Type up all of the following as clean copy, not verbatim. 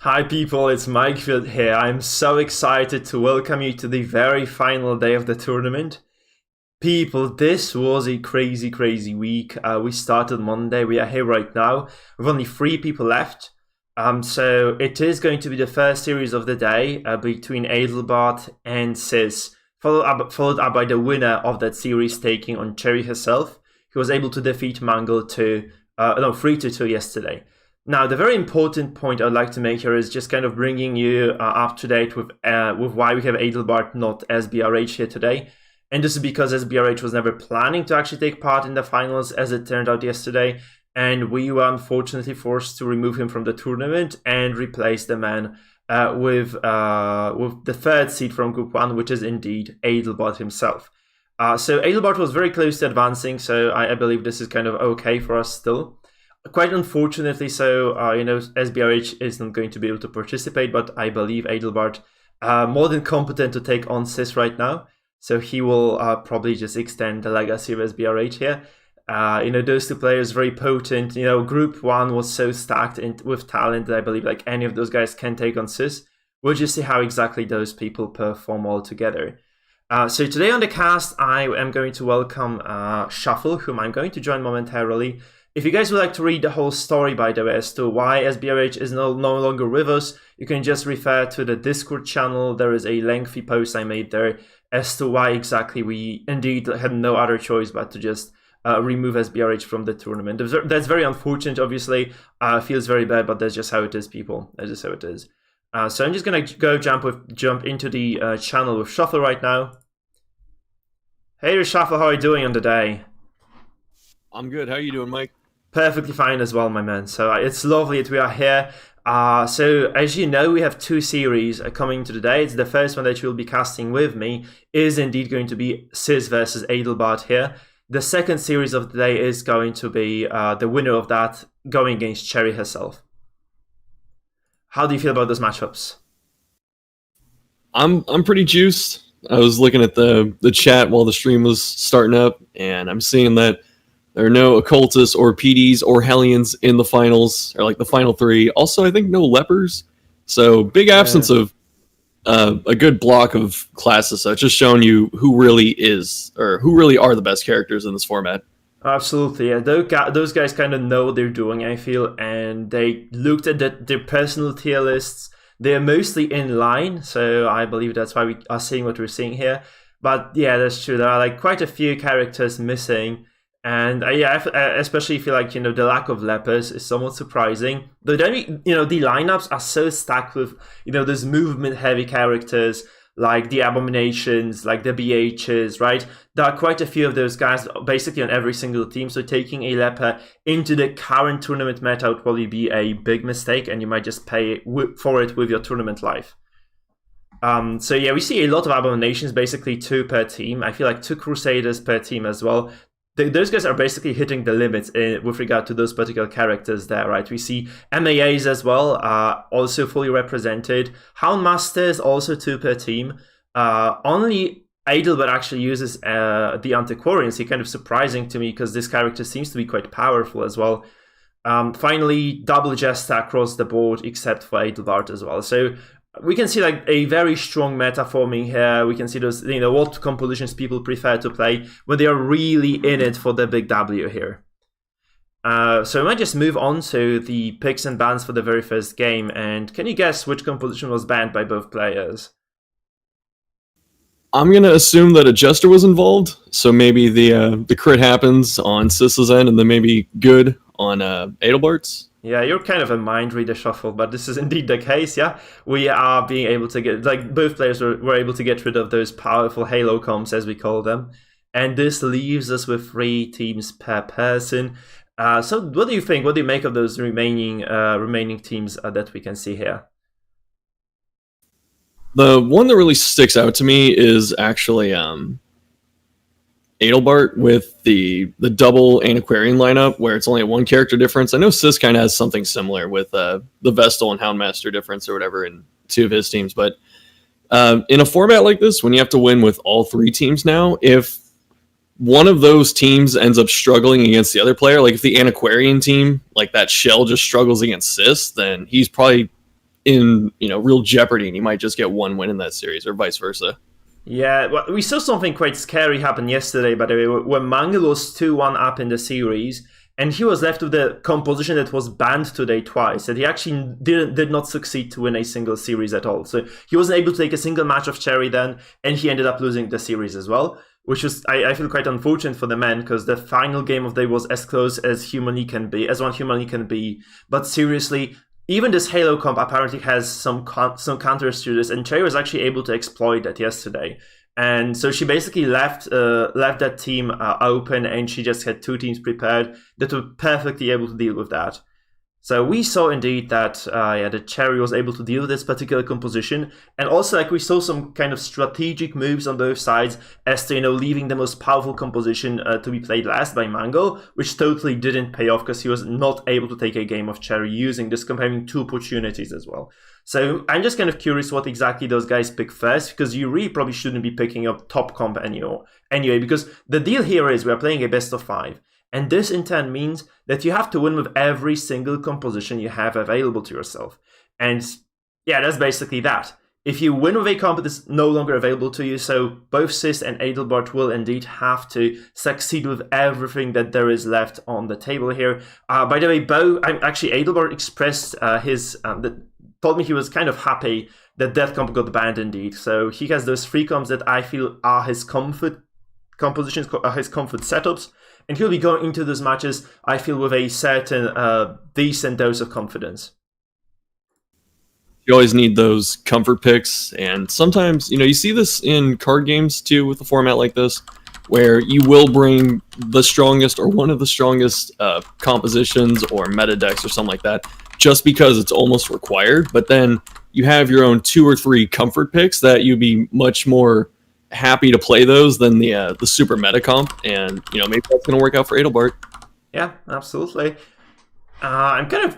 Hi people, it's Mikefield here. I'm so excited to welcome you to the very final day of the tournament. People, this was a crazy week. We started Monday, we are here right now. With only 3 people left. So it is going to be the first series of the day between Adelbart and CEST, followed up by the winner of that series taking on Cherry herself, who was able to defeat Mangle 3-2 yesterday. Now, the very important point I'd like to make here is just kind of bringing you up to date with why we have Adelbart, not SBRH here today. And this is because SBRH was never planning to actually take part in the finals, as it turned out yesterday. And we were unfortunately forced to remove him from the tournament and replace the man with the third seed from Group 1, which is indeed Adelbart himself. So Adelbart was very close to advancing, so I believe this is kind of okay for us still. Quite unfortunately, so SBRH isn't going to be able to participate, but I believe Adelbart more than competent to take on CEST right now. So he will probably just extend the legacy of SBRH here. Those two players very potent. Group 1 was so stacked with talent that I believe like any of those guys can take on CEST. We'll just see how exactly those people perform all together. So today on the cast, I am going to welcome Shuffle, whom I'm going to join momentarily. If you guys would like to read the whole story, by the way, as to why SBRH is no longer with us, you can just refer to the Discord channel. There is a lengthy post I made there as to why exactly we indeed had no other choice but to just remove SBRH from the tournament. That's very unfortunate, obviously. Feels very bad, but that's just how it is, people. That's just how it is. So I'm just going to go jump into the channel with Shuffle right now. Hey, Shuffle, how are you doing on the day? I'm good. How are you doing, Mike? Perfectly fine as well, my man. So it's lovely that we are here. So as you know, we have 2 series coming to the day. It's the first one that you'll be casting with me is indeed going to be CEST versus Adelbart here. The second series of the day is going to be the winner of that going against Cherry herself. How do you feel about those matchups? I'm pretty juiced. I was looking at the chat while the stream was starting up, and I'm seeing that there are no occultists or PDs or Hellions in the finals, or like the final 3. Also, I think no lepers. So big absence of a good block of classes. So it's just showing you who really is, or who really are the best characters in this format. Absolutely, yeah. Those guys kind of know what they're doing, I feel, and they looked at their personal tier lists. They're mostly in line, so I believe that's why we are seeing what we're seeing here. But yeah, that's true. There are like quite a few characters missing. And I especially feel like, the lack of lepers is somewhat surprising. But then, the lineups are so stacked with, those movement-heavy characters like the Abominations, like the BHs, right? There are quite a few of those guys basically on every single team. So taking a leper into the current tournament meta would probably be a big mistake, and you might just pay for it with your tournament life. So yeah, we see a lot of Abominations, basically 2 per team. I feel like 2 Crusaders per team as well. Those guys are basically hitting the limits with regard to those particular characters there, right? We see MAAs as well, also fully represented. Houndmasters, also 2 per team. Only Adelbart actually uses the Antiquarians. He kind of surprising to me because this character seems to be quite powerful as well. Finally, double Jester across the board except for Adelbart as well. So we can see like a very strong meta forming here. We can see those, what compositions people prefer to play when they are really in it for the big W here. So I might just move on to the picks and bans for the very first game. And can you guess which composition was banned by both players? I'm gonna assume that a Jester was involved, so maybe the crit happens on CEST's end, and then maybe good on Adelbart's. Yeah, you're kind of a mind reader, Shuffle, but this is indeed the case, yeah? We are being able to get, like, both players were able to get rid of those powerful Halo comps, as we call them. And this leaves us with 3 teams per person. So what do you think? What do you make of those remaining teams that we can see here? The one that really sticks out to me is actually Adelbart with the double Antiquarian lineup, where it's only a 1 character difference. I know CEST kind of has something similar with the Vestal and Houndmaster difference or whatever in 2 of his teams. But in a format like this, when you have to win with all 3 teams now, if one of those teams ends up struggling against the other player, like if the Antiquarian team, like that shell, just struggles against CEST, then he's probably in real jeopardy, and you might just get one win in that series, or vice versa. Yeah, well, we saw something quite scary happen yesterday, by the way, when Mangle was 2-1 up in the series, and he was left with the composition that was banned today twice, and he actually did not succeed to win a single series at all. So he wasn't able to take a single match of Cherry then, and he ended up losing the series as well, which was, I feel, quite unfortunate for the man, because the final game of the day was as close as humanly can be, as one humanly can be. But seriously, even this Halo comp apparently has some counters to this, and Cherry was actually able to exploit that yesterday. And so she basically left that team open, and she just had two teams prepared that were perfectly able to deal with that. So we saw indeed that the Cherry was able to deal with this particular composition, and also like we saw some kind of strategic moves on both sides as to leaving the most powerful composition to be played last by Mango, which totally didn't pay off because he was not able to take a game of Cherry using this comp, having two opportunities as well. So I'm just kind of curious what exactly those guys pick first, because you really probably shouldn't be picking up top comp anyway, because the deal here is we're playing a best of 5. And this in turn means that you have to win with every single composition you have available to yourself. And yeah, that's basically that. If you win with a comp that is no longer available to you, so both CEST and Adelbart will indeed have to succeed with everything that there is left on the table here. By the way, Adelbart expressed told me he was kind of happy that that comp got banned indeed. So he has those 3 comps that I feel are his comfort compositions, his comfort setups. And he'll be going into those matches, I feel, with a certain decent dose of confidence. You always need those comfort picks, and sometimes, you see this in card games too with a format like this, where you will bring the strongest or one of the strongest compositions or meta decks or something like that, just because it's almost required. But then you have your own 2 or 3 comfort picks that you'd be much more happy to play those than the super meta comp, and maybe that's going to work out for Adelbart. Yeah, absolutely. I'm kind of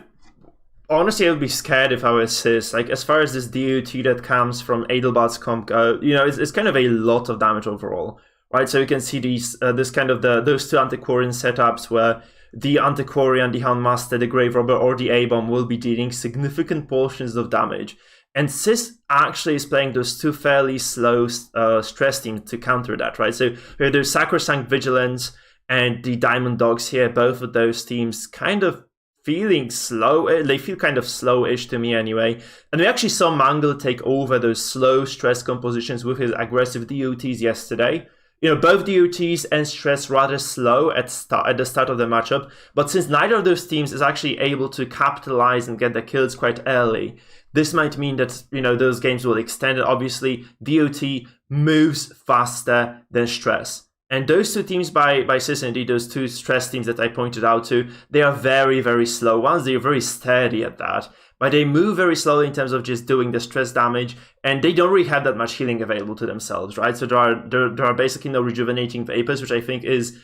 honestly, I would be scared if I was CEST. Like, as far as this DOT that comes from Adelbart's comp go, it's kind of a lot of damage overall, right? So you can see these those two Antiquarian setups where the Antiquarian, the Houndmaster, the Grave Robber, or the A-Bomb will be dealing significant portions of damage. And CEST actually is playing those 2 fairly slow stress teams to counter that, right? So there's Sacrosanct Vigilance and the Diamond Dogs here. Both of those teams kind of feeling slow. They feel kind of slow-ish to me anyway. And we actually saw Mangle take over those slow stress compositions with his aggressive DOTs yesterday. Both DOTs and stress rather slow at the start of the matchup. But since neither of those teams is actually able to capitalize and get the kills quite early, this might mean that, those games will extend. Obviously, DOT moves faster than stress. And those 2 teams by CEST, indeed, those 2 stress teams that I pointed out to, they are very, very slow ones. They are very steady at that. But they move very slowly in terms of just doing the stress damage, and they don't really have that much healing available to themselves, right? So there are basically no rejuvenating vapors, which I think is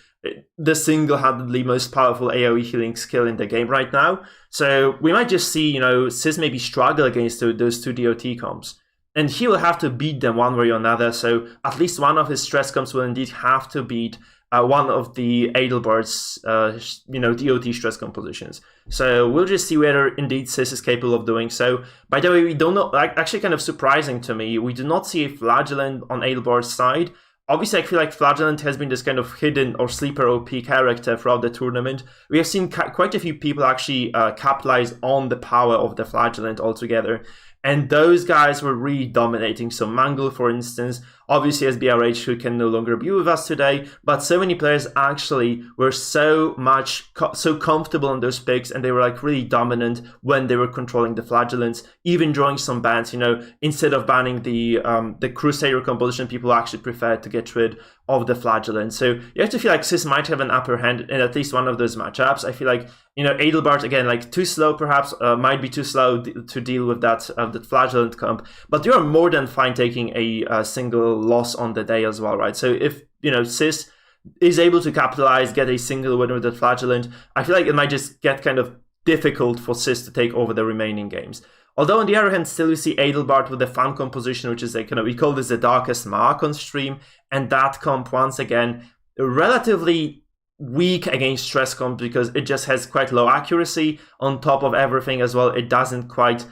the single-handedly most powerful AoE healing skill in the game right now. So we might just see, CEST maybe struggle against those 2 DOT comps. And he will have to beat them one way or another, so at least one of his stress comps will indeed have to beat one of the Adelbart's DOT stress compositions. So we'll just see whether indeed CEST is capable of doing so. By the way, we don't know, actually kind of surprising to me, we do not see a Flagellant on Adelbart's side. Obviously, I feel like Flagellant has been this kind of hidden or sleeper OP character throughout the tournament. We have seen quite a few people actually capitalize on the power of the Flagellant altogether. And those guys were really dominating. So Mangle, for instance, obviously SBRH, who can no longer be with us today, but so many players actually were so comfortable on those picks, and they were like really dominant when they were controlling the Flagellants, even drawing some bans. Instead of banning the Crusader composition, people actually preferred to get rid of the Flagellant. So you have to feel like CEST might have an upper hand in at least one of those matchups. I feel like, Adelbart, again, like too slow perhaps, might be too slow to deal with that Flagellant comp, but you are more than fine taking a single loss on the day as well, right? So if, CEST is able to capitalize, get a single win with the Flagellant, I feel like it might just get kind of difficult for CEST to take over the remaining games. Although on the other hand, still we see Adelbart with the fun composition, which is we call this the Darkest Mark on stream, and that comp, once again, relatively weak against stress comp because it just has quite low accuracy. On top of everything as well, it doesn't quite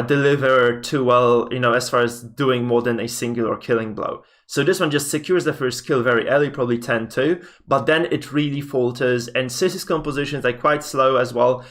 deliver too well, as far as doing more than a singular killing blow. So this one just secures the first kill very early, probably 10-2, but then it really falters, and CEST's compositions are quite slow as well.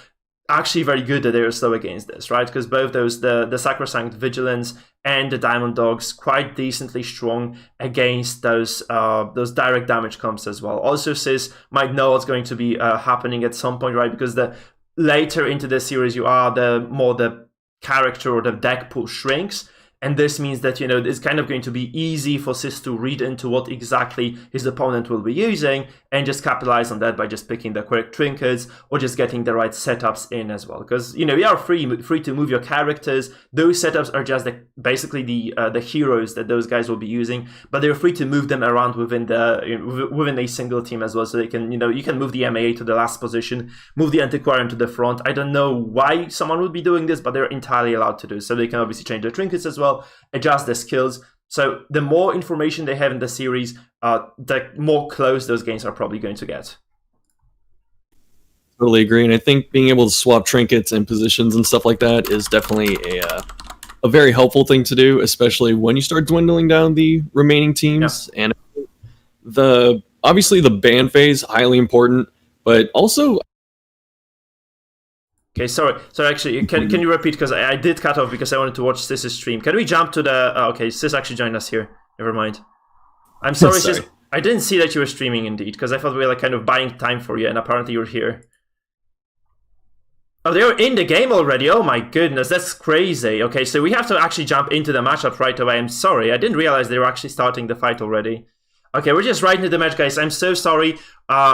Actually very good that they are slow against this, right? Because both those, the Sacrosanct Vigilance and the Diamond Dogs, quite decently strong against those direct damage comps as well. Also, CEST might know what's going to be happening at some point, right? Because the later into the series you are, the more the character or the deck pool shrinks. And this means that, it's kind of going to be easy for CEST to read into what exactly his opponent will be using and just capitalize on that by just picking the correct trinkets or just getting the right setups in as well. Because, you are free to move your characters. Those setups are just basically the heroes that those guys will be using, but they're free to move them around within a single team as well. So they can, you can move the MAA to the last position, move the Antiquarian to the front. I don't know why someone would be doing this, but they're entirely allowed to do so. They can obviously change their trinkets as well, adjust the skills. So the more information they have in the series, the more close those games are probably going to get. Totally agree, and I think being able to swap trinkets and positions and stuff like that is definitely a very helpful thing to do, especially when you start dwindling down the remaining teams. Yeah. And obviously the ban phase, highly important, but also... Okay, sorry. Actually, can you repeat? Because I did cut off because I wanted to watch CEST's stream. Can we jump to the... okay, CEST actually joined us here. Never mind. I'm sorry, CEST. I didn't see that you were streaming indeed, because I thought we were kind of buying time for you, and apparently you're here. Oh, they're in the game already. Oh my goodness, that's crazy. Okay, so we have to actually jump into the matchup right away. I'm sorry, I didn't realize they were actually starting the fight already. Okay, we're just right into the match, guys. I'm so sorry.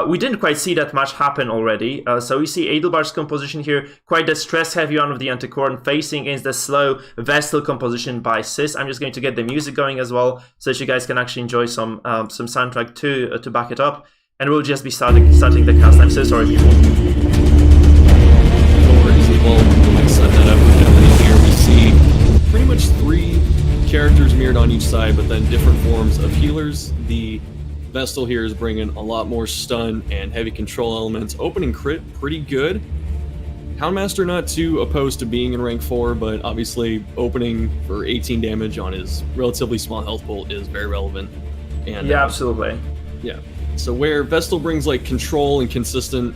We didn't quite see that match happen already. So we see Adelbart's composition here, quite the stress-heavy one of the Antiquarian facing against the slow Vestal composition by CEST. I'm just going to get the music going as well, so that you guys can actually enjoy some soundtrack to back it up. And we'll just be starting the cast. I'm so sorry, people. Well, set that up here. We see pretty much 3 characters mirrored on each side, but then different forms of healers. The Vestal here is bringing a lot more stun and heavy control elements. Opening crit, pretty good. Houndmaster not too opposed to being in rank 4, but obviously opening for 18 damage on his relatively small health pool is very relevant. And yeah, absolutely. Yeah. So where Vestal brings like control and consistent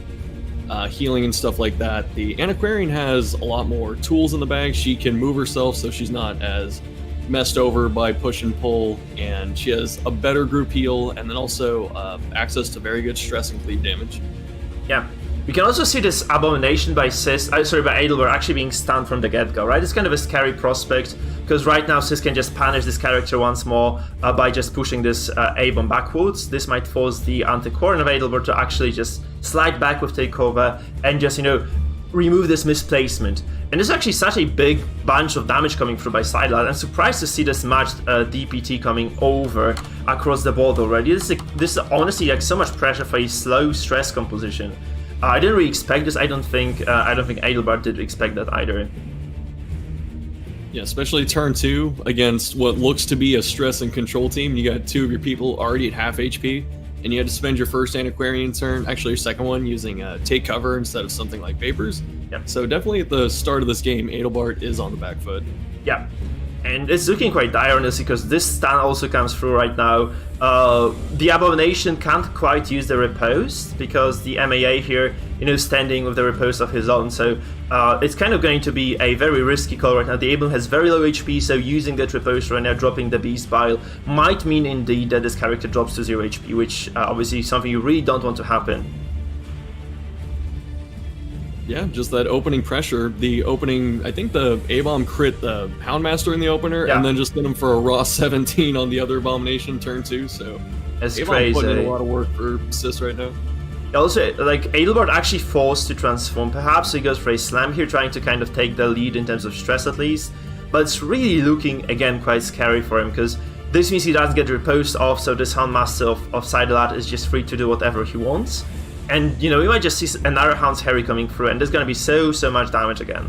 healing and stuff like that, the Antiquarian has a lot more tools in the bag. She can move herself, so she's not as messed over by push and pull, and she has a better group heal, and then also access to very good stress and cleave damage. Yeah. We can also see this Abomination by CEST, by Adelbart actually being stunned from the get-go, right? It's kind of a scary prospect, because right now CEST can just punish this character once more by just pushing this A-bomb backwards. This might force the Antiquarian of Adelbart to actually just slide back with takeover and just, remove this misplacement. And there's actually such a big bunch of damage coming through by Sidelat. I'm surprised to see this matched DPT coming over across the board already. This is honestly like so much pressure for a slow stress composition. I didn't really expect this. I don't think Adelbart did expect that either. Yeah, especially turn 2 against what looks to be a stress and control team. You got 2 of your people already at half HP, and you had to spend your first Antiquarian turn, actually your second one, using Take Cover instead of something like Vapors. Yep. So definitely at the start of this game, Adelbart is on the back foot. Yeah. And it's looking quite dire on this because this stun also comes through right now. The Abomination can't quite use the Riposte because the MAA here, standing with the Riposte of his own. So it's kind of going to be a very risky call right now. The Abel has very low HP, so using that Riposte right now, dropping the Beast Bile, might mean indeed that this character drops to 0 HP, which obviously is something you really don't want to happen. Yeah, just that opening pressure. The opening, I think the A-bomb crit the Houndmaster in the opener, and then just hit him for a raw 17 on the other Abomination turn 2, so... That's A-bomb crazy. putting in a lot of work for CEST right now. Also, like, Adelbart actually forced to transform, perhaps, so he goes for a Slam here, trying to kind of take the lead in terms of stress at least, but it's really looking, again, quite scary for him, because this means he doesn't get riposte off, so this Houndmaster of Sidelat is just free to do whatever he wants. And, we might just see another Hound's Harry coming through, and there's going to be so much damage again.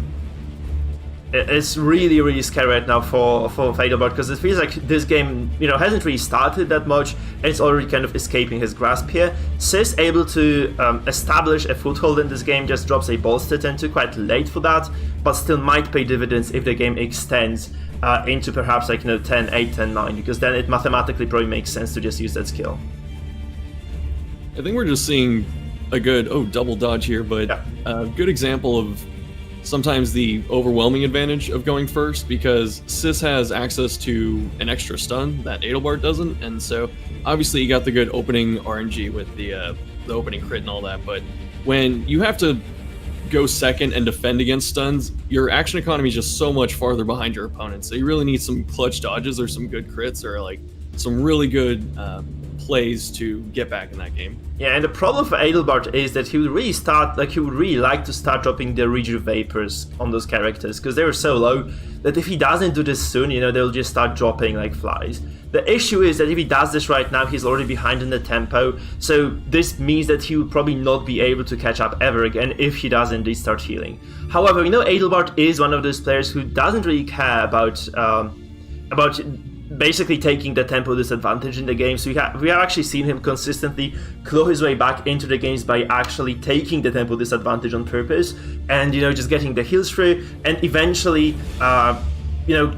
it's really, really scary right now for Adelbart, because it feels like this game, hasn't really started that much, and it's already kind of escaping his grasp here. CEST able to establish a foothold in this game, just drops a bolster 10-2 quite late for that, but still might pay dividends if the game extends into perhaps 10-8, 10-9, because then it mathematically probably makes sense to just use that skill. I think we're just seeing a good, double dodge here, but a good example of sometimes the overwhelming advantage of going first, because CEST has access to an extra stun that Adelbart doesn't, and so obviously you got the good opening RNG with the opening crit and all that, but when you have to go second and defend against stuns, your action economy is just so much farther behind your opponent, so you really need some clutch dodges or some good crits or some really good plays to get back in that game. Yeah, and the problem for Adelbart is that he would really like to start dropping the Rejuve Vapors on those characters, because they were so low that if he doesn't do this soon, they'll just start dropping like flies. The issue is that if he does this right now, he's already behind in the tempo, so this means that he will probably not be able to catch up ever again if he does indeed start healing. However, Adelbart is one of those players who doesn't really care about basically taking the tempo disadvantage in the game, so we have actually seen him consistently claw his way back into the games by actually taking the tempo disadvantage on purpose, and just getting the heals through, and eventually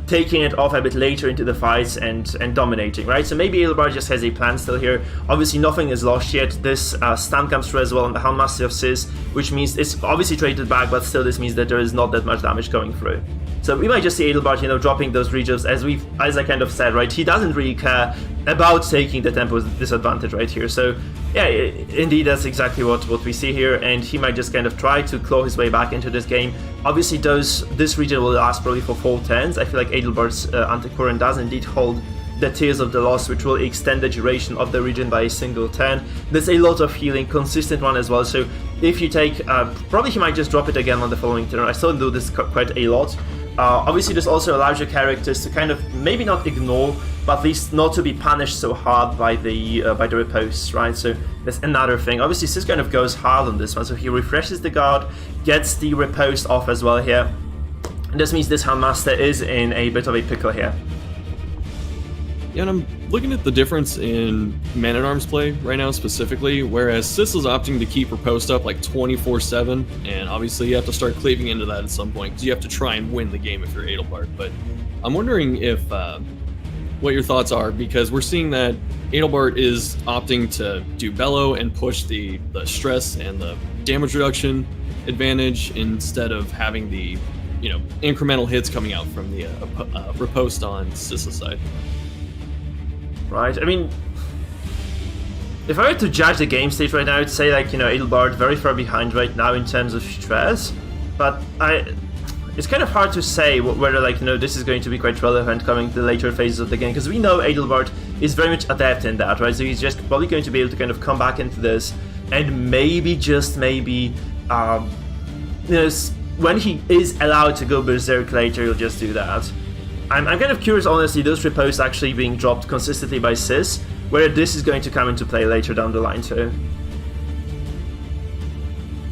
taking it off a bit later into the fights and dominating, right? So maybe Adelbart just has a plan still here. Obviously nothing is lost yet. This stun comes through as well on the Houndmaster of CEST, which means it's obviously traded back, but still this means that there is not that much damage going through. So we might just see Adelbart, dropping those rejuves, as I kind of said, right? He doesn't really care about taking the tempo disadvantage right here. So yeah, indeed, that's exactly what we see here, and he might just kind of try to claw his way back into this game. Obviously, this region will last probably for 4 turns. I feel like Adelbart's anti-current does indeed hold the Tears of the Lost, which will extend the duration of the region by a single turn. There's a lot of healing, consistent one as well, so if you take, probably he might just drop it again on the following turn. I still do this quite a lot. Obviously this also allows your characters to kind of maybe not ignore, but at least not to be punished so hard by the riposte, right? So that's another thing. Obviously CEST kind of goes hard on this one, so he refreshes the guard, gets the riposte off as well here. And this means this Houndmaster is in a bit of a pickle here. Yeah, and I'm looking at the difference in Man-at-Arms play right now specifically, whereas CEST is opting to keep riposte up 24/7, and obviously you have to start cleaving into that at some point, because you have to try and win the game if you're Adelbart. But I'm wondering if what your thoughts are, because we're seeing that Adelbart is opting to do Bellow and push the stress and the damage reduction advantage instead of having the incremental hits coming out from the riposte on CEST's side. Right, I mean, if I were to judge the game state right now, I'd say Adelbart very far behind right now in terms of stress, but it's kind of hard to say whether this is going to be quite relevant coming to the later phases of the game, because we know Adelbart is very much adept in that, right? So he's just probably going to be able to kind of come back into this, and maybe, just maybe, when he is allowed to go berserk later, he'll just do that. I'm kind of curious, honestly, those riposts actually being dropped consistently by CEST, whether this is going to come into play later down the line too.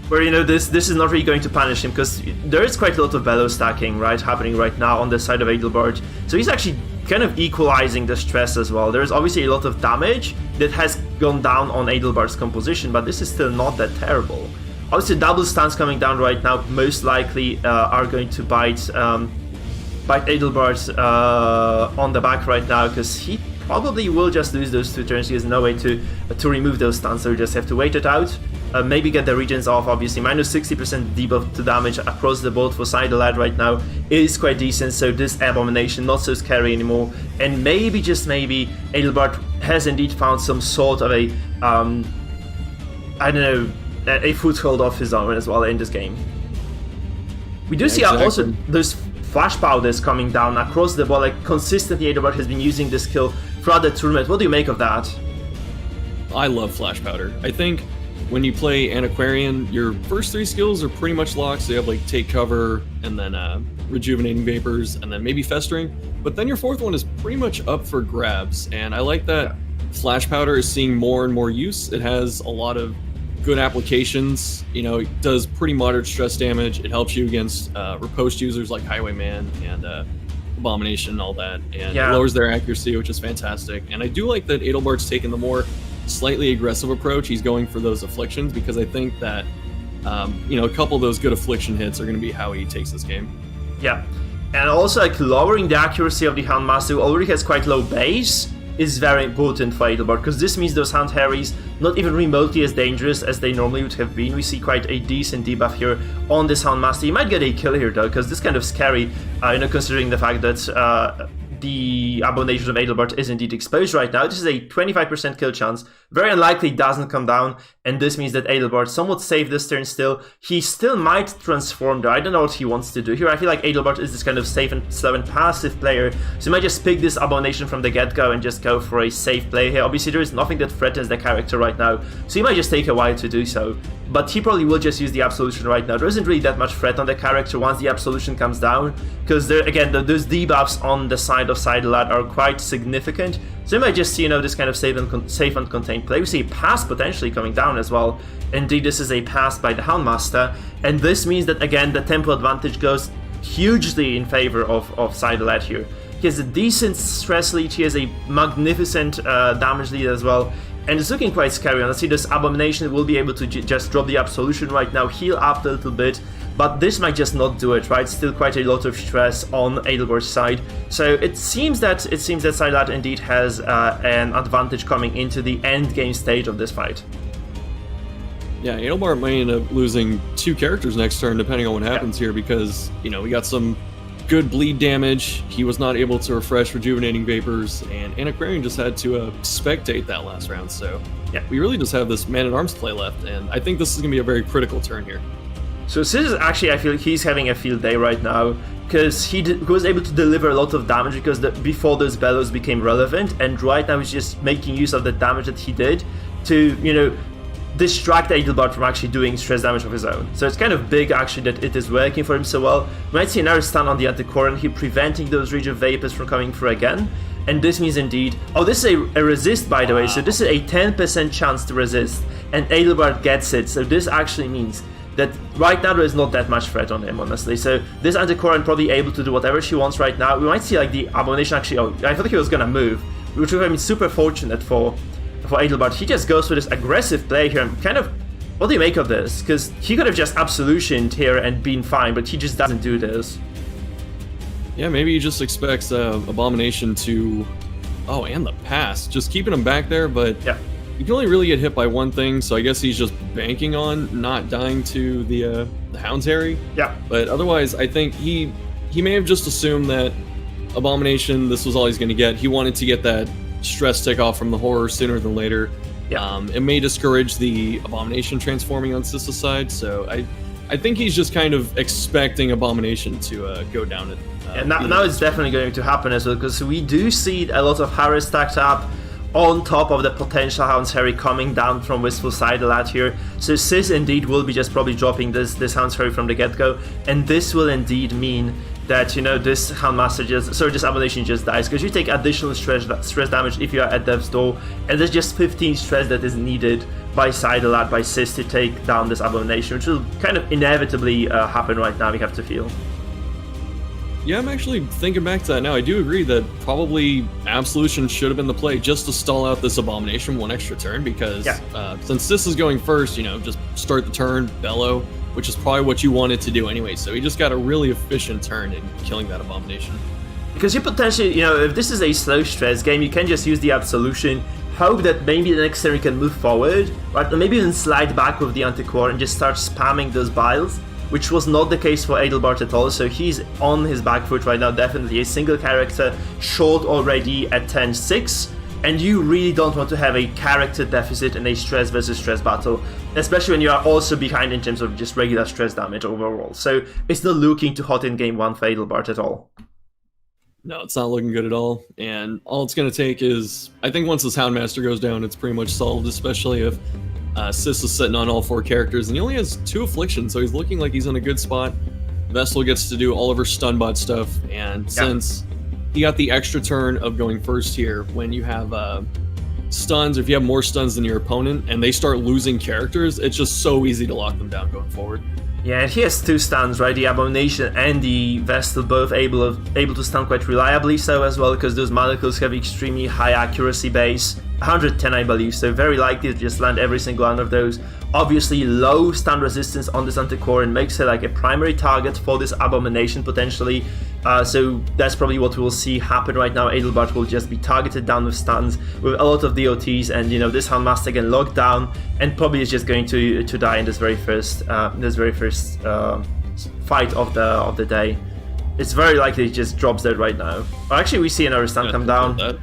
Where, this is not really going to punish him, because there is quite a lot of bellow stacking, right, happening right now on the side of Adelbart. So he's actually kind of equalizing the stress as well. There's obviously a lot of damage that has gone down on Adelbart's composition, but this is still not that terrible. Obviously, double stuns coming down right now most likely are going to bite Adelbart on the back right now, because he probably will just lose those 2 turns. He has no way to remove those stuns, so we just have to wait it out. Maybe get the regions off, obviously. Minus 60% debuff to damage across the board for Adelbart right now is quite decent, so this Abomination not so scary anymore. And maybe, just maybe, Adelbart has indeed found some sort of a, a foothold of his own as well in this game. We do see also those flash powders coming down across the board, consistently Adelbart has been using this skill throughout the tournament. What do you make of that? I love flash powder. I think when you play Antiquarian, your first 3 skills are pretty much locked, so you have Take Cover, and then Rejuvenating Vapors, and then maybe Festering, but then your 4th one is pretty much up for grabs, and I like that Flash Powder is seeing more and more use. It has a lot of good applications. It does pretty moderate stress damage. It helps you against riposte users like Highwayman and Abomination and all that, and it lowers their accuracy, which is fantastic. And I do like that Adelbart's taken the more slightly aggressive approach. He's going for those afflictions because I think that a couple of those good affliction hits are going to be how he takes this game. Yeah, and also like lowering the accuracy of the Houndmaster, who already has quite low base, is very important for Adelbart, because this means those Hound Harrys not even remotely as dangerous as they normally would have been. We see quite a decent debuff here on this Houndmaster. You might get a kill here though, because this is kind of scary, considering the fact that the Abomination of Adelbart is indeed exposed right now. This is a 25% kill chance. Very unlikely it doesn't come down, and this means that Adelbart somewhat safe this turn still. He still might transform though. I don't know what he wants to do here. I feel like Adelbart is this kind of safe and slow and passive player, so he might just pick this Abomination from the get-go and just go for a safe play here. Obviously there is nothing that threatens the character right now, so he might just take a while to do so. But he probably will just use the Absolution right now. There isn't really that much threat on the character once the Absolution comes down, because again, those debuffs on the side of Sidelat are quite significant. So you might just see, this kind of safe and contained play. We see a pass potentially coming down as well. Indeed, this is a pass by the Houndmaster, and this means that, again, the tempo advantage goes hugely in favor of Sidelat here. He has a decent stress lead, he has a magnificent damage lead as well, and it's looking quite scary. Honestly, this Abomination will be able to just drop the Absolution right now, heal up a little bit, but this might just not do it, right? Still quite a lot of stress on Adelbart's side. So it seems that Sidelat indeed has an advantage coming into the end game stage of this fight. Yeah, Adelbart may end up losing 2 characters next turn, depending on what happens here, because, we got some good bleed damage. He was not able to refresh Rejuvenating Vapors, and Antiquarian just had to spectate that last round. So we really just have this Man-at-Arms play left, and I think this is going to be a very critical turn here. So this is actually, I feel he's having a field day right now, because he was able to deliver a lot of damage because before those bellows became relevant, and right now he's just making use of the damage that he did to, distract Adelbart from actually doing stress damage of his own. So it's kind of big actually that it is working for him so well. We might see another stun on the Antiquarian here, preventing those Regen Vapors from coming through again. And this means indeed, this is a resist by the way, so this is a 10% chance to resist, and Adelbart gets it. So this actually means that right now there is not that much threat on him, honestly. So this Antiquarian probably able to do whatever she wants right now. We might see like the Abomination actually, I thought he was gonna move, which would have been super fortunate for Adelbart. He just goes for this aggressive play here, and kind of, what do you make of this? Because he could have just Absolutioned here and been fine, but he just doesn't do this. Yeah, maybe he just expects Abomination to, and the pass, just keeping him back there, but you can only really get hit by one thing, so I guess he's just banking on not dying to the Hound's Harry. Yeah. But otherwise, I think he may have just assumed that Abomination, this was all he's going to get. He wanted to get that stress tick off from the horror sooner than later. It may discourage the Abomination transforming on Sista's side, so I think he's just kind of expecting Abomination to go down. Now it's definitely going to happen as well, because we do see a lot of Harry stacked up on top of the potential Hound's Harry coming down from Wistful Sidelat here. So Sis indeed will be just probably dropping this Hound's Harry from the get-go, and this will indeed mean that, this Houndmaster this Abomination just dies, because you take additional stress damage if you are at death's door, and there's just 15 stress that is needed by Sidelat, by Sis, to take down this Abomination, which will kind of inevitably happen right now, we have to feel. Yeah, I'm actually thinking back to that now. I do agree that probably Absolution should have been the play just to stall out this Abomination one extra turn, because since this is going first, just start the turn, bellow, which is probably what you wanted to do anyway. So he just got a really efficient turn in killing that Abomination. Because you potentially, if this is a slow stress game, you can just use the Absolution, hope that maybe the next turn you can move forward, right? Or maybe even slide back with the Antiquarian and just start spamming those biles, which was not the case for Adelbart at all. So he's on his back foot right now, definitely a single character short already at 10-6. And you really don't want to have a character deficit in a stress versus stress battle, especially when you are also behind in terms of just regular stress damage overall. So it's not looking too hot in game 1 for Adelbart at all. No, it's not looking good at all. And all it's going to take is, I think once this Houndmaster goes down, it's pretty much solved, especially if Sis is sitting on all 4 characters, and he only has 2 afflictions, so he's looking like he's in a good spot. Vestal gets to do all of her stunbot stuff, and since he got the extra turn of going first here, when you have stuns, or if you have more stuns than your opponent, and they start losing characters, it's just so easy to lock them down going forward. Yeah, and he has 2 stuns, right? The Abomination and the Vestal both able to stun quite reliably so as well, because those manacles have extremely high accuracy base, 110 I believe, so very likely to just land every single one of those. Obviously low stun resistance on this Anticore and makes it like a primary target for this Abomination potentially, so that's probably what we will see happen right now. Adelbart will just be targeted down with stuns with a lot of DOTs, and this Houndmaster again locked down and probably is just going to die in this very first fight of the day. It's very likely it just drops dead right now. Actually, we see another stun come down.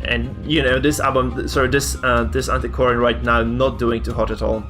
And this this Anticore right now not doing too hot at all.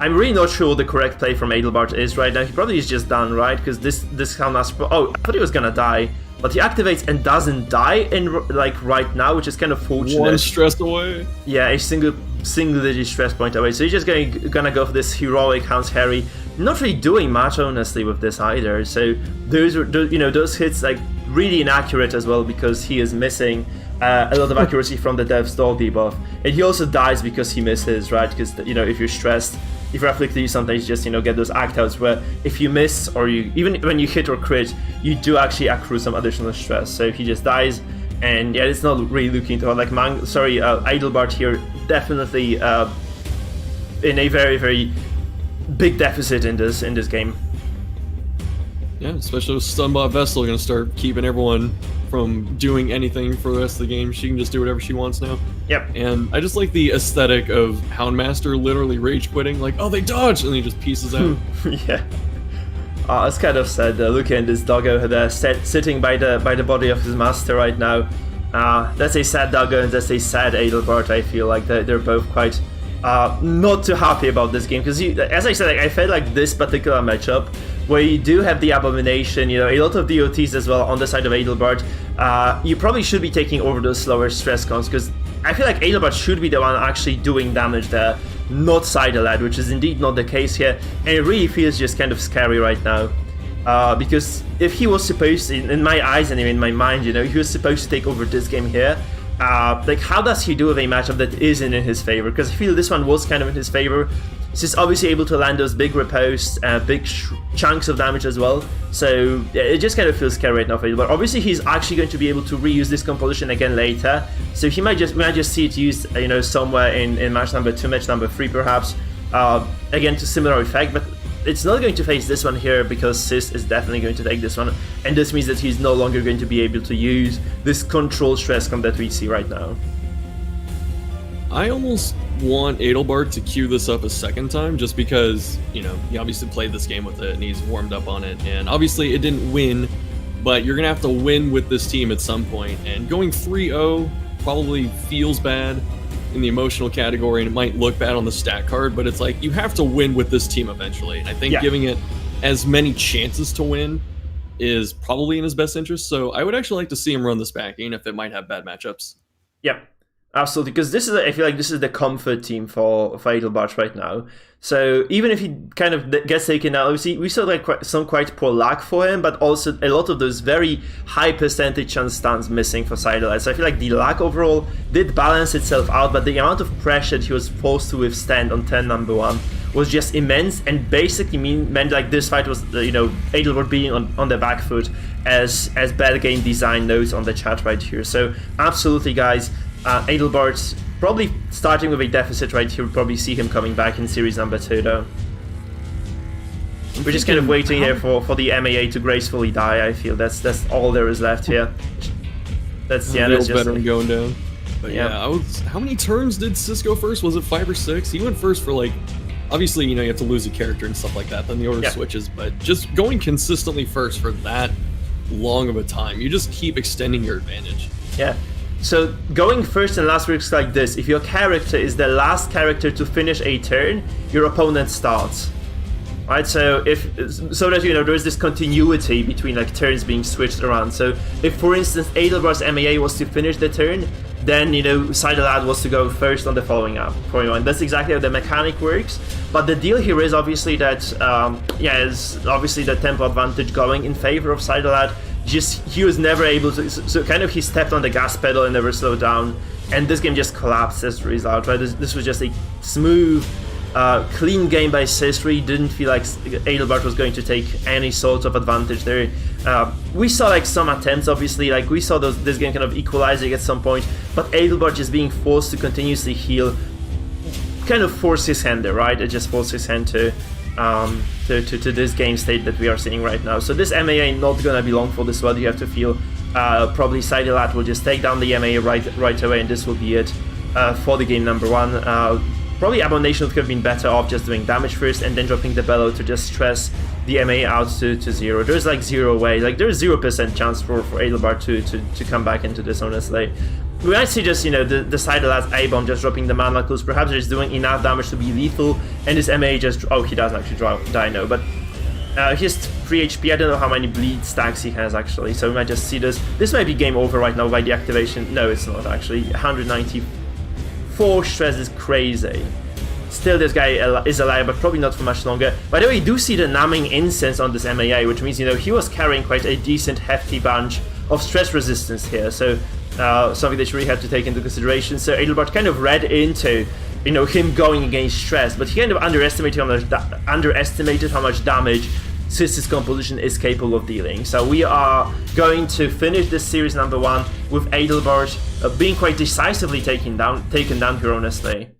I'm really not sure what the correct play from Adelbart is right now. He probably is just done, right? Because this Houndmaster. Oh, I thought he was gonna die, but he activates and doesn't die in right now, which is kind of fortunate. One stress away. Yeah, a single digit stress point away. So he's just gonna go for this heroic Hound's Harry. Not really doing much honestly with this either. So those hits like really inaccurate as well, because he is missing a lot of accuracy from the Dev's Dog debuff, and he also dies because he misses, right? Because if you're stressed, if you're afflicted, you sometimes just get those act outs where if you miss, or even when you hit or crit, you do actually accrue some additional stress. So he just dies, and yeah, it's not really looking too hot. Like Adelbart here definitely in a very, very big deficit in this game. Yeah, especially with Stunbot Vestal going to start keeping everyone from doing anything for the rest of the game. She can just do whatever she wants now. Yep. And I just like the aesthetic of Houndmaster literally rage quitting, like, oh, they dodged, and he just pieces out. Yeah. It's kind of sad. Look at this doggo there, sitting by the body of his master right now. That's a sad doggo, and that's a sad Adelbart. I feel like they're both quite not too happy about this game, because as I said, I felt like this particular matchup where you do have the Abomination, a lot of DOTs as well on the side of Adelbart, you probably should be taking over those slower stress cons, because I feel like Adelbart should be the one actually doing damage there, not Sidalad, which is indeed not the case here, and it really feels just kind of scary right now. Because if he was supposed to, in my eyes and in my mind, he was supposed to take over this game here, how does he do with a matchup that isn't in his favor? Because I feel this one was kind of in his favor. He's obviously able to land those big riposts, big chunks of damage as well. So yeah, it just kind of feels scary right now for him. But obviously he's actually going to be able to reuse this composition again later. So he might just see it used, somewhere in match number 2, match number 3 perhaps. Again, to similar effect, but it's not going to face this one here, because CEST is definitely going to take this one, and this means that he's no longer going to be able to use this control stress comp that we see right now. I almost want Adelbart to queue this up a second time, just because, he obviously played this game with it and he's warmed up on it, and obviously it didn't win, but you're going to have to win with this team at some point, and going 3-0 probably feels bad in the emotional category, and it might look bad on the stat card, but it's like, you have to win with this team eventually, and I think giving it as many chances to win is probably in his best interest, so I would actually like to see him run this back, even if it might have bad matchups. Yep. Absolutely, because I feel like this is the comfort team for Adelbart right now. So even if he kind of gets taken out, obviously we saw some quite poor luck for him, but also a lot of those very high percentage chance stuns missing for Sidelight. So I feel like the luck overall did balance itself out, but the amount of pressure that he was forced to withstand on turn number 1 was just immense, and basically meant like this fight was Adelbart being on the back foot, as bad game design notes on the chat right here. So absolutely, guys. Adelbart probably starting with a deficit right here. We'll probably see him coming back in series number 2 though. We're just kind of waiting here for the MAA to gracefully die. I feel that's all there is left here. That's just veteran going down. But how many turns did CEST go first? Was it 5 or 6? He went first for obviously you have to lose a character and stuff like that, then the order switches, but just going consistently first for that long of a time, you just keep extending your advantage. Yeah. So going first and last works like this: if your character is the last character to finish a turn, your opponent starts. Right, so that there is this continuity between turns being switched around. So if, for instance, Adelbart's MAA was to finish the turn, then Sidalad was to go first on the following one. That's exactly how the mechanic works. But the deal here is obviously that is obviously the tempo advantage going in favor of Sidalad, he was never able to. So kind of he stepped on the gas pedal and never slowed down, and this game just collapsed as a result. Right, this was just a smooth, clean game by CEST. Really didn't feel like Adelbart was going to take any sort of advantage there. We saw like some attempts, obviously, like we saw this game kind of equalizing at some point, but Adelbart just being forced to continuously heal, kind of forced his hand there, right? It just forced his hand to this game state that we are seeing right now. So this MAA not gonna be long for this one. You have to feel probably Sidelat will just take down the MAA right away, and this will be it for the game number one. Probably Abomination would have been better off just doing damage first and then dropping the Bellow to just stress the MA out to 0. There's like 0 way, like there's 0% chance for Adelbart to come back into this, honestly. We might see just, the side of that A-bomb just dropping the mana clues. Perhaps he's doing enough damage to be lethal, and this MA just... Oh, he doesn't actually die, no, but... he has 3 HP, I don't know how many bleed stacks he has, actually, so we might just see this. This might be game over right now by the activation. No, it's not, actually. 194 stress is crazy. Still, this guy is alive, but probably not for much longer. By the way, you do see the numbing incense on this MAA, which means, he was carrying quite a decent, hefty bunch of stress resistance here, so... something that you really have to take into consideration. So Adelbart kind of read into, him going against stress, but he kind of underestimated how much damage CEST's composition is capable of dealing. So we are going to finish this series number 1 with Adelbart being quite decisively taken down here, honestly.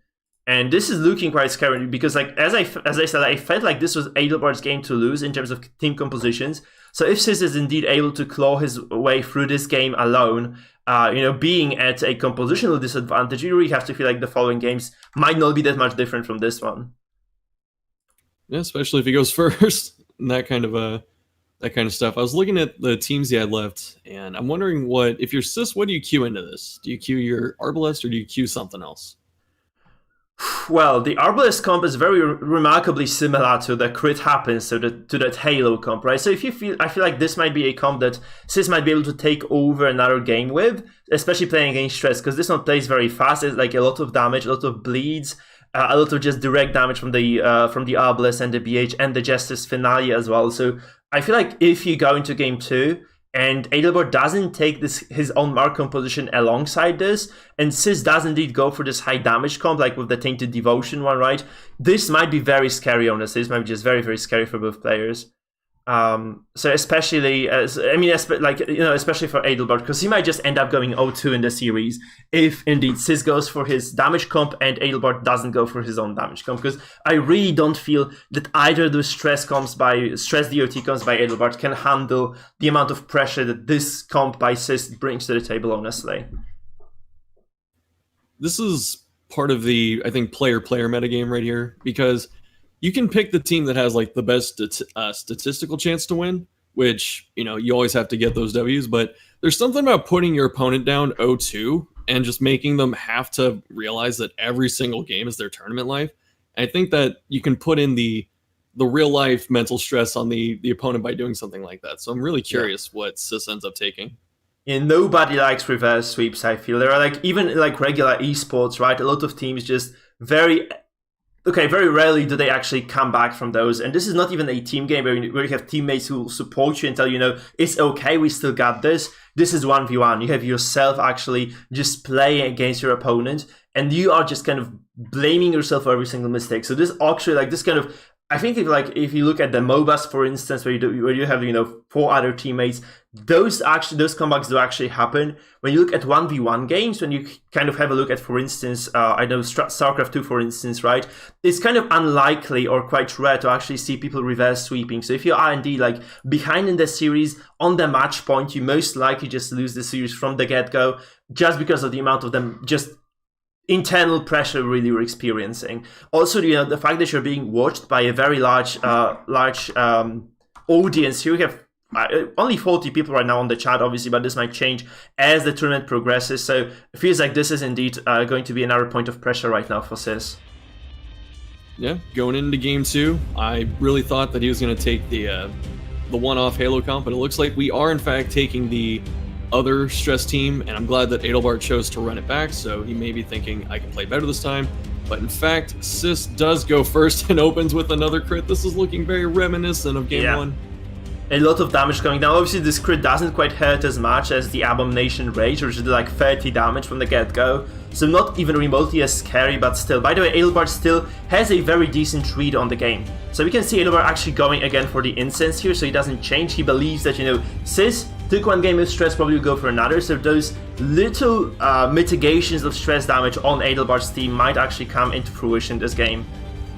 And this is looking quite scary because, like as I said, I felt like this was Adelbart's game to lose in terms of team compositions. So if CEST is indeed able to claw his way through this game alone, being at a compositional disadvantage, you really have to feel like the following games might not be that much different from this one. Yeah, especially if he goes first and that kind of stuff. I was looking at the teams he had left, and I'm wondering if you're CEST, what do you queue into this? Do you queue your Arbalest or do you queue something else? Well, the Arbalest comp is very remarkably similar to the Crit Happens, to that Halo comp, right? So I feel like this might be a comp that CEST might be able to take over another game with, especially playing against stress, because this one plays very fast. It's like a lot of damage, a lot of bleeds, a lot of just direct damage from the Arbalest and the BH and the Jester's Finale as well. So I feel like if you go into game 2, and Adelbart doesn't take his own mark composition alongside this, and CEST does indeed go for this high damage comp, like with the Tainted Devotion one, right? This might be very scary, honestly. This might be just very, very scary for both players. So especially, especially for Adelbart, because he might just end up going 0-2 in the series if indeed CEST goes for his damage comp and Adelbart doesn't go for his own damage comp. Because I really don't feel that either of those stress DOT comps by Adelbart can handle the amount of pressure that this comp by CEST brings to the table, honestly. This is part of the, I think, player metagame right here, because you can pick the team that has like the best statistical chance to win, which, you always have to get those W's, but there's something about putting your opponent down 0-2 and just making them have to realize that every single game is their tournament life. And I think that you can put in the real life mental stress on the opponent by doing something like that. So I'm really curious what CEST ends up taking. Yeah, nobody likes reverse sweeps, I feel. There are even regular esports, right? A lot of teams just very rarely do they actually come back from those. And this is not even a team game where you have teammates who will support you and tell you, it's okay, we still got this. This is 1v1. You have yourself actually just playing against your opponent, and you are just kind of blaming yourself for every single mistake. So this actually, I think if you look at the MOBAs, for instance, where you have 4 other teammates, those comebacks do actually happen. When you look at 1v1 games, when you kind of have a look at, for instance, StarCraft 2, for instance, right? It's kind of unlikely or quite rare to actually see people reverse sweeping. So if you are indeed behind in the series on the match point, you most likely just lose the series from the get-go, just because of the amount of them just internal pressure really you're experiencing. Also, the fact that you're being watched by a very large audience. Here we have only 40 people right now on the chat, obviously, but this might change as the tournament progresses. So it feels like this is indeed going to be another point of pressure right now for CEST. Yeah, going into game 2, I really thought that he was going to take the one-off Halo comp, but it looks like we are in fact taking the other stress team, and I'm glad that Adelbart chose to run it back, so he may be thinking, I can play better this time. But in fact, CEST does go first and opens with another crit. This is looking very reminiscent of game 1. a lot of damage coming down. Obviously, this crit doesn't quite hurt as much as the Abomination Rage, which did like 30 damage from the get-go. So not even remotely as scary, but still. By the way, Adelbart still has a very decent read on the game. So we can see Adelbart actually going again for the incense here, so he doesn't change. He believes that, Sis took one game of stress, probably will go for another. So those little mitigations of stress damage on Adelbart's team might actually come into fruition this game.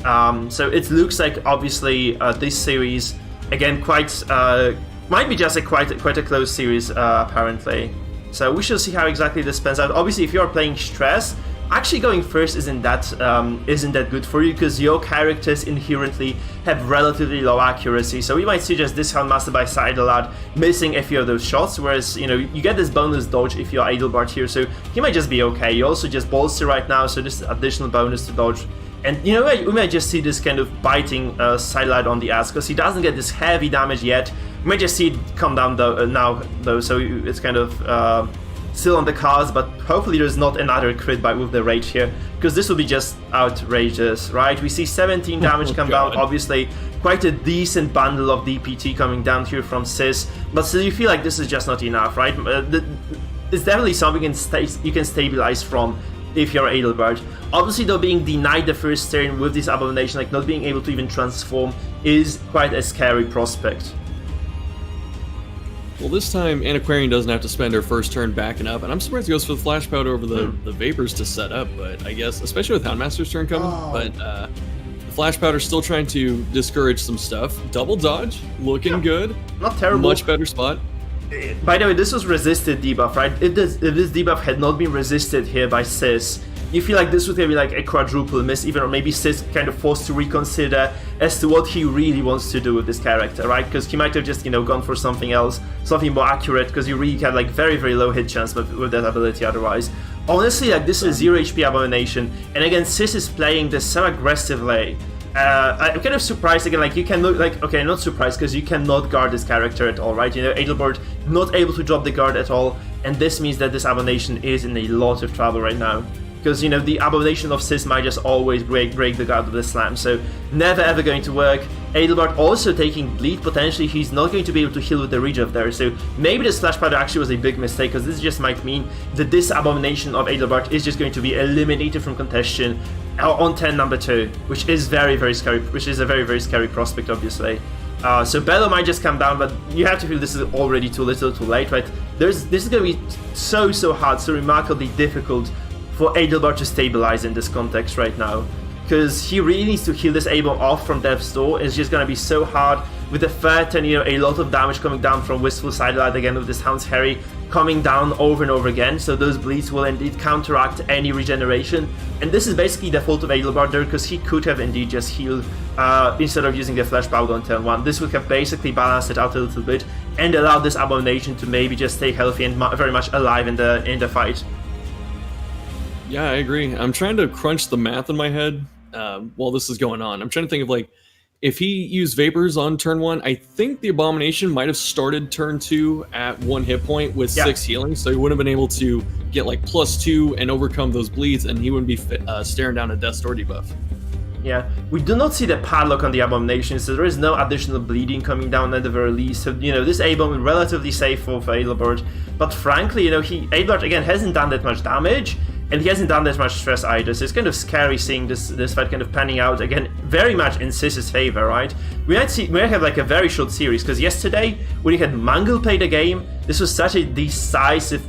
So it looks like, obviously, this series, again, might be just quite a close series, apparently. So we shall see how exactly this pans out. Obviously, if you are playing stress, actually going first isn't that good for you, because your characters inherently have relatively low accuracy. So we might see just this Houndmaster by side a lot, missing a few of those shots, whereas, you get this bonus dodge if you're Adelbart here, so he might just be okay. You also just bolster right now, so this additional bonus to dodge. And we might just see this kind of biting sidelight on the ass, because he doesn't get this heavy damage yet. We might just see it come down now, so it's kind of still on the cards, but hopefully there's not another crit with the rage here, because this will be just outrageous, right? We see 17 damage come down, obviously quite a decent bundle of DPT coming down here from Sis, but still you feel like this is just not enough, right? It's definitely something you can stabilize from if you're Adelbart. Obviously, though, being denied the first turn with this Abomination, like not being able to even transform, is quite a scary prospect. Well, this time Antiquarian doesn't have to spend her first turn backing up, and I'm surprised he goes for the Flash Powder over the Vapors to set up, but I guess, especially with Houndmaster's turn coming, but the Flash Powder's still trying to discourage some stuff. Double dodge, looking good. Not terrible. Much better spot. By the way, this was resisted debuff, right? If this debuff had not been resisted here by Sis, you feel like this would be like a quadruple miss, even, or maybe Sis kind of forced to reconsider as to what he really wants to do with this character, right? Because he might have just, gone for something else, something more accurate, because you really have like very, very low hit chance with that ability otherwise. Honestly, like this is 0 HP Abomination, and again, Sis is playing this so aggressively. I'm kind of surprised again, like you can look like, okay, not surprised, because you cannot guard this character at all, right? Adelbart not able to drop the guard at all, and this means that this Abomination is in a lot of trouble right now. Because, the Abomination of Sis might just always break the guard with the slam, so never ever going to work. Adelbart also taking bleed, potentially he's not going to be able to heal with the reach there, so maybe this Flash Powder actually was a big mistake, because this just might mean that this Abomination of Adelbart is just going to be eliminated from contention on turn number 2, which is very, very scary, which is a very, very scary prospect, obviously. So Bello might just come down, but you have to feel this is already too little, too late, right? This is going to be so hard, so remarkably difficult for Adelbart to stabilize in this context right now, because he really needs to heal this Abel off from Death's Door. It's just gonna be so hard with the third turn, a lot of damage coming down from Wistful Sidelight again with this Hound's Harry coming down over and over again, so those bleeds will indeed counteract any regeneration, and this is basically the fault of Adelbart there, because he could have indeed just healed instead of using the Flash Powder on turn 1. This would have basically balanced it out a little bit and allowed this Abomination to maybe just stay healthy and very much alive in the fight. Yeah, I agree. I'm trying to crunch the math in my head while this is going on. I'm trying to think of, like, if he used Vapors on turn 1, I think the Abomination might have started turn 2 at 1 hit point with 6 healing, so he would have been able to get like +2 and overcome those bleeds, and he wouldn't be staring down a Death's Door debuff. Yeah, we do not see the padlock on the Abomination, so there is no additional bleeding coming down at the very least. So, this Abomin relatively safe for Adelbart, but frankly, Adelbart again hasn't done that much damage, and he hasn't done that much stress either, so it's kind of scary seeing this fight kind of panning out, again, very much in Sis's favor, right? We might have like a very short series, because yesterday, when you had Mangle play the game, this was such a decisive,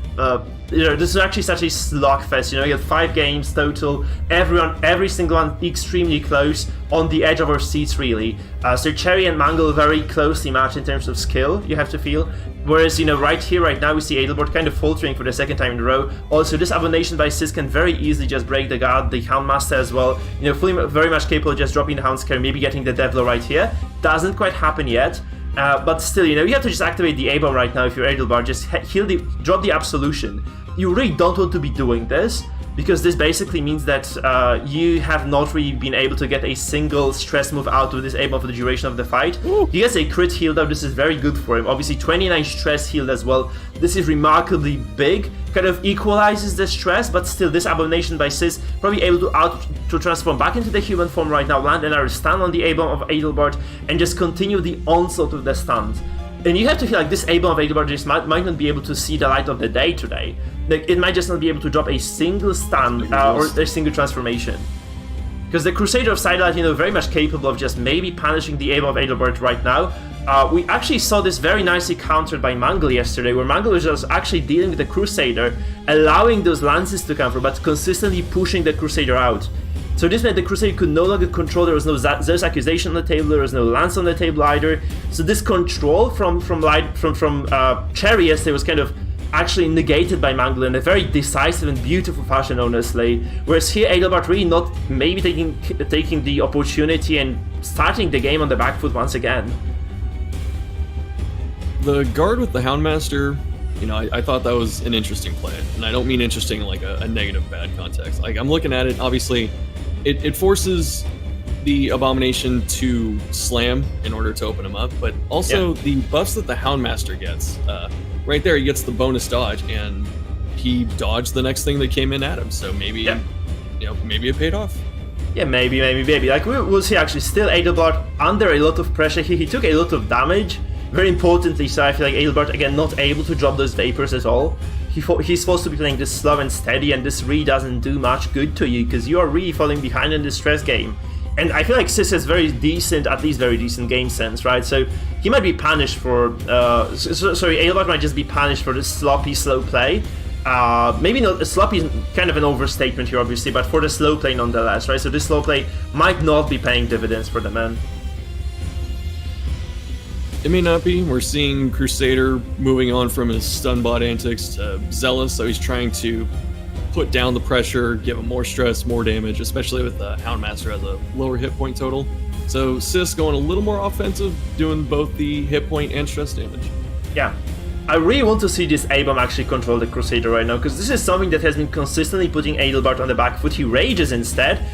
this was actually such a slugfest, you had 5 games total, every single one extremely close, on the edge of our seats, really. So Cherry and Mangle very closely matched in terms of skill, you have to feel. Whereas, right now we see Adelbart kind of faltering for the second time in a row. Also, this Abomination by Sis can very easily just break the guard, the Houndmaster as well. Fully very much capable of just dropping the Hound's Care, maybe getting the Devler right here. Doesn't quite happen yet. But still, you have to just activate the A-bomb right now if you're Adelbart, just drop the Absolution. You really don't want to be doing this, because this basically means that you have not really been able to get a single stress move out of this A-bomb for the duration of the fight. Ooh. He gets a crit heal though, this is very good for him. Obviously 29 stress healed as well. This is remarkably big, kind of equalizes the stress, but still this Abomination by Sis probably able to transform back into the human form right now, land another stun on the A-bomb of Adelbart, and just continue the onslaught of the stuns. And you have to feel like this A-bomb of Adelbart just might not be able to see the light of the day today. Like, it might just not be able to drop a single stun or a single transformation. Because the Crusader of Sidelight, very much capable of just maybe punishing the A-bomb of Adelbart right now. We actually saw this very nicely countered by Mangle yesterday, where Mangle was just actually dealing with the Crusader, allowing those lances to come through, but consistently pushing the Crusader out. So this meant the Crusader could no longer control, there was no Zeus accusation on the table, there was no lance on the table either. So this control from Cherry yesterday was kind of actually negated by Mangle in a very decisive and beautiful fashion, honestly. Whereas here, Adelbart really not maybe taking the opportunity and starting the game on the back foot once again. The guard with the Houndmaster, I thought that was an interesting play. And I don't mean interesting in like a negative bad context. Like, I'm looking at it, obviously, it forces the Abomination to slam in order to open him up, but also the buffs that the Houndmaster gets. Right there, he gets the bonus dodge, and he dodged the next thing that came in at him. So maybe, maybe it paid off. Yeah, maybe. Like, we'll see actually. Still, Adelbart under a lot of pressure. He took a lot of damage. Very importantly, so I feel like Adelbart, again, not able to drop those Vapors at all. He's supposed to be playing this slow and steady, and this really doesn't do much good to you, because you are really falling behind in this stress game. And I feel like CEST has at least very decent game sense, right? So he might be punished for, Adelbart might just be punished for this sloppy, slow play. Maybe not, sloppy is kind of an overstatement here, obviously, but for the slow play nonetheless, right? So this slow play might not be paying dividends for the man. It may not be. We're seeing Crusader moving on from his stun-bot antics to Zealous, so he's trying to put down the pressure, give him more stress, more damage, especially with the Houndmaster as a lower hit point total. So CEST going a little more offensive, doing both the hit point and stress damage. Yeah. I really want to see this A-bomb actually control the Crusader right now, because this is something that has been consistently putting Adelbart on the back foot. He rages instead.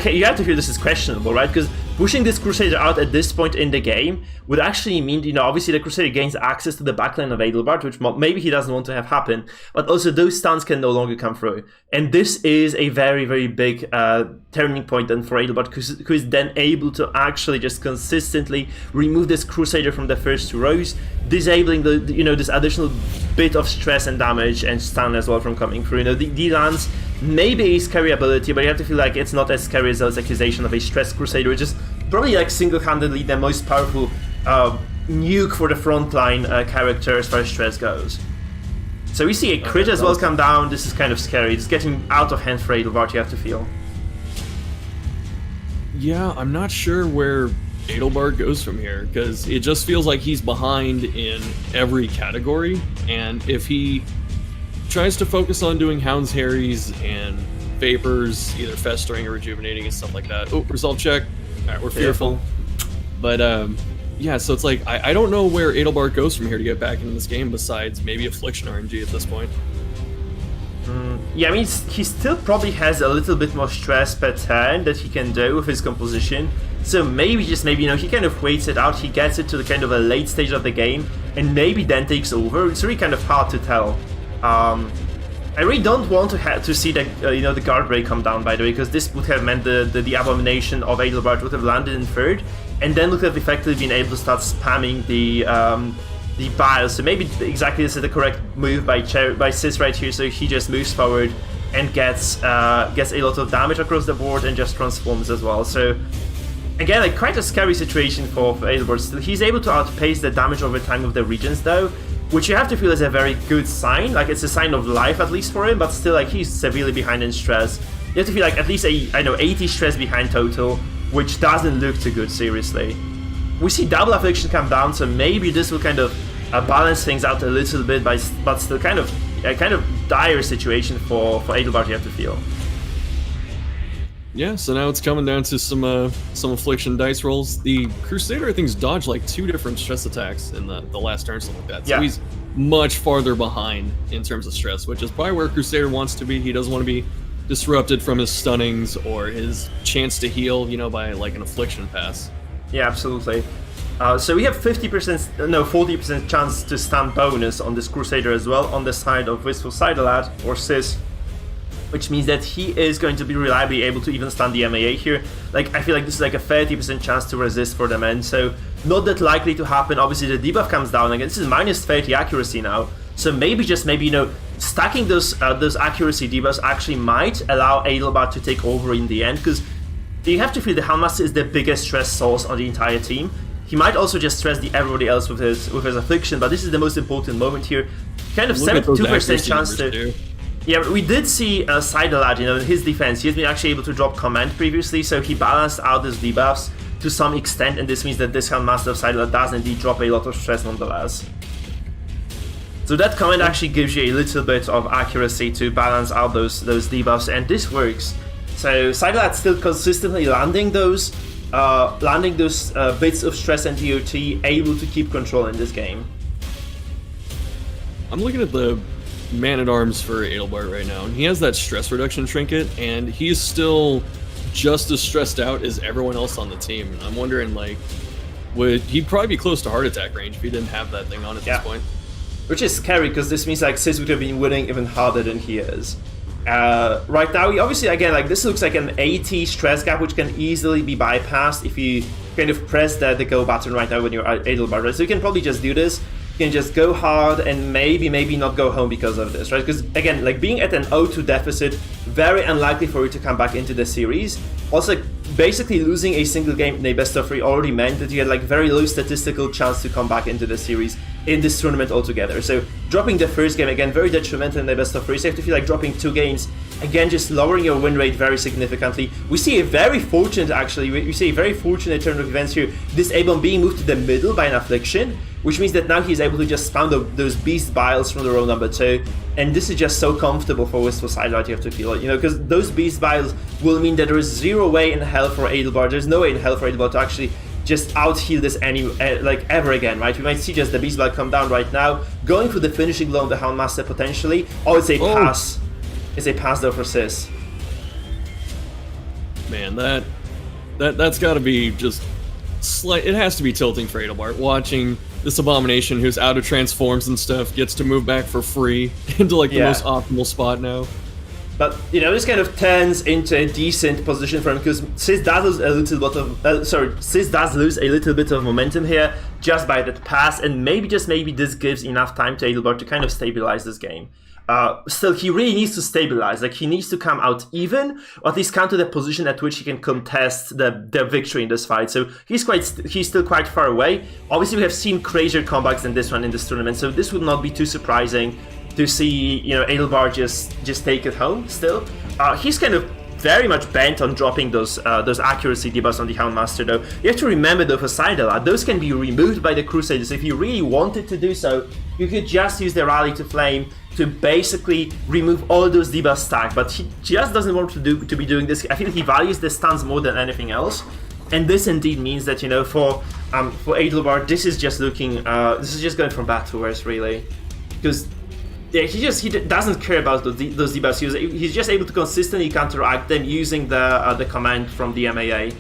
You have to feel this is questionable, right? Because pushing this Crusader out at this point in the game would actually mean, obviously the Crusader gains access to the backline of Adelbart, which maybe he doesn't want to have happen, but also those stuns can no longer come through. And this is a very, very big turning point then for Adelbart, who is then able to actually just consistently remove this Crusader from the first two rows, disabling this additional bit of stress and damage and stun as well from coming through. The lance maybe a scary ability, but you have to feel like it's not as scary as those accusation of a stress Crusader, which is probably like single-handedly the most powerful nuke for the frontline character as far as stress goes. So we see a crit as well come down. This is kind of scary. It's getting out of hand for Adelbart, you have to feel. Yeah, I'm not sure where Adelbart goes from here, because it just feels like he's behind in every category, and if he tries to focus on doing Hounds Harries and Vapors, either festering or rejuvenating and stuff like that. Oh, resolve check. Alright, we're fearful. But yeah, so it's like I don't know where Adelbart goes from here to get back into this game besides maybe Affliction RNG at this point. Yeah, I mean, he still probably has a little bit more stress per turn that he can do with his composition. So maybe, he kind of waits it out, he gets it to the kind of a late stage of the game, and maybe then takes over. It's really kind of hard to tell. I really don't want to see the the guard break come down, by the way, because this would have meant the Abomination of Adelbart would have landed in third, and then would have effectively been able to start spamming the bile. So maybe exactly this is the correct move by CEST right here. So he just moves forward and gets a lot of damage across the board and just transforms as well. So again, like, quite a scary situation for Adelbart. Still, he's able to outpace the damage over time of the regions though, which you have to feel is a very good sign. Like, it's a sign of life at least for him, but still, like, he's severely behind in stress. You have to feel like at least 80 stress behind total, which doesn't look too good, seriously. We see double affliction come down, so maybe this will kind of balance things out a little bit, but still kind of dire situation for Adelbart, you have to feel. Yeah, so now it's coming down to some Affliction dice rolls. The Crusader, I think, has dodged like 2 different stress attacks in the last turn, something like that. So he's much farther behind in terms of stress, which is probably where Crusader wants to be. He doesn't want to be disrupted from his stunnings or his chance to heal, by like an Affliction pass. Yeah, absolutely. So we have 40% chance to stun bonus on this Crusader as well, on the side of Wistful Sidlead or CEST. which means that he is going to be reliably able to even stun the MAA here. Like, I feel like this is like a 30% chance to resist for the men, so not that likely to happen. Obviously, the debuff comes down again. This is minus 30 accuracy now, so maybe, just maybe, you know, stacking those accuracy debuffs actually might allow Adelbart to take over in the end, because you have to feel the Helmmaster is the biggest stress source on the entire team. He might also just stress everybody else with his affliction, but this is the most important moment here. Kind of 72% chance to... Yeah, we did see Adelbart, you know, in his defense. He has been actually able to drop command previously, so he balanced out his debuffs to some extent, and this means that this Helmmaster of Adelbart does indeed drop a lot of stress nonetheless. So that command actually gives you a little bit of accuracy to balance out those debuffs, and this works. So Adelbart's still consistently landing those bits of stress and DOT, able to keep control in this game. I'm looking at the Man-at-Arms for Adelbart right now, and he has that stress reduction trinket, and he's still just as stressed out as everyone else on the team. And I'm wondering, like, he'd probably be close to heart attack range if he didn't have that thing on at this point. Which is scary, because this means like CEST would have been winning even harder than he is. Right now, obviously, again, like, this looks like an 80 stress gap, which can easily be bypassed if you kind of press the go button right now when you're Adelbart, right? So you can probably just do this. You can just go hard and maybe not go home because of this, right? Because, again, like, being at an 0-2 deficit, very unlikely for you to come back into the series. Also, basically losing a single game in a best of 3 already meant that you had like very low statistical chance to come back into the series in this tournament altogether. So dropping the first game, again, very detrimental in the best of 3. So you have to feel like dropping 2 games, again, just lowering your win rate very significantly. We see a very fortunate, actually, we see a very fortunate turn of events here. This Abon being moved to the middle by an affliction, which means that now he's able to just spam those beast biles from the row number 2. And this is just so comfortable for Wistful Sidelight, you have to feel it, you know, because those beast biles will mean that there is zero way in hell for Adelbart, there's no way in hell for Adelbart to actually just out-heal this ever again, right? We might see just the beast bile come down right now, going for the finishing blow on the Houndmaster potentially. Oh, it's a pass. It's a pass though for CEST. Man, that's got to be just slight. It has to be tilting for Adelbart. Watching this abomination who's out of transforms and stuff gets to move back for free into like the most optimal spot now. But, you know, this kind of turns into a decent position for him, because CEST does lose a little bit of CEST does lose a little bit of momentum here just by that pass, and maybe, just maybe, this gives enough time to Adelbart to kind of stabilize this game. Still, he really needs to stabilize. Like, he needs to come out even, or at least come to the position at which he can contest the victory in this fight. So he's still quite far away. Obviously, we have seen crazier comebacks than this one in this tournament, so this would not be too surprising to see, you know, Adelbart just take it home still. He's kind of very much bent on dropping those accuracy debuffs on the Houndmaster, though. You have to remember, though, for Sidela, those can be removed by the Crusaders. If you really wanted to do so, you could just use the Rally to Flame to basically remove all those debuff stack, but he just doesn't want to be doing this. I think he values the stuns more than anything else, and this indeed means that, you know, for Adelbart, this is just looking, this is just going from bad to worse, really, because yeah, he doesn't care about those debuffs. He's just able to consistently counteract them using the command from the MAA,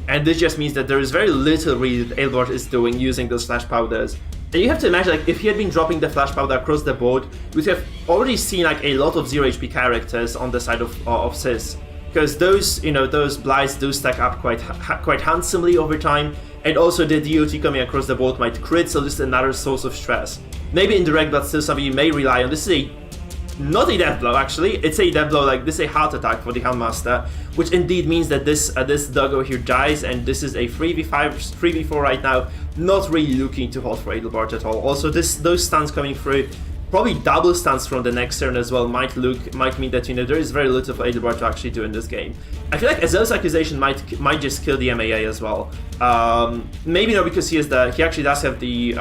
and this just means that there is very little really that Adelbart is doing using those flash powders. And you have to imagine, like, if he had been dropping the flash powder across the board, we'd have already seen like a lot of 0 HP characters on the side of CEST, because those, you know, those blights do stack up quite handsomely over time, and also the DOT coming across the board might crit, so this is another source of stress. Maybe indirect, but still something you may rely on. This is not a death blow, actually. It's a death blow, like this is a heart attack for the Houndmaster, which indeed means that this doggo here dies, and this is a 3v5, 3v4 right now. Not really looking to hold for Adelbart at all. Also, those stuns coming through, probably double stuns from the next turn as well, might mean that, you know, there is very little for Adelbart to actually do in this game. I feel like Azel's accusation might just kill the MAA as well. Maybe not, because he actually does have the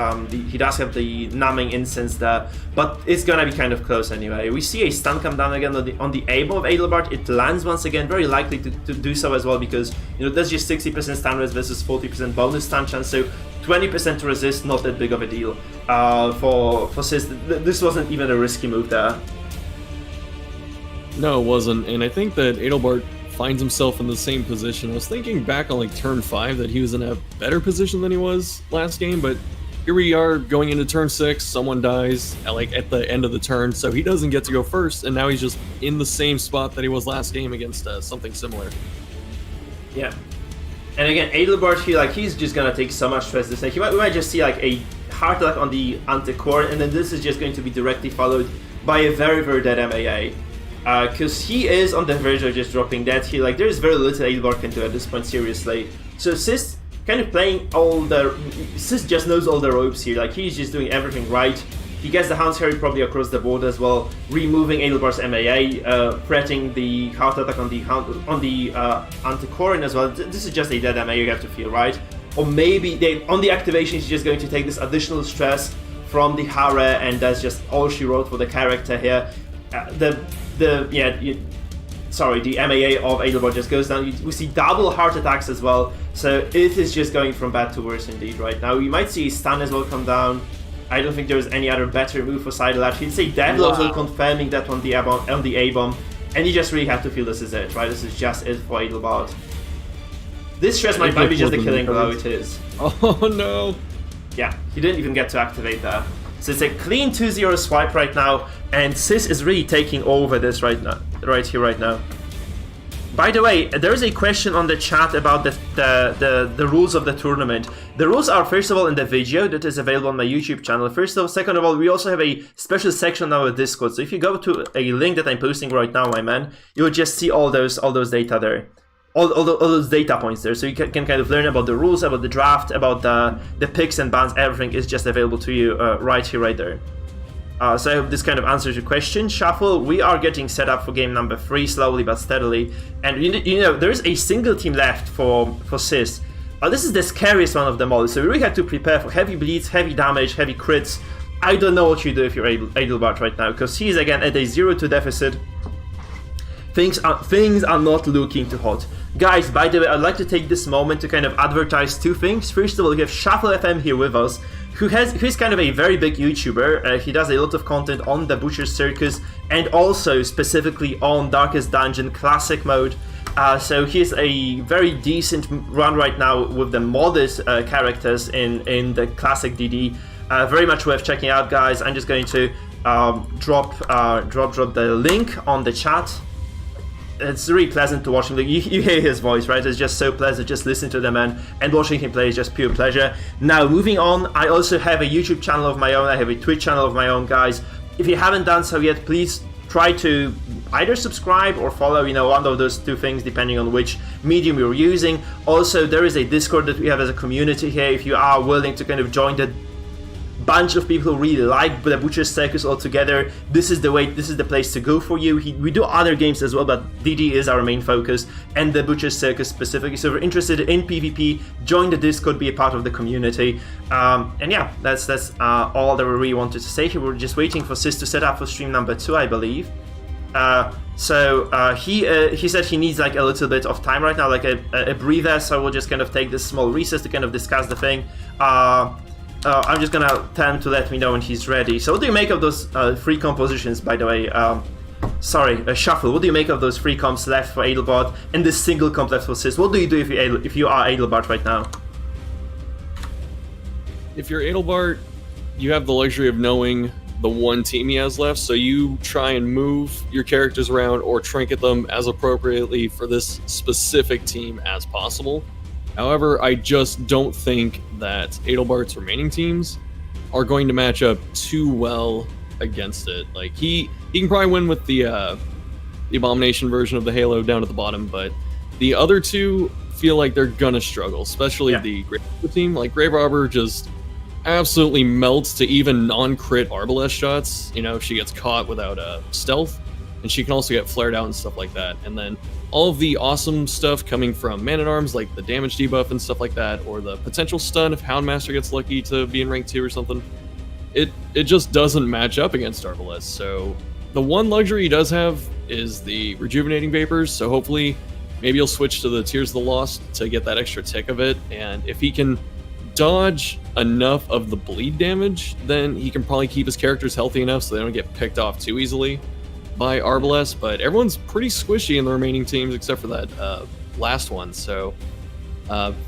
numbing incense there, but it's gonna be kind of close anyway. We see a stun come down again on the Abon of Adelbart. It lands once again, very likely to do so as well, because, you know, that's just 60% stun res versus 40% bonus stun chance, so 20% to resist, not that big of a deal. For CEST, this wasn't even a risky move there. No, it wasn't, and I think that Adelbart finds himself in the same position. I was thinking back on like turn 5 that he was in a better position than he was last game, but here we are going into turn 6, someone dies at the end of the turn, so he doesn't get to go first, and now he's just in the same spot that he was last game against something similar. Yeah. And again, Adelbart here, he's just gonna take so much stress this night. We might just see a hard attack on the anti-core, and then this is just going to be directly followed by a very, very dead MAA. Because he is on the verge of just dropping dead here. There's very little Adelbart can do at this point, seriously. So CEST kind of playing CEST just knows all the ropes here. He's just doing everything right. He gets the Hound's Harry probably across the board as well, removing Adelbart's MAA, threatening the hard attack on the anti-core as well. This is just a dead MAA, you have to feel, right? Or maybe on the activation, she's just going to take this additional stress from the Hare, and that's just all she wrote for the character here. The MAA of Adelbart just goes down. We see double heart attacks as well, so it is just going from bad to worse indeed right now. We might see stun as well come down. I don't think there's any other better move for Seidel. He'd say Deadlock will confirming that on the A-bomb, and you just really have to feel this is it, right? This is just it for Adelbart. This stress might be just a killing blow, it is. Oh no! Yeah, he didn't even get to activate that. So it's a clean 2-0 swipe right now, and CEST is really taking over this right now. By the way, there is a question on the chat about the rules of the tournament. The rules are, first of all, in the video that is available on my YouTube channel. Second of all, we also have a special section on our Discord. So if you go to a link that I'm posting right now, my man, you'll just see all those data there. All those data points there, so you can kind of learn about the rules, about the draft, about the picks and bans. Everything is just available to you right here, right there. So I hope this kind of answers your question. Shuffle, we are getting set up for game number 3 slowly but steadily, and you know there is a single team left for CEST. This is the scariest one of them all, so we really have to prepare for heavy bleeds, heavy damage, heavy crits. I don't know what you do if you're Adelbart right now, because he's again at a 0-2 deficit. Things are not looking too hot. Guys, by the way, I'd like to take this moment to kind of advertise 2 things. First of all, we have Shuffle FM here with us, who's kind of a very big YouTuber. He does a lot of content on the Butcher's Circus and also specifically on Darkest Dungeon Classic mode. So he's a very decent run right now with the modded characters in the Classic DD. Very much worth checking out, guys. I'm just going to drop the link on the chat. It's really pleasant to watch him. You hear his voice, right? It's just so pleasant just listening to the man, and watching him play is just pure pleasure. Now, moving on, I also have a YouTube channel of my own. I have a Twitch channel of my own, guys. If you haven't done so yet, please try to either subscribe or follow, one of those 2 things, depending on which medium you're using. Also, there is a Discord that we have as a community here. If you are willing to kind of join the bunch of people who really like the Butcher's Circus altogether, this is the place to go for you. We do other games as well, but DD is our main focus, and the Butcher's Circus specifically. So if you're interested in PvP, join the Discord, be a part of the community. And yeah, that's all that we really wanted to say here. We're just waiting for CEST to set up for stream number 2, I believe. He said he needs a little bit of time right now, a breather, so we'll just kind of take this small recess to kind of discuss the thing. I'm just gonna tell him to let me know when he's ready. So what do you make of those 3 compositions, by the way? Shuffle, what do you make of those 3 comps left for Adelbart and this single comp left for CEST? What do you do if you are Adelbart right now? If you're Adelbart, you have the luxury of knowing the 1 team he has left, so you try and move your characters around or trinket them as appropriately for this specific team as possible. However, I just don't think that Adelbart's remaining teams are going to match up too well against it. He can probably win with the Abomination version of the Halo down at the bottom, but the other 2 feel like they're gonna struggle, especially the Grave Robber team. Grave Robber just absolutely melts to even non-crit Arbalest shots, if she gets caught without stealth, and she can also get flared out and stuff like that. And then all of the awesome stuff coming from Man-at-Arms, like the damage debuff and stuff like that, or the potential stun if Houndmaster gets lucky to be in rank 2 or something, it just doesn't match up against Arbalest. So the one luxury he does have is the Rejuvenating Vapors, so hopefully maybe he'll switch to the Tears of the Lost to get that extra tick of it, and if he can dodge enough of the bleed damage, then he can probably keep his characters healthy enough so they don't get picked off too easily by Arbalest. But everyone's pretty squishy in the remaining teams except for that last one. So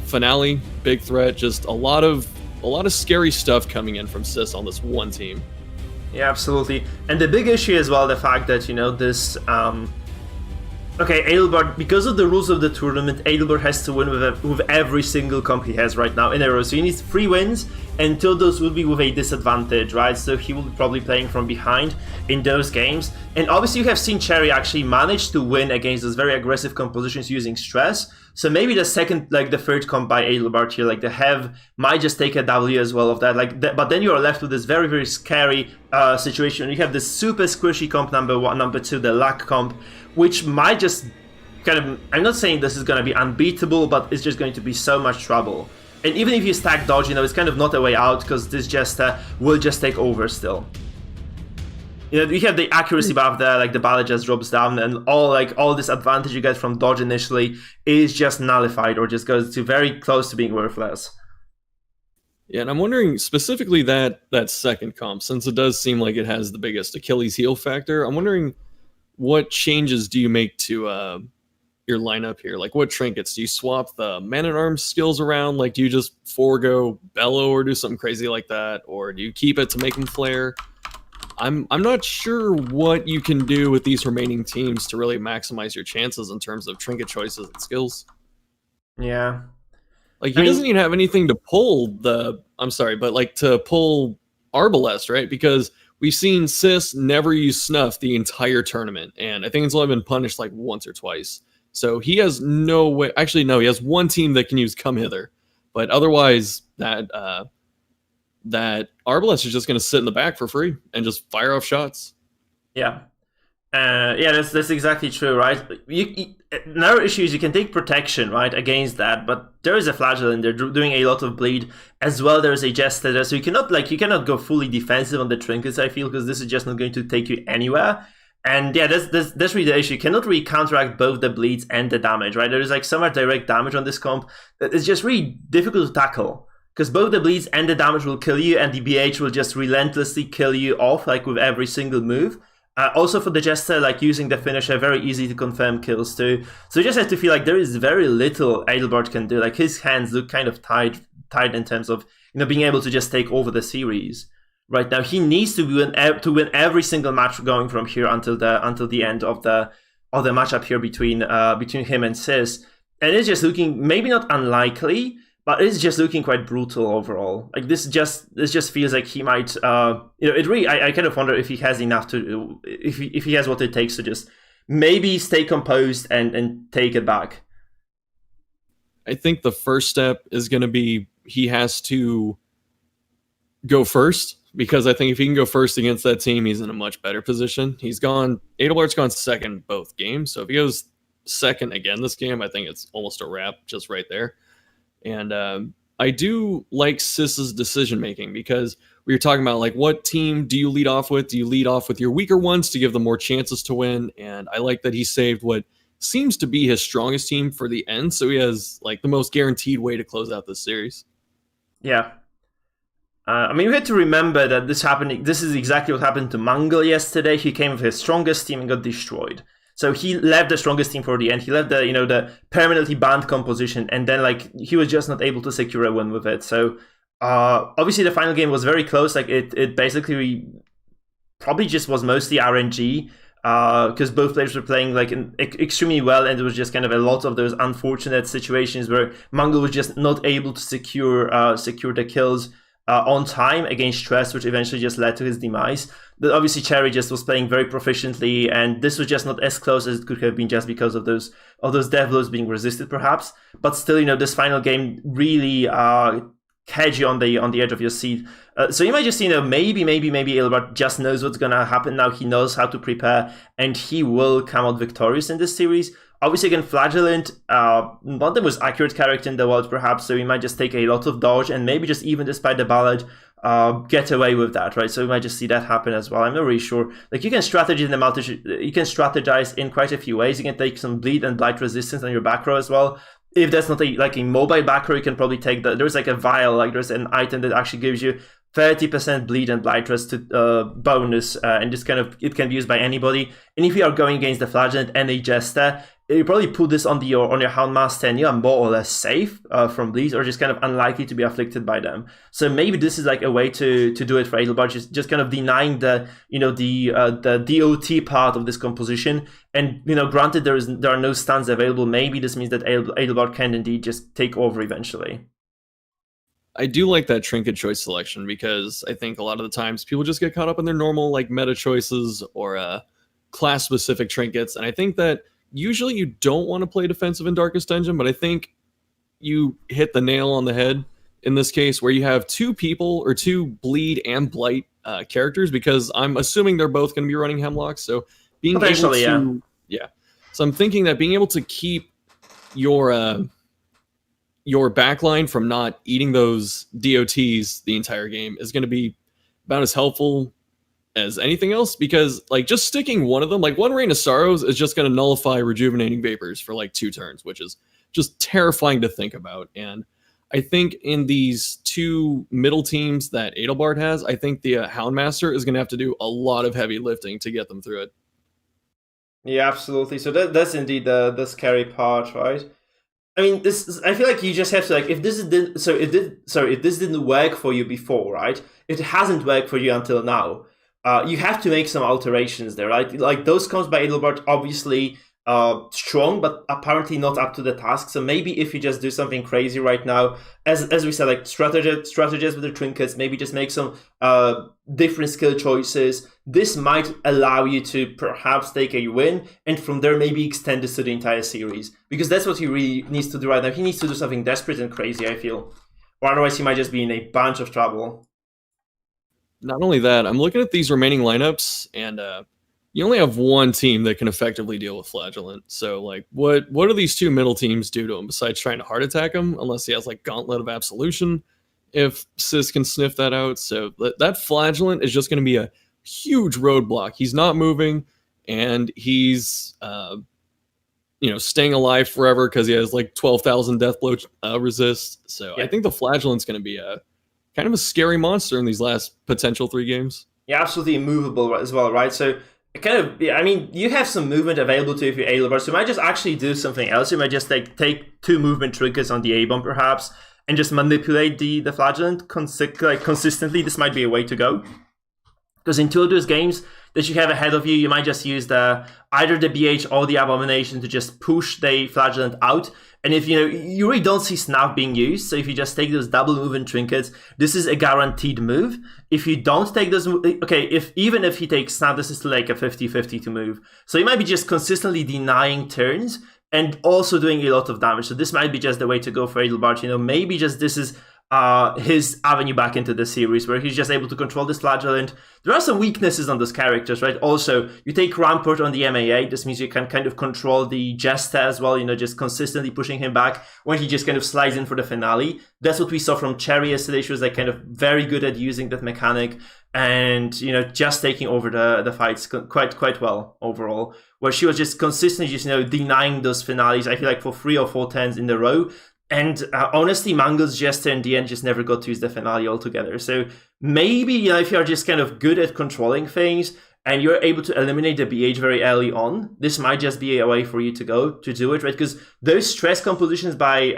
Finale, big threat, just a lot of a lot of scary stuff coming in from CEST on this one team. Yeah, absolutely. And the big issue as well, the fact that, this okay, Adelbart, because of the rules of the tournament, Adelbart has to win with every single comp he has right now in a row. So he needs 3 wins, and 2 of those will be with a disadvantage, right? So he will be probably playing from behind in those games. And obviously you have seen Cherry actually manage to win against those very aggressive compositions using stress. So maybe the third comp by Adelbart here, the Hev, might just take a W as well of that. But then you are left with this very, very scary situation. You have this super squishy comp number 2, the Luck comp, which might just I'm not saying this is going to be unbeatable, but it's just going to be so much trouble. And even if you stack dodge, it's kind of not a way out, because this Jester will just take over still. You have the accuracy buff there, the ballot just drops down, and all this advantage you get from dodge initially is just nullified, or just goes to very close to being worthless. Yeah, and I'm wondering specifically that second comp, since it does seem like it has the biggest Achilles heel factor, I'm wondering what changes do you make to your lineup here? What trinkets? Do you swap the man-at-arms skills around? Do you just forego Bellow or do something crazy like that? Or do you keep it to make him flare? I'm not sure what you can do with these remaining teams to really maximize your chances in terms of trinket choices and skills. Yeah. He doesn't even have anything to pull to pull Arbalest, right? Because we've seen CEST never use Snuff the entire tournament, and I think it's only been punished once or twice. So he has no way. Actually, no, he has one team that can use Come Hither, but otherwise that Arbalest is just going to sit in the back for free and just fire off shots. Yeah. That's exactly true, right? Another issue is you can take protection, right, against that, but there is a Flagellant, they're doing a lot of bleed. As well, there is a Jester there, so you cannot go fully defensive on the trinkets, I feel, because this is just not going to take you anywhere. And yeah, that's really the issue. You cannot really counteract both the bleeds and the damage, right? There is so much direct damage on this comp that it's just really difficult to tackle, because both the bleeds and the damage will kill you, and the BH will just relentlessly kill you off, with every single move. Also for the Jester, using the finisher, very easy to confirm kills too. So you just have to feel there is very little Adelbart can do. His hands look kind of tied in terms of being able to just take over the series. Right now, he needs to win every single match going from here until the end of the matchup here between him and CEST. And it's just looking maybe not unlikely, but it's just looking quite brutal overall. This just feels like he might, it really. I kind of wonder if he has enough to, if he has what it takes to just maybe stay composed and take it back. I think the first step is going to be he has to go first, because I think if he can go first against that team, he's in a much better position. Adelbart's gone second both games, so if he goes second again this game, I think it's almost a wrap just right there. And I do like CEST's decision making, because we were talking about what team do you lead off with? Do you lead off with your weaker ones to give them more chances to win? And I like that he saved what seems to be his strongest team for the end, so he has the most guaranteed way to close out this series. Yeah. We had to remember that this is exactly what happened to Mangle yesterday. He came with his strongest team and got destroyed. So he left the strongest team for the end. He left the permanently banned composition, and then he was just not able to secure a win with it. So obviously the final game was very close. It basically probably just was mostly RNG, because both players were playing extremely well, and there was just kind of a lot of those unfortunate situations where Mangle was just not able to secure the kills on time against stress, which eventually just led to his demise. But obviously Cherry just was playing very proficiently, and this was just not as close as it could have been, just because of those death blows being resisted perhaps. But still, this final game really had you on the edge of your seat. So you might just maybe Adelbart just knows what's gonna happen now. He knows how to prepare, and he will come out victorious in this series. Obviously, again, Flagellant, not the most accurate character in the world, perhaps, so we might just take a lot of dodge, and maybe just even despite the ballad, get away with that, right? So we might just see that happen as well. I'm not really sure. You can strategize in quite a few ways. You can take some bleed and blight resistance on your back row as well. If that's not a mobile back row, you can probably take that. There's a vial, there's an item that actually gives you 30% bleed and blight rest bonus, and it can be used by anybody. And if you are going against the Flagellant and a Jester, you probably put this on your Houndmaster and you are more or less safe from these, or just kind of unlikely to be afflicted by them. So maybe this is like a way to do it for Adelbart, just kind of denying the the DOT part of this composition. And granted there are no stuns available, maybe this means that Adelbart can indeed just take over eventually. I do like that trinket choice selection because I think a lot of the times people just get caught up in their normal like meta choices or class specific trinkets, and I think that usually you don't want to play defensive in Darkest Dungeon, but I think you hit the nail on the head in this case where you have two people or two bleed and blight characters, because I'm assuming they're both going to be running Hemlock. So being able to, yeah. So I'm thinking that being able to keep your backline from not eating those DOTs the entire game is going to be about as helpful as anything else, because like just sticking one of them, like one Rain of Sorrows is just going to nullify Rejuvenating Vapors for like 2 turns, which is just terrifying to think about. And I think in these two middle teams that Adelbart has, I think the Houndmaster is going to have to do a lot of heavy lifting to get them through it. Yeah, absolutely. So that's indeed the scary part, right? I mean, I feel like you just have to like if this didn't work for you before, right? It hasn't worked for you until now. You have to make some alterations there, right? Like those comes by Adelbart, obviously strong, but apparently not up to the task. So maybe if you just do something crazy right now, as we said, like strategies with the trinkets, maybe just make some different skill choices. This might allow you to perhaps take a win, and from there maybe extend this to the entire series. Because that's what he really needs to do right now. He needs to do something desperate and crazy, I feel. Or otherwise he might just be in a bunch of trouble. Not only that, I'm looking at these remaining lineups, and you only have one team that can effectively deal with Flagellant. So, like, what do these two middle teams do to him besides trying to heart attack him? Unless he has like Gauntlet of Absolution, if CEST can sniff that out. So that Flagellant is just going to be a huge roadblock. He's not moving, and he's staying alive forever because he has like 12,000 death blow resist. So yeah. I think the Flagellant's going to be a kind of a scary monster in these last potential 3 games. Yeah, absolutely immovable as well, right? So you have some movement available to you if you're Adelbart, so you might just actually do something else. You might just take 2 movement triggers on the A-bomb perhaps, and just manipulate the Flagellant consistently. This might be a way to go. Because in 2 of those games that you have ahead of you, you might just use either the BH or the Abomination to just push the Flagellant out. And if you really don't see Snuff being used, so if you just take those double movement trinkets, this is a guaranteed move. If you don't take those, even if he takes Snuff, this is still like a 50-50 to move. So you might be just consistently denying turns and also doing a lot of damage. So this might be just the way to go for Adelbart. Maybe just this is his avenue back into the series where he's just able to control this Flagellant. There are some weaknesses on those characters, right? Also, you take Rampart on the MAA. This means you can kind of control the Jester as well, just consistently pushing him back when he just kind of slides in for the finale. That's what we saw from Cherry yesterday. She was like kind of very good at using that mechanic and, just taking over the fights quite well overall, where she was just consistently just, denying those finales, I feel like for 3 or 4 turns in a row. And honestly, Mango's Jester in the end just never got to use the finale altogether. So maybe, if you're just kind of good at controlling things and you're able to eliminate the BH very early on, this might just be a way for you to do it, right? Because those stress compositions by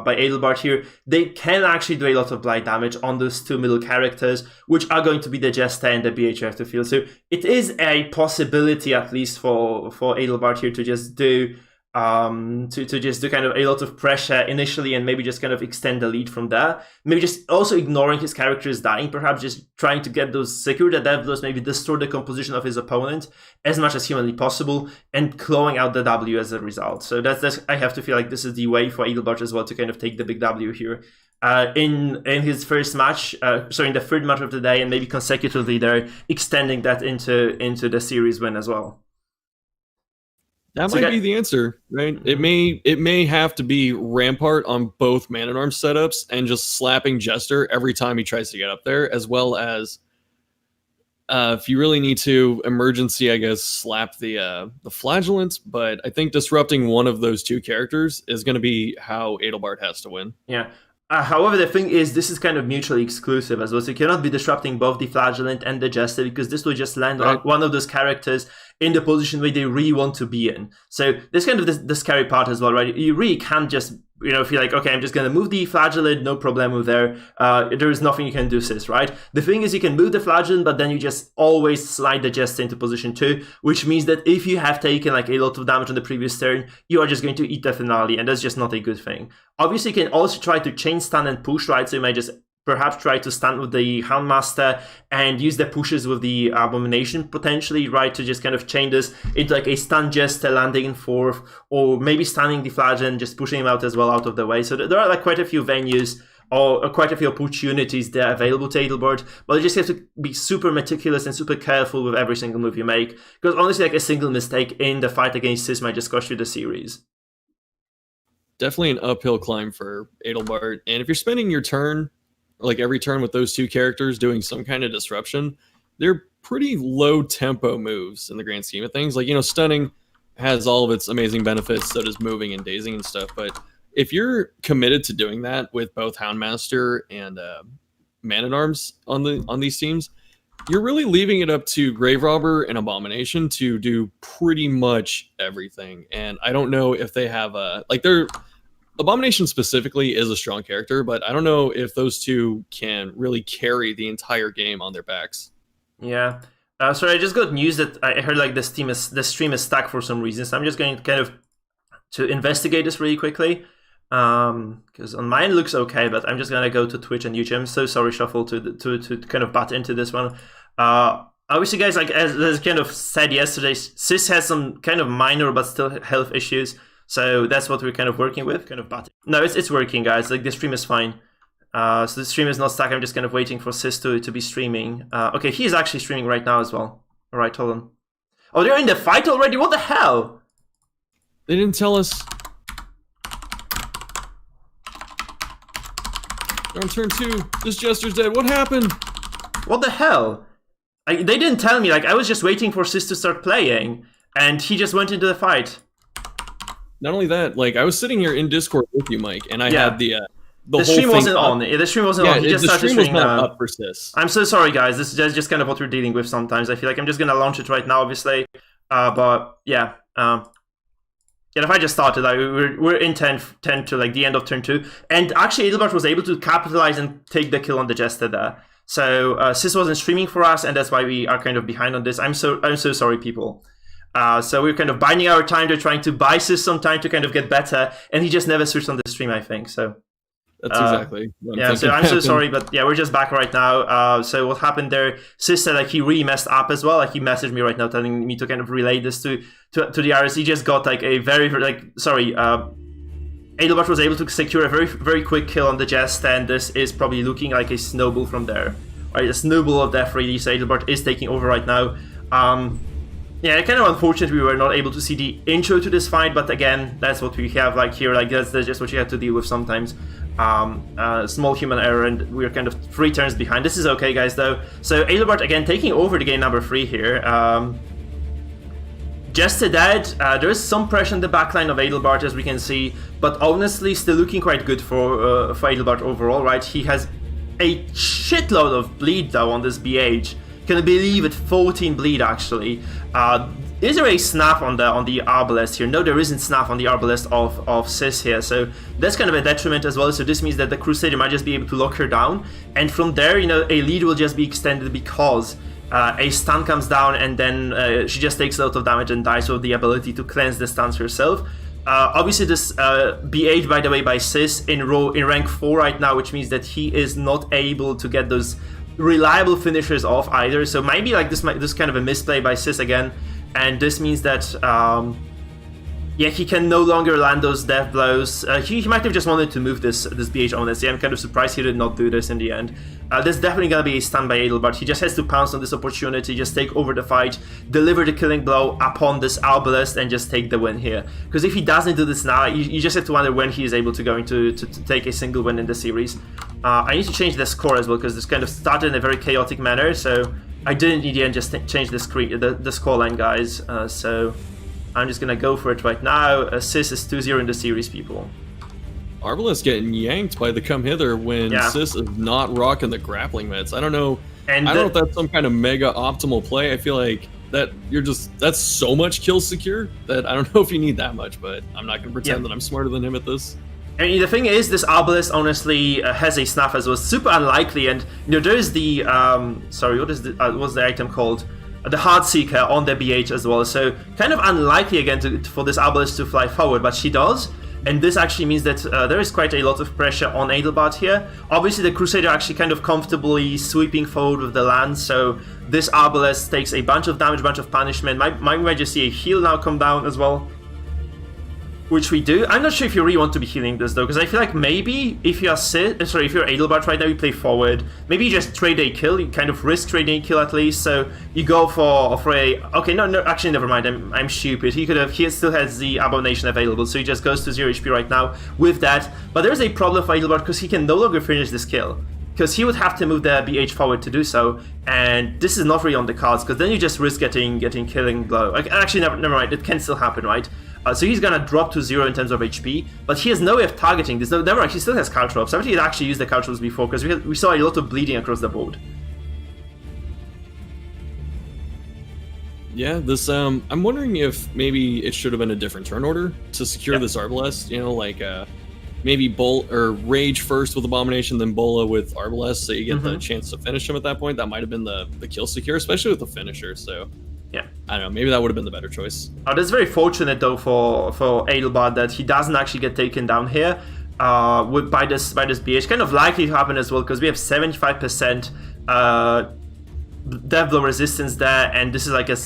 Adelbart here, they can actually do a lot of blight damage on those 2 middle characters, which are going to be the Jester and the BH you have to feel. So it is a possibility, at least for Adelbart here, to just do to just do kind of a lot of pressure initially and maybe just kind of extend the lead from there. Maybe just also ignoring his characters dying, perhaps just trying to get those, secure the death blows, maybe distort the composition of his opponent as much as humanly possible and clawing out the W as a result. So that's I have to feel like this is the way for Adelbart as well to kind of take the big W here. In his first match, in the 3rd match of the day, and maybe consecutively there, extending that into the series win as well. That might be the answer, right? It may have to be Rampart on both Man-at-Arms setups and just slapping Jester every time he tries to get up there, as well as if you really need to, emergency, I guess, slap the Flagellant. But I think disrupting one of those 2 characters is going to be how Adelbart has to win. Yeah. However, the thing is, this is kind of mutually exclusive as well. So you cannot be disrupting both the Flagellant and the Jester, because this will just land on one of those characters in the position where they really want to be in. So there's kind of the scary part as well, right? You really can't just, feel like, okay, I'm just going to move the Flagellant, no problemo there. There is nothing you can do, sis, right? The thing is, you can move the Flagellant, but then you just always slide the Jester into position 2, which means that if you have taken like a lot of damage on the previous turn, you are just going to eat the finale, and that's just not a good thing. Obviously, you can also try to chain stun and push, right? So you might just perhaps try to stun with the Houndmaster and use the pushes with the Abomination potentially, right? To just kind of chain this into like a stun Jester landing in 4th, or maybe stunning the Flagellant, just pushing him out as well out of the way. So there are like quite a few venues or quite a few opportunities there available to Adelbart, but you just have to be super meticulous and super careful with every single move you make, because honestly, like a single mistake in the fight against Sis might just cost you the series. Definitely an uphill climb for Adelbart, and if you're spending your turn, like every turn with those two characters doing some kind of disruption, they're pretty low tempo moves in the grand scheme of things. Like, stunning has all of its amazing benefits, so does moving and dazing and stuff. But if you're committed to doing that with both Houndmaster and Man-at-Arms on these teams, you're really leaving it up to Grave Robber and Abomination to do pretty much everything. And I don't know if they have they're Abomination specifically is a strong character, but I don't know if those two can really carry the entire game on their backs. Yeah. Sorry, I just got news that I heard like the stream is stuck for some reason, so I'm just going to kind of to investigate this really quickly. Because on mine looks okay, but I'm just gonna go to Twitch and YouTube. I'm so sorry, Shuffle, to kind of butt into this one. Obviously, guys, like as kind of said yesterday, Sis has some kind of minor but still health issues. So that's what we're kind of working with, kind of button. No, it's working, guys. Like the stream is fine. So the stream is not stuck. I'm just kind of waiting for Sis to be streaming. Okay, he is actually streaming right now as well. All right, hold on. Oh, they're in the fight already? What the hell? They didn't tell us. They're on turn 2. This Jester's dead. What happened? What the hell? They didn't tell me. Like, I was just waiting for Sis to start playing, and he just went into the fight. Not only that, like I was sitting here in Discord with you, Mike, and I had the whole stream thing wasn't up. on. The stream wasn't on. He just the started stream was streaming, not up for Sis. I'm so sorry, guys. This is just kind of what we're dealing with sometimes. I feel like I'm just gonna launch it right now, obviously. But yeah, if I just started, we're in 10 to like the end of turn 2, and actually Adelbart was able to capitalize and take the kill on the Jester there. So Sis wasn't streaming for us, and that's why we are kind of behind on this. I'm so sorry, people. So we're kind of biding our time. They're trying to buy Sis some time to kind of get better, and he just never switched on the stream, I think. So that's exactly what I'm so happened. sorry, but yeah, we're just back right now. So what happened there? Sis said like he really messed up as well. Like he messaged me right now telling me to kind of relay this to the RS. He just got like a very Adelbart was able to secure a very, very quick kill on the Jest, and this is probably looking like a snowball from there. Right, a snowball of death really. So Adelbart is taking over right now. Yeah, kind of unfortunate we were not able to see the intro to this fight, but again, that's what we have like here. Like that's just what you have to deal with sometimes. Small human error, and we're kind of 3 turns behind. This is okay, guys, though. So Adelbart again taking over the game number 3 here. Jester dead. There is some pressure on the backline of Adelbart, as we can see, but honestly, still looking quite good for Adelbart overall, right? He has a shitload of bleed though on this BH. Can I believe it? 14 bleed actually. Is there a snap on the Arbalest here? No, there isn't snap on the Arbalest of Sis here, so that's kind of a detriment as well. So this means that the Crusader might just be able to lock her down, and from there, a lead will just be extended because a stun comes down, and then she just takes a lot of damage and dies with the ability to cleanse the stuns herself. Obviously, this BH, by the way, by Sis in rank 4 right now, which means that he is not able to get those reliable finishers off either. So maybe like this kind of a misplay by Sis again, and this means that yeah, he can no longer land those death blows. He might have just wanted to move this BH honestly. I'm kind of surprised he did not do this in the end. There's definitely gonna be a stun by Adelbart. He just has to pounce on this opportunity, just take over the fight, deliver the killing blow upon this Arbalest, and just take the win here. Because if he doesn't do this now, you just have to wonder when he is able to go to take a single win in the series. I need to change the score as well, because this kind of started in a very chaotic manner, so I didn't in the end just change the scoreline, guys. So I'm just gonna go for it right now. Sis is 2-0 in the series, people. Arbalest getting yanked by the come hither when Yeah. Sis is not rocking the grappling mitts. I don't know. And I don't know if that's some kind of mega optimal play. I feel like that's so much kill secure that I don't know if you need that much, but I'm not going to pretend that I'm smarter than him at this. I mean, the thing is, this Arbalest honestly has a snuff as well. Super unlikely, and there's the sorry, what's the item called? The Heart Seeker on the BH as well. So kind of unlikely again for this Arbalest to fly forward, but she does. And this actually means that there is quite a lot of pressure on Adelbart here. Obviously, the Crusader actually kind of comfortably sweeping forward with the lance, so this Arbalest takes a bunch of damage, bunch of punishment. Might just see a heal now come down as well, which we do. I'm not sure if you really want to be healing this though, because I feel like maybe if you're Adelbart right now, you play forward. Maybe you just trade a kill. You kind of risk trading a kill at least. So you go for a. Okay, no, actually, never mind. I'm stupid. He still has the Abomination available, so he just goes to 0 HP right now with that. But there's a problem for Adelbart because he can no longer finish this kill, because he would have to move the BH forward to do so, and this is not really on the cards, because then you just risk getting killing blow. Actually, never mind. It can still happen, right? So he's gonna drop to 0 in terms of HP, but he has no way of targeting this. Never actually still has caltrops. Somebody had actually used the caltrops before, because we saw a lot of bleeding across the board. Yeah, this I'm wondering if maybe it should have been a different turn order to secure this Arbalest. You know, like maybe Rage first with Abomination, then Bola with Arbalest, so you get the chance to finish him at that point. That might have been the kill secure, especially with the finisher. So yeah, I don't know. Maybe that would have been the better choice. That's very fortunate though for Adelbart that he doesn't actually get taken down here by this BH. Kind of likely to happen as well, because we have 75% death blow resistance there, and this is like a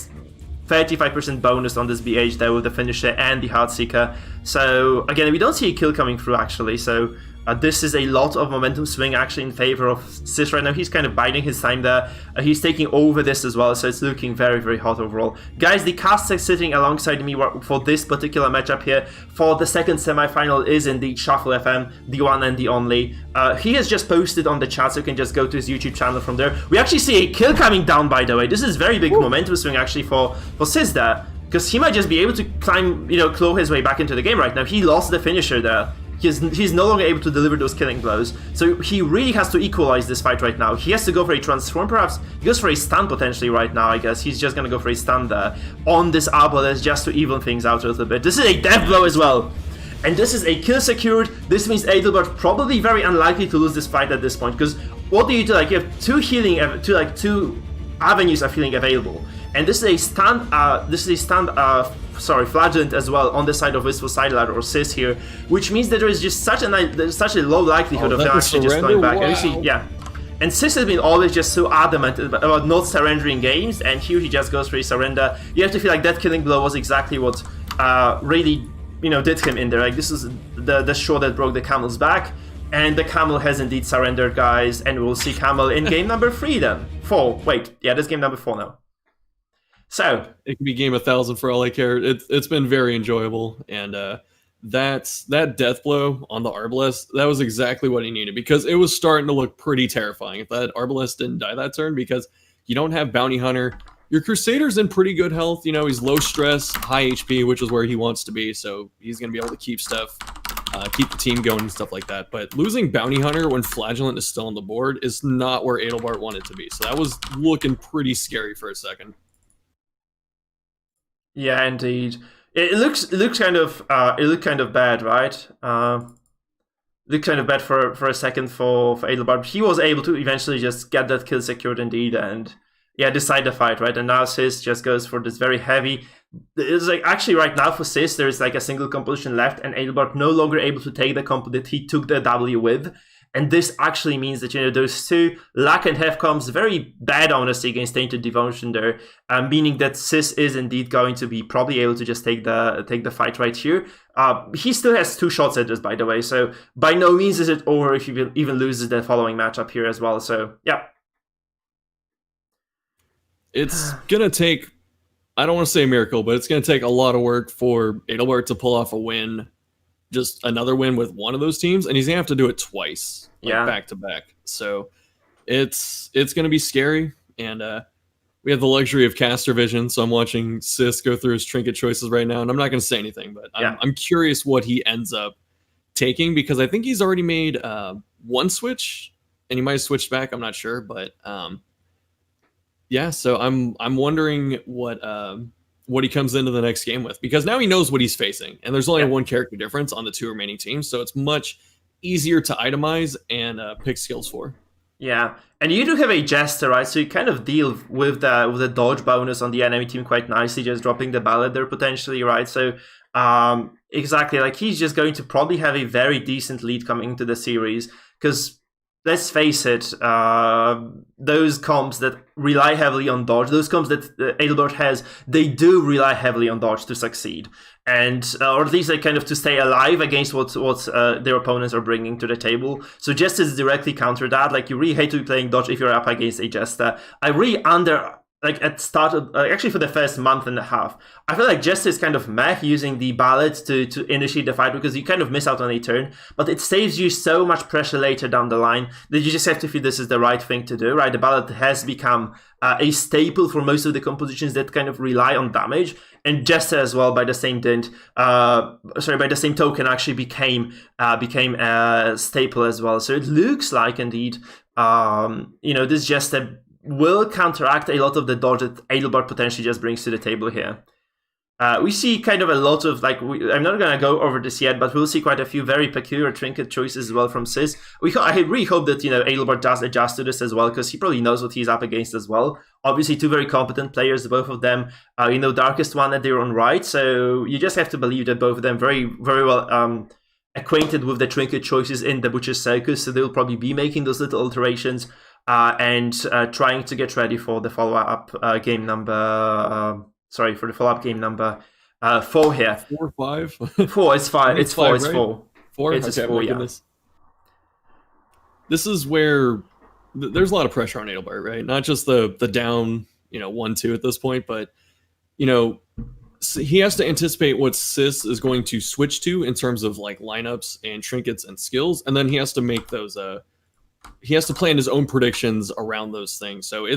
35% bonus on this BH there with the finisher and the Heartseeker. So again, we don't see a kill coming through actually, so this is a lot of momentum swing actually in favor of Sis right now. He's kind of biding his time there. He's taking over this as well, so it's looking very, very hot overall. Guys, the caster sitting alongside me for this particular matchup here for the second semi-final is indeed Shuffle FM, the one and the only. He has just posted on the chat, so you can just go to his YouTube channel from there. We actually see a kill coming down, by the way. This is very big momentum swing actually for Sis there, because he might just be able to climb, claw his way back into the game right now. He lost the finisher there. He's no longer able to deliver those killing blows, so he really has to equalize this fight right now. He has to go for a transform, perhaps. He goes for a stun potentially right now, I guess. He's just gonna go for a stun there on this Arbalest just to even things out a little bit. This is a death blow as well, and this is a kill secured. This means Adelbart probably very unlikely to lose this fight at this point, because what do? You have two avenues of healing available, and this is a stand Flagellant as well on the side of Wistful Sideladder or Sis here, which means that there is just such a low likelihood of them actually just going back. Wow. And you see, yeah. And Sis has been always just so adamant about not surrendering games, and here he just goes for a surrender. You have to feel like that killing blow was exactly what really did him in there. Like, this is the straw that broke the camel's back, and the camel has indeed surrendered, guys, and we'll see Camel in game number 3 then. 4. Wait, yeah, this is game number 4 now. So it can be game 1,000 for all I care. It's been very enjoyable, and that death blow on the Arbalest, that was exactly what he needed, because it was starting to look pretty terrifying if that Arbalest didn't die that turn, because you don't have Bounty Hunter. Your Crusader's in pretty good health. He's low stress, high HP, which is where he wants to be, so he's going to be able to keep stuff, keep the team going and stuff like that. But losing Bounty Hunter when Flagellant is still on the board is not where Adelbart wanted to be, so that was looking pretty scary for a second. Yeah, indeed. It looks kind of bad, right? Looked kind of bad for a second for Adelbart. He was able to eventually just get that kill secured indeed, and yeah, decide the fight, right? And now Sis just goes for this very heavy. It's like actually right now for Sis there is like a single composition left, and Adelbart no longer able to take the comp that he took the W with. And this actually means that those two lack and have comes very bad, honestly, against Tainted Devotion there, meaning that Sis is indeed going to be probably able to just take the fight right here. He still has 2 shots at this, by the way, so by no means is it over if he even loses the following matchup here as well. So yeah, it's gonna take, I don't want to say a miracle, but it's gonna take a lot of work for Adelbart to pull off a win. Just another win with one of those teams, and he's gonna have to do it twice, back to back. So it's gonna be scary, and we have the luxury of caster vision. So I'm watching Sis go through his trinket choices right now, and I'm not gonna say anything, but I'm curious what he ends up taking, because I think he's already made one switch, and he might have switched back. I'm not sure, but yeah. So I'm wondering what he comes into the next game with, because now he knows what he's facing, and there's only one character difference on the 2 remaining teams, so it's much easier to itemize and pick skills for. Yeah, and you do have a Jester, right? So you kind of deal with the dodge bonus on the enemy team quite nicely, just dropping the ballad there potentially, right? So exactly, like he's just going to probably have a very decent lead coming into the series, because let's face it, those comps that rely heavily on dodge, those comps that Adelbart has, they do rely heavily on dodge to succeed. And or at least like kind of to stay alive against what their opponents are bringing to the table. So Jesters directly counter that. Like you really hate to be playing dodge if you're up against a Jester. I really like at start of, actually for the first month and a half, I feel like Jester is kind of meh using the ballad to initiate the fight, because you kind of miss out on a turn, but it saves you so much pressure later down the line that you just have to feel this is the right thing to do, right? The ballad has become a staple for most of the compositions that kind of rely on damage, and Jester as well, by the same by the same token, actually became a staple as well. So it looks like indeed, this Jester will counteract a lot of the dodge that Adelbart potentially just brings to the table here. We see kind of a lot of, I'm not going to go over this yet, but we'll see quite a few very peculiar trinket choices as well from CEST. I really hope that, Adelbart does adjust to this as well, because he probably knows what he's up against as well. Obviously, 2 very competent players, both of them, Darkest One at their own right, so you just have to believe that both of them very, very well acquainted with the trinket choices in the Butcher's Circus, so they'll probably be making those little alterations and trying to get ready for the follow-up game number... for the follow-up game number 4 here. 4 or 5? 4, it's 5. It's 4, it's 4. 4? It's okay, 4, yeah. Goodness. This is where there's a lot of pressure on Adelbart, right? Not just the down, 1-2 at this point, but, he has to anticipate what CEST is going to switch to in terms of, like, lineups and trinkets and skills, and then he has to make those... he has to plan his own predictions around those things. So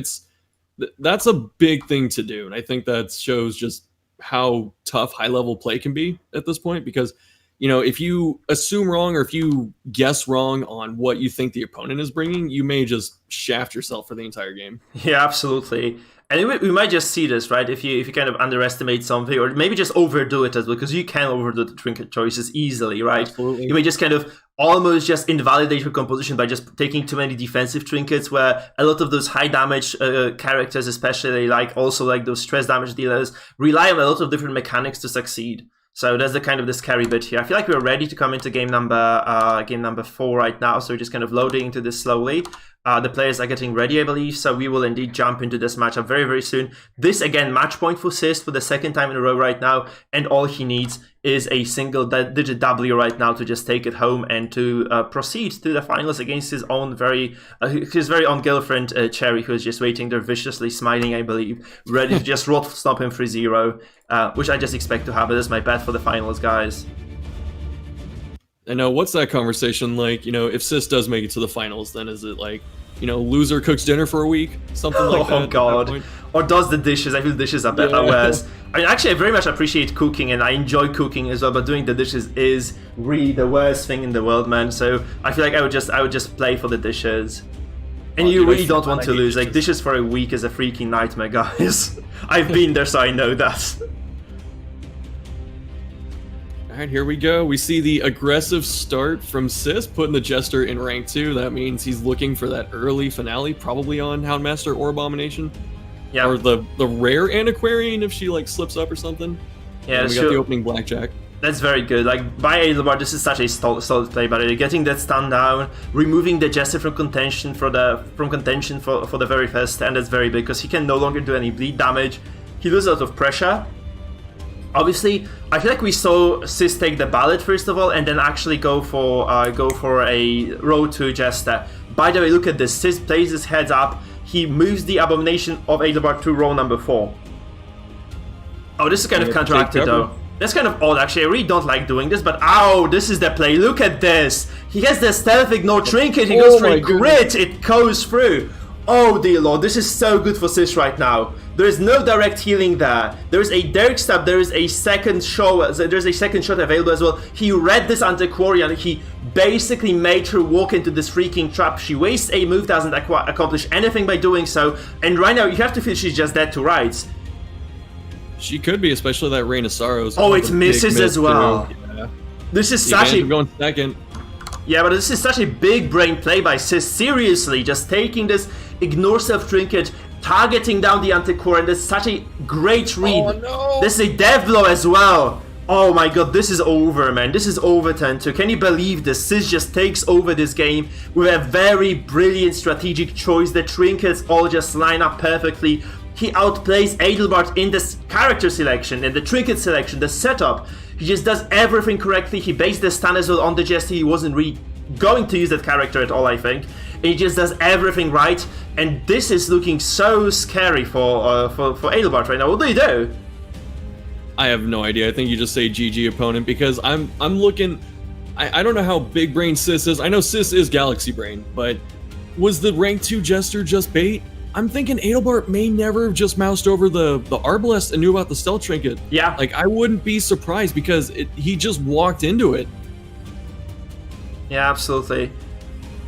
that's a big thing to do, and I think that shows just how tough high-level play can be at this point, because, if you assume wrong or if you guess wrong on what you think the opponent is bringing, you may just shaft yourself for the entire game. Yeah, absolutely. And we might just see this, right? If you kind of underestimate something, or maybe just overdo it as well, because you can overdo the trinket choices easily, right? Absolutely. You may just kind of almost just invalidate your composition by just taking too many defensive trinkets, where a lot of those high damage characters, especially like those stress damage dealers, rely on a lot of different mechanics to succeed. So that's the kind of the scary bit here. I feel like we're ready to come into game number 4 right now. So we're just kind of loading into this slowly. The players are getting ready, I believe, so we will indeed jump into this matchup very, very soon. This, again, match point for CEST for the 2nd time in a row right now, and all he needs is a single-digit W right now to just take it home and to proceed to the finals against his very own girlfriend, Cherry, who is just waiting there viciously smiling, I believe, ready to just rot stomp him 3-0, which I just expect to happen. That's my bet for the finals, guys. I know, what's that conversation like? If CEST does make it to the finals, then is it like, loser cooks dinner for a week? Something like that. Oh, God. Or does the dishes. I feel dishes are better. Worse. I mean, actually, I very much appreciate cooking, and I enjoy cooking as well, but doing the dishes is really the worst thing in the world, man. So I feel like I would just play for the dishes. And you really don't want to lose. Like, dishes for a week is a freaking nightmare, guys. I've been there, so I know that. Alright, here we go. We see the aggressive start from CEST, putting the Jester in rank 2. That means he's looking for that early finale, probably on Houndmaster or Abomination. Yeah. Or the rare Antiquarian if she, slips up or something. Yeah, and we got the opening Blackjack. That's very good. By Adelbart, this is such a solid play, by the way. Getting that stun down, removing the Jester from contention for the very first stand, that's very big, because he can no longer do any bleed damage. He loses a lot of pressure. Obviously, I feel like we saw CEST take the ballad first of all, and then actually go for a road to Jester. By the way, look at this. CEST plays his heads up. He moves the Abomination of Adelbart to row number 4. Oh, this is kind of counteracted though. That's kind of odd, actually. I really don't like doing this, but ow, this is the play. Look at this. He has the stealth ignore trinket. He goes for a grit. It goes through. Oh dear lord, this is so good for Sis right now. There is no direct healing there. There is a Derek stab, there is a second shot, there's a second shot available as well. He read this Antiquarian, he basically made her walk into this freaking trap. She wastes a move, doesn't accomplish anything by doing so, and right now you have to feel she's just dead to rights. She could be, especially that Rain of Sorrows. Oh, it misses as well. Yeah. This is such a... going second. Yeah, but this is such a big brain play by Sis. Seriously, just taking this ignore self trinket, targeting down the Anticore, and that's such a great read. Oh, no. This is a death blow as well. Oh my god, this is over, man. This is over 10-2. Can you believe this? Sis just takes over this game with a very brilliant strategic choice. The trinkets all just line up perfectly. He outplays Adelbart in this character selection, in the trinket selection, the setup. He just does everything correctly. He based the stun as well on the Jester. He wasn't really going to use that character at all, I think. And he just does everything right. And this is looking so scary for Adelbart right now. What do you do? I have no idea. I think you just say GG opponent, because I'm looking... I don't know how big brain Sis is. I know Sis is Galaxy Brain, but was the rank 2 Jester just bait? I'm thinking Adelbart may never have just moused over the Arbalest and knew about the stealth trinket. Yeah. Like, I wouldn't be surprised, because he just walked into it. Yeah, absolutely.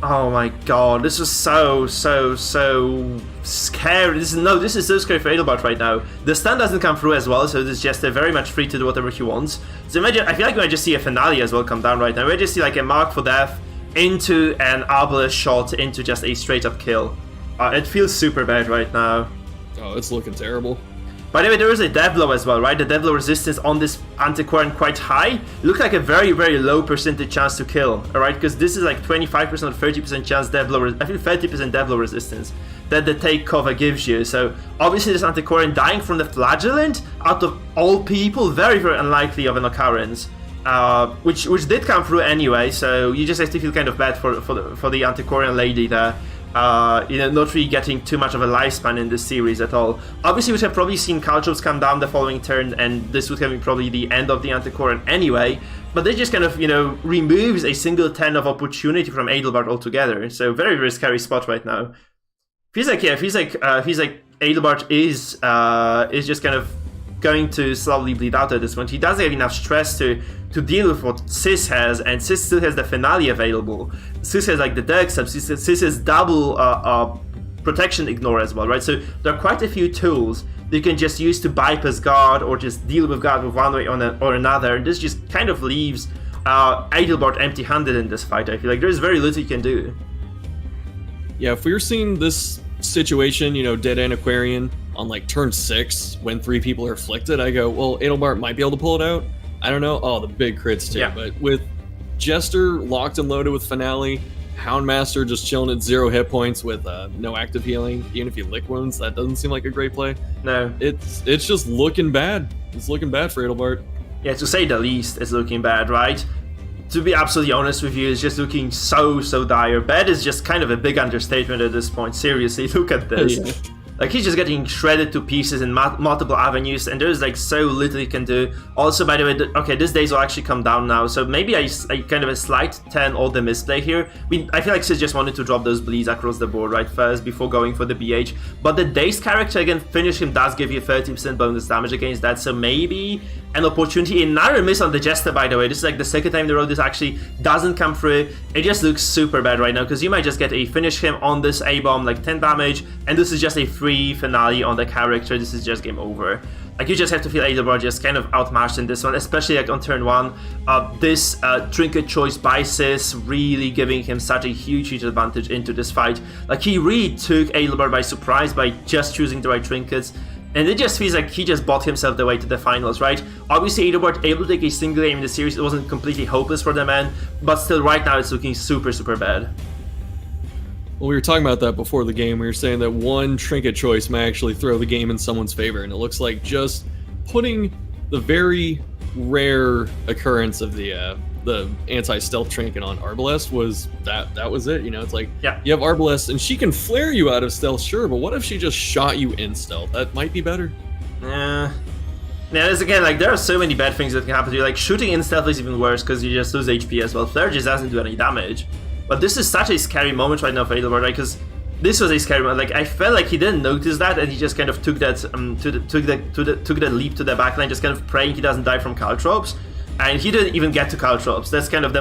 Oh my god, this is so scary. This is so scary for Adelbart right now. The stun doesn't come through as well, so this is just very much free to do whatever he wants. So imagine, I feel like we might just see a finale as well come down right now. We might just see like a mark for death into an Arbalest shot into just a straight up kill. It feels super bad right now. Oh, it's looking terrible. By the way, there is a death blow as well, right? The death blow resistance on this Antiquarian quite high. Looks like a very, very low percentage chance to kill, alright? Because this is like 25% or 30% chance death blow, I think 30% death blow resistance that the take cover gives you. So obviously this Antiquarian dying from the Flagellant, out of all people, very, very unlikely of an occurrence. Which did come through anyway, so you just have to feel kind of bad for the Antiquarian lady there. Not really getting too much of a lifespan in this series at all. Obviously, we would have probably seen Caltrops come down the following turn, and this would have been probably the end of the Antiquarian anyway. But they just kind of, removes a single 10 of opportunity from Adelbart altogether. So very, very scary spot right now. Feels like Adelbart is just kind of going to slowly bleed out at this point. He doesn't have enough stress to deal with what Sis has, and Sis still has the finale available. Sis has like the Derek sub, Sis has double protection ignore as well, right? So there are quite a few tools that you can just use to bypass guard or just deal with guard with one way or another. And this just kind of leaves Adelbart empty-handed in this fight. I feel like there's very little you can do. Yeah, if we were seeing this situation, Dead Antiquarian on like turn 6 when 3 people are afflicted, I go, well, Adelbart might be able to pull it out. I don't know. Oh, the big crits too. Yeah. But with Jester locked and loaded with Finale, Houndmaster just chilling at 0 hit points with no active healing, even if you lick wounds, that doesn't seem like a great play. No. It's just looking bad. It's looking bad for Adelbart. Yeah, to say the least, it's looking bad, right? To be absolutely honest with you, it's just looking so dire. Bad is just kind of a big understatement at this point. Seriously, look at this. Yeah. Like, he's just getting shredded to pieces in multiple avenues, and there's like so little he can do. Also, by the way, okay, this days will actually come down now, so maybe I kind of a slight 10 all the misplay here. I feel like Sis just wanted to drop those bleeds across the board right first before going for the BH. But the Daze character, again, finish him does give you 30% bonus damage against that, so maybe an opportunity. Another miss on the Jester, by the way. This is like the second time in a row this actually doesn't come through. It just looks super bad right now, because you might just get a finish him on this A-bomb, like 10 damage, and this is just a free finale on the character. This is just game over. Like, you just have to feel Adelbart just kind of outmatched in this one, especially like on turn 1. This trinket choice by Sis really giving him such a huge advantage into this fight. Like, he really took Adelbart by surprise by just choosing the right trinkets. And it just feels like he just bought himself the way to the finals, right? Obviously, Adelbart able to take a single game in the series. It wasn't completely hopeless for the man, but still right now it's looking super bad. Well, we were talking about that before the game. We were saying that one trinket choice may actually throw the game in someone's favor, and it looks like just putting the very rare occurrence of the anti-stealth trinket on Arbalest was that was it. It's like, yeah, you have Arbalest and she can flare you out of stealth, sure, but what if she just shot you in stealth? That might be better. Yeah, there's again, like, there are so many bad things that can happen to you. Like, shooting in stealth is even worse because you just lose HP as well. Flare just doesn't do any damage. But this is such a scary moment right now for Adelbart, right? Because this was a scary one. Like I felt like he didn't notice that, and he just kind of took that took that leap to the backline, just kind of praying he doesn't die from caltrops. And he didn't even get to caltrops. That's kind of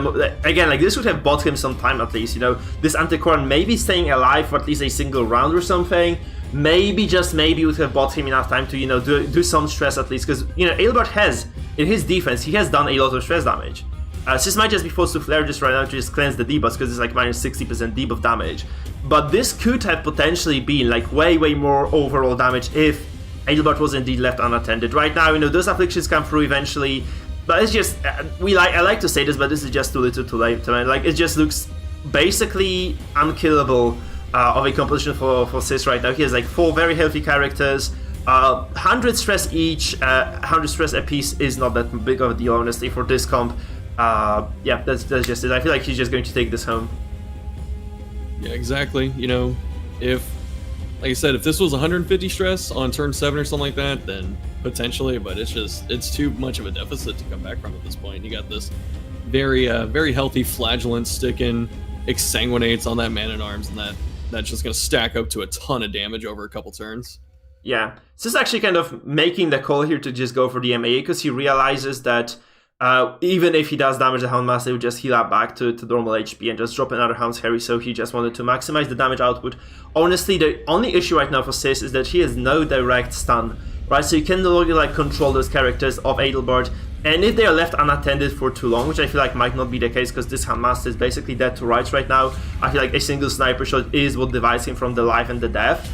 again, like this would have bought him some time at least. You know, this Antiquarian maybe staying alive for at least a single round or something. Maybe, just maybe, would have bought him enough time to, you know, do some stress at least. Because, you know, Adelbart has, in his defense, he has done a lot of stress damage. Sis might just be forced to flare just right now to just cleanse the debuffs, because it's like minus 60% debuff damage. But this could have potentially been like way more overall damage if Adelbart was indeed left unattended. Right now, you know, those afflictions come through eventually. But it's just, I like to say this, but this is just too little too late. Like, it just looks basically unkillable of a composition for CEST right now. He has like 4 very healthy characters, 100 stress each, 100 stress a piece is not that big of a deal, honestly, for this comp. Yeah, that's just it. I feel like he's just going to take this home. Yeah, exactly. You know, if, like I said, if this was 150 stress on turn 7 or something like that, then potentially, but it's too much of a deficit to come back from at this point. You got this very healthy flagellant sticking, exsanguinates on that Man-at-Arms, and that's just going to stack up to a ton of damage over a couple turns. Yeah, this is actually kind of making the call here to just go for the MAA, because he realizes that even if he does damage the Houndmaster, he would just heal up back to normal HP and just drop another Hound's Harry, so he just wanted to maximize the damage output. Honestly, the only issue right now for CEST is that he has no direct stun, right? So you can no longer like control those characters of Adelbart, and if they are left unattended for too long, which I feel like might not be the case because this Houndmaster is basically dead to rights right now, I feel like a single sniper shot is what divides him from the life and the death.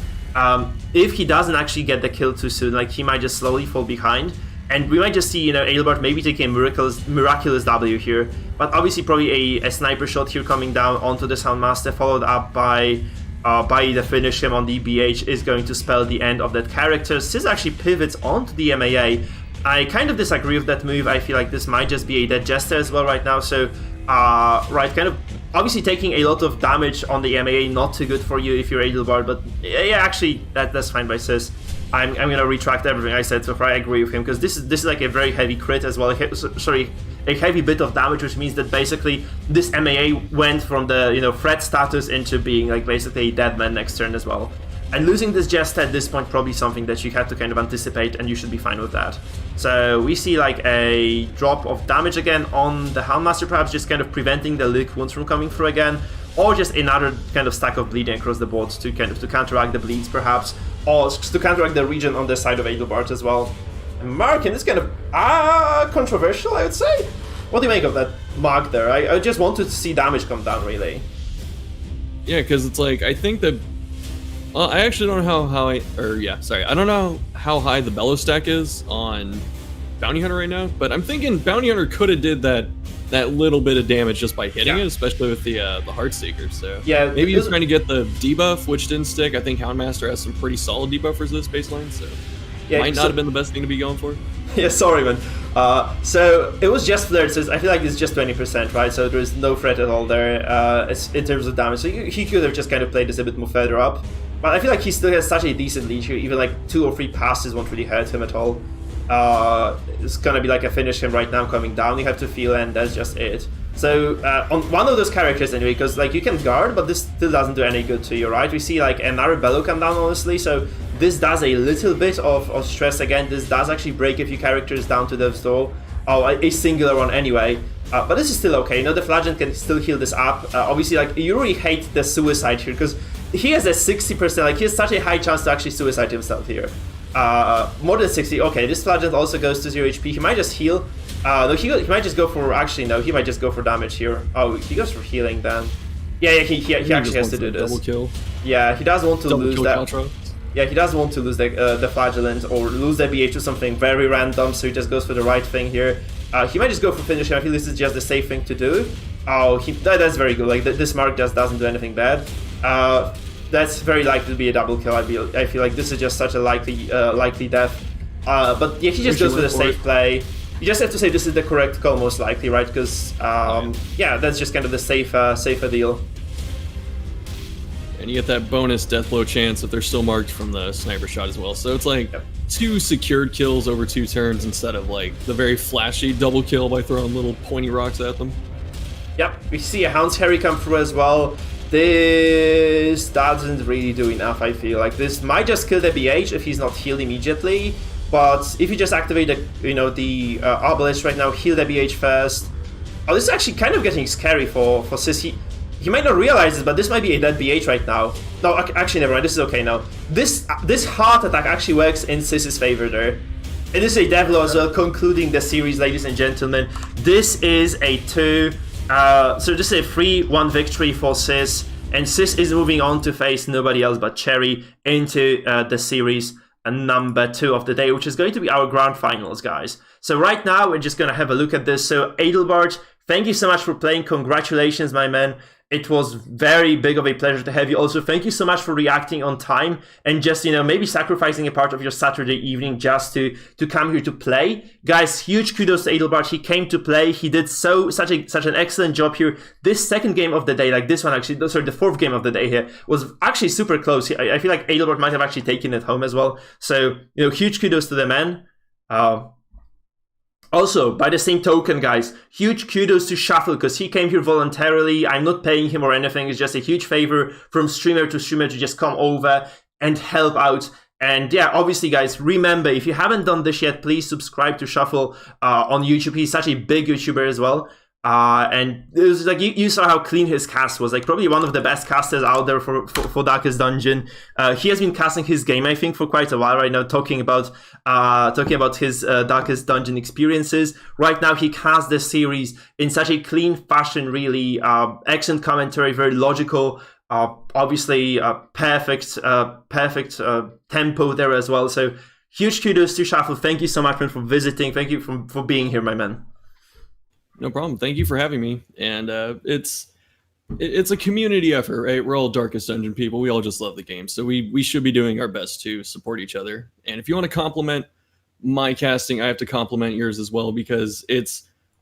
If he doesn't actually get the kill too soon, like he might just slowly fall behind. And we might just see, you know, Adelbart maybe take a miraculous W here. But obviously probably a sniper shot here coming down onto the Houndmaster, followed up by the finish him on the BH is going to spell the end of that character. Sis actually pivots onto the MAA. I kind of disagree with that move. I feel like this might just be a dead Jester as well right now. So, right, kind of obviously taking a lot of damage on the MAA, not too good for you if you're Adelbart. But yeah, actually, that's fine by Sis. I'm gonna retract everything I said so far. I agree with him because this is like a very heavy crit as well. A heavy bit of damage, which means that basically this MAA went from the, you know, threat status into being like basically a dead man next turn as well. And losing this Jester at this point probably something that you have to kind of anticipate, and you should be fine with that. So we see like a drop of damage again on the Houndmaster, perhaps just kind of preventing the Lick wounds from coming through again, or just another kind of stack of bleeding across the board to kind of to counteract the bleeds perhaps, or to counteract the region on the side of Adelbart as well. And Markin is kind of controversial, I would say. What do you make of that mark there? I just wanted to see damage come down, really. Yeah, because it's like, I think that I actually don't know I don't know how high the bellow stack is on Bounty Hunter right now, but I'm thinking Bounty Hunter could have did that little bit of damage just by hitting it, especially with the Heartseeker. So yeah, maybe he was trying to get the debuff, which didn't stick. I think Houndmaster has some pretty solid debuffers this baseline, so might not have been the best thing to be going for. Yeah, sorry, man. So it was just flared, so I feel like it's just 20%, right? So there's no threat at all there in terms of damage. So he could have just kind of played this a bit more further up. But I feel like he still has such a decent lead here. Even like 2 or 3 passes won't really hurt him at all. It's gonna be like a finish him right now coming down. You have to feel, and that's just it. So on one of those characters anyway, because like you can guard, but this still doesn't do any good to you, right? We see like another bellow come down, honestly. So this does a little bit of stress again. This does actually break a few characters down to death's door. Oh, a singular one anyway. But this is still okay. You know, the Flagellant can still heal this up. Obviously, like you really hate the suicide here because he has a 60%. Like he has such a high chance to actually suicide himself here. More than 60. Okay, this Flagellant also goes to 0 HP. He might just heal. No, he might just go for. Actually, no, he might just go for damage here. Oh, he goes for healing then. Yeah, he actually has to do this. Double kill. Yeah, he does want to lose that. Contra. Yeah, he does want to lose the Flagellant or lose the BH to something very random, so he just goes for the right thing here. He might just go for finish him. I feel this is just the safe thing to do. Oh, that's very good. Like this mark just doesn't do anything bad. That's very likely to be a double kill. I feel like this is just such a likely death. But yeah, he just goes for the safe play. You just have to say this is the correct call, most likely, right? Because yeah, that's just kind of the safer deal. And you get that bonus death blow chance if they're still marked from the sniper shot as well. So it's like 2 secured kills over 2 turns instead of like the very flashy double kill by throwing little pointy rocks at them. Yep, we see a Hound's Harry come through as well. This doesn't really do enough, I feel. Like, this might just kill the BH if he's not healed immediately. But if you just activate the Obelisk right now, heal the BH first. Oh, this is actually kind of getting scary for Sis. He might not realize this, but this might be a dead BH right now. No, actually, never mind. This is okay now. This heart attack actually works in Sis's favor there. And this is a dev blow as well, concluding the series, ladies and gentlemen. This is a 2. So this is a 3-1 victory for Sis. And Sis is moving on to face nobody else but Cherry into the series number 2 of the day, which is going to be our grand finals, guys. So right now, we're just going to have a look at this. So Adelbart, thank you so much for playing. Congratulations, my man. It was very big of a pleasure to have you. Also, thank you so much for reacting on time and just, maybe sacrificing a part of your Saturday evening just to come here to play. Guys, huge kudos to Adelbart. He came to play. He did such an excellent job here. This second game of the day, like this one actually, sorry, the 4th game of the day here, was actually super close. I feel like Adelbart might have actually taken it home as well. So, huge kudos to the man. Also, by the same token, guys, huge kudos to Shuffle, because he came here voluntarily. I'm not paying him or anything. It's just a huge favor from streamer to just come over and help out. And yeah, obviously, guys, remember, if you haven't done this yet, please subscribe to Shuffle on YouTube. He's such a big YouTuber as well. And it was like you saw how clean his cast was, like probably one of the best casters out there for Darkest Dungeon. He has been casting his game, I think, for quite a while right now, talking about his Darkest Dungeon experiences. Right now, he casts this series in such a clean fashion, really excellent commentary, very logical. Obviously, perfect tempo there as well. So huge kudos to Shuffle. Thank you so much, man, for visiting. Thank you for being here, my man. No problem. Thank you for having me. And it's a community effort, right? We're all Darkest Dungeon people. We all just love the game. So we should be doing our best to support each other. And if you want to compliment my casting, I have to compliment yours as well, because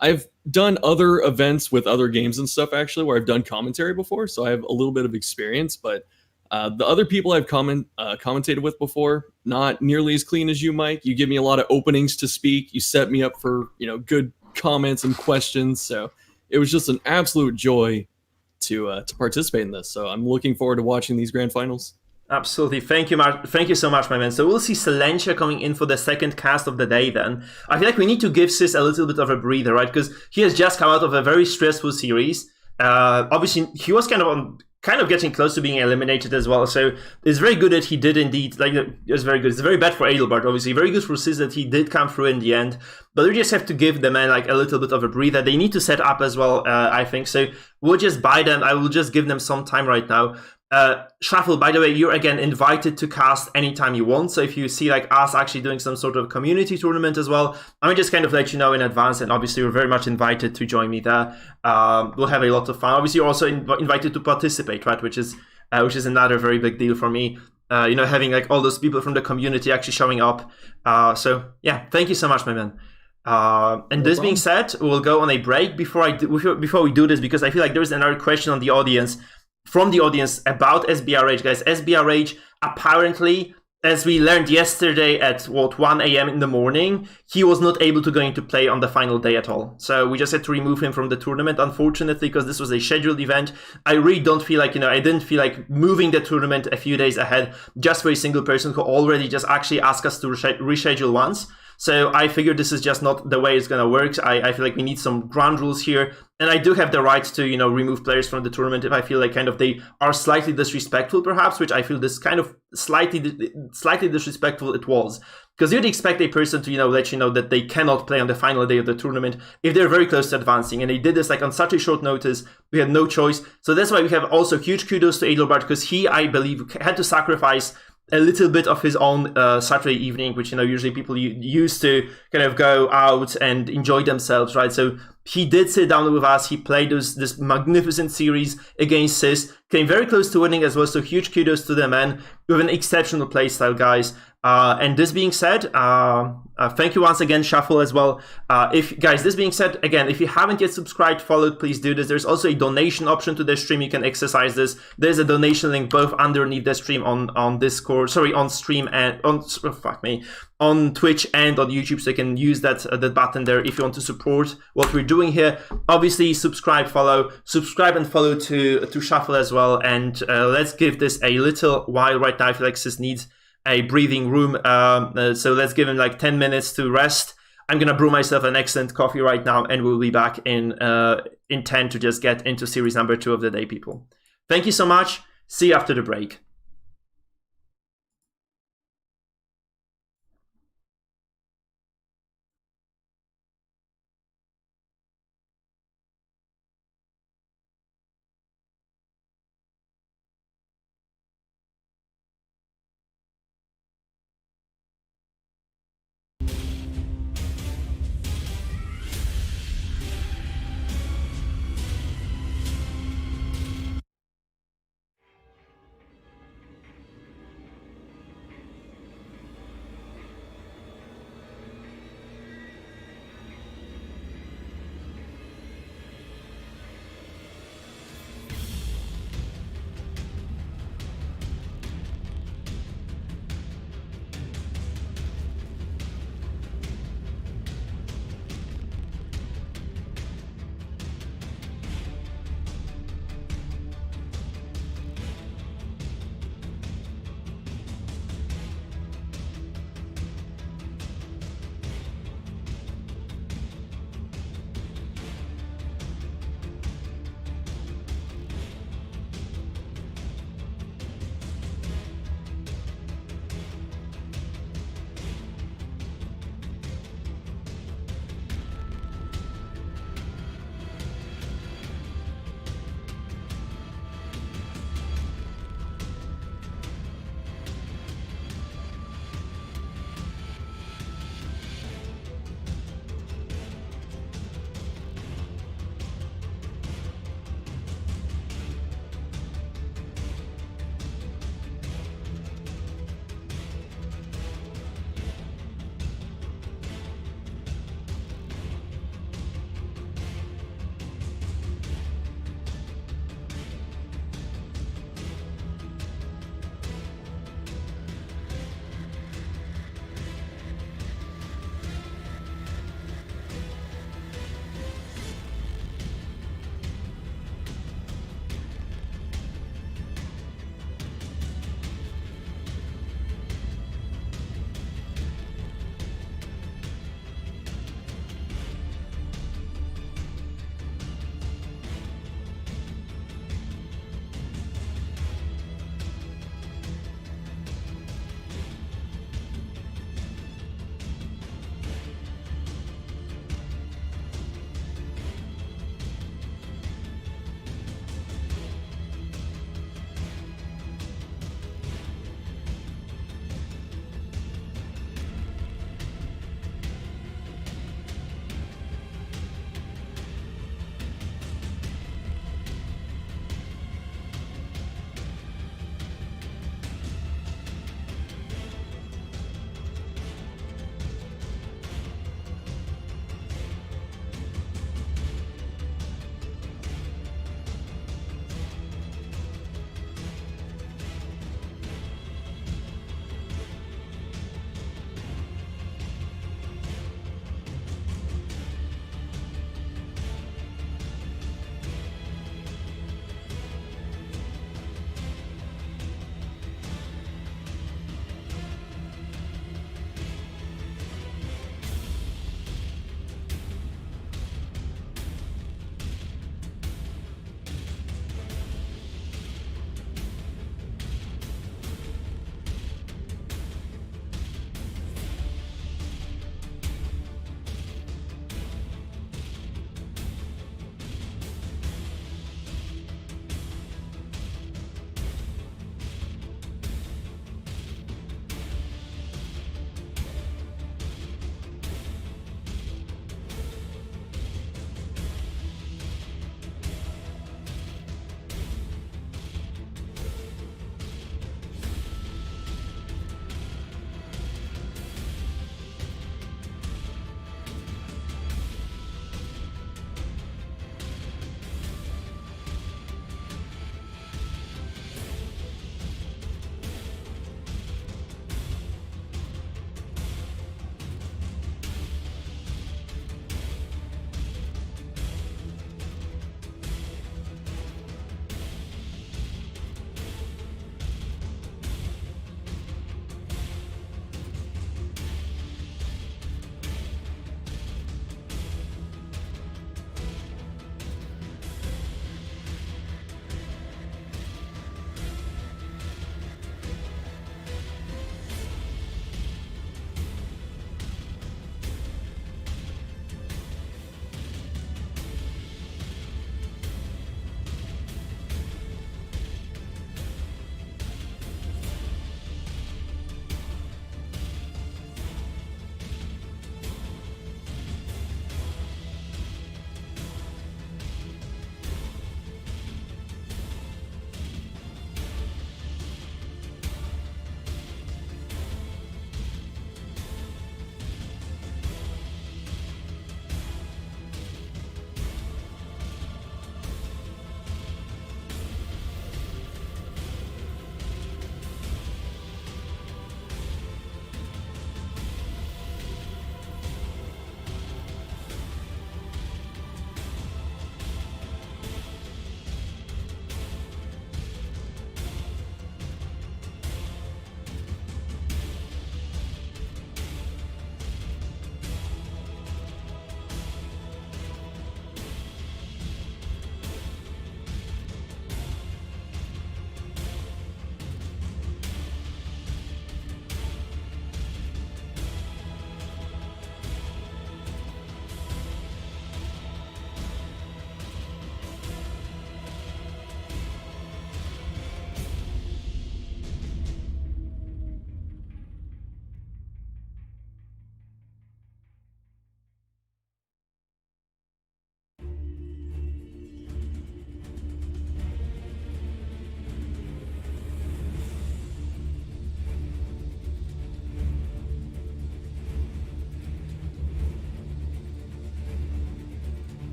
I've done other events with other games and stuff, actually, where I've done commentary before. So I have a little bit of experience, but the other people I've commentated with before, not nearly as clean as you, Mike. You give me a lot of openings to speak. You set me up for, good comments and questions, so it was just an absolute joy to participate in this. So I'm looking forward to watching these grand finals. Absolutely. Thank you so much, my man. So we'll see Silentia coming in for the second cast of the day then. I feel like we need to give Sis a little bit of a breather, right? Because he has just come out of a very stressful series. Obviously, he was kind of getting close to being eliminated as well. So it's very good that he did indeed, it's very good. It's very bad for Adelbart, obviously. Very good for Sis that he did come through in the end. But we just have to give the man a little bit of a breather. They need to set up as well, I think. So we'll just buy them. I will just give them some time right now. Shuffle, by the way, you're again invited to cast anytime you want. So if you see us actually doing some sort of community tournament as well, I mean, just kind of let you know in advance. And obviously, you're very much invited to join me there. We'll have a lot of fun. Obviously, you're also invited to participate, right? Which is another very big deal for me. Having all those people from the community actually showing up. So yeah, thank you so much, my man. And this being said, we'll go on a break before we do this, because I feel like there's another question on the audience. From the audience about SBRH, guys. SBRH, apparently, as we learned yesterday at 1 a.m. in the morning, he was not able to go into play on the final day at all. So we just had to remove him from the tournament, unfortunately, because this was a scheduled event. I really don't feel like, I didn't feel like moving the tournament a few days ahead just for a single person who already just actually asked us to reschedule once. So I figured this is just not the way it's going to work. I feel like we need some ground rules here. And I do have the right to, remove players from the tournament if I feel like they are slightly disrespectful, perhaps, which I feel this kind of slightly disrespectful it was. Because you'd expect a person to, let you know that they cannot play on the final day of the tournament if they're very close to advancing. And they did this on such a short notice. We had no choice. So that's why we have also huge kudos to Adelbart, because he, I believe, had to sacrifice a little bit of his own Saturday evening, which, usually people used to kind of go out and enjoy themselves, right? So he did sit down with us. He played this magnificent series against Sis, came very close to winning as well. So huge kudos to the man with an exceptional playstyle, guys. And this being said, thank you once again, Shuffle, as well. If guys, this being said, again, if you haven't yet subscribed, followed, please do this. There's also a donation option to the stream. You can exercise this. There's a donation link both underneath the stream on Discord, sorry, on stream and on Twitch and on YouTube. So you can use that button there if you want to support what we're doing here. Obviously, subscribe, and follow to Shuffle as well. And let's give this a little while right now. I feel like Sis needs a breathing room, so let's give him like 10 minutes to rest. I'm gonna brew myself an excellent coffee right now, and we'll be back in 10 to just get into series number 2 of the day, people. Thank you so much. See you after the break.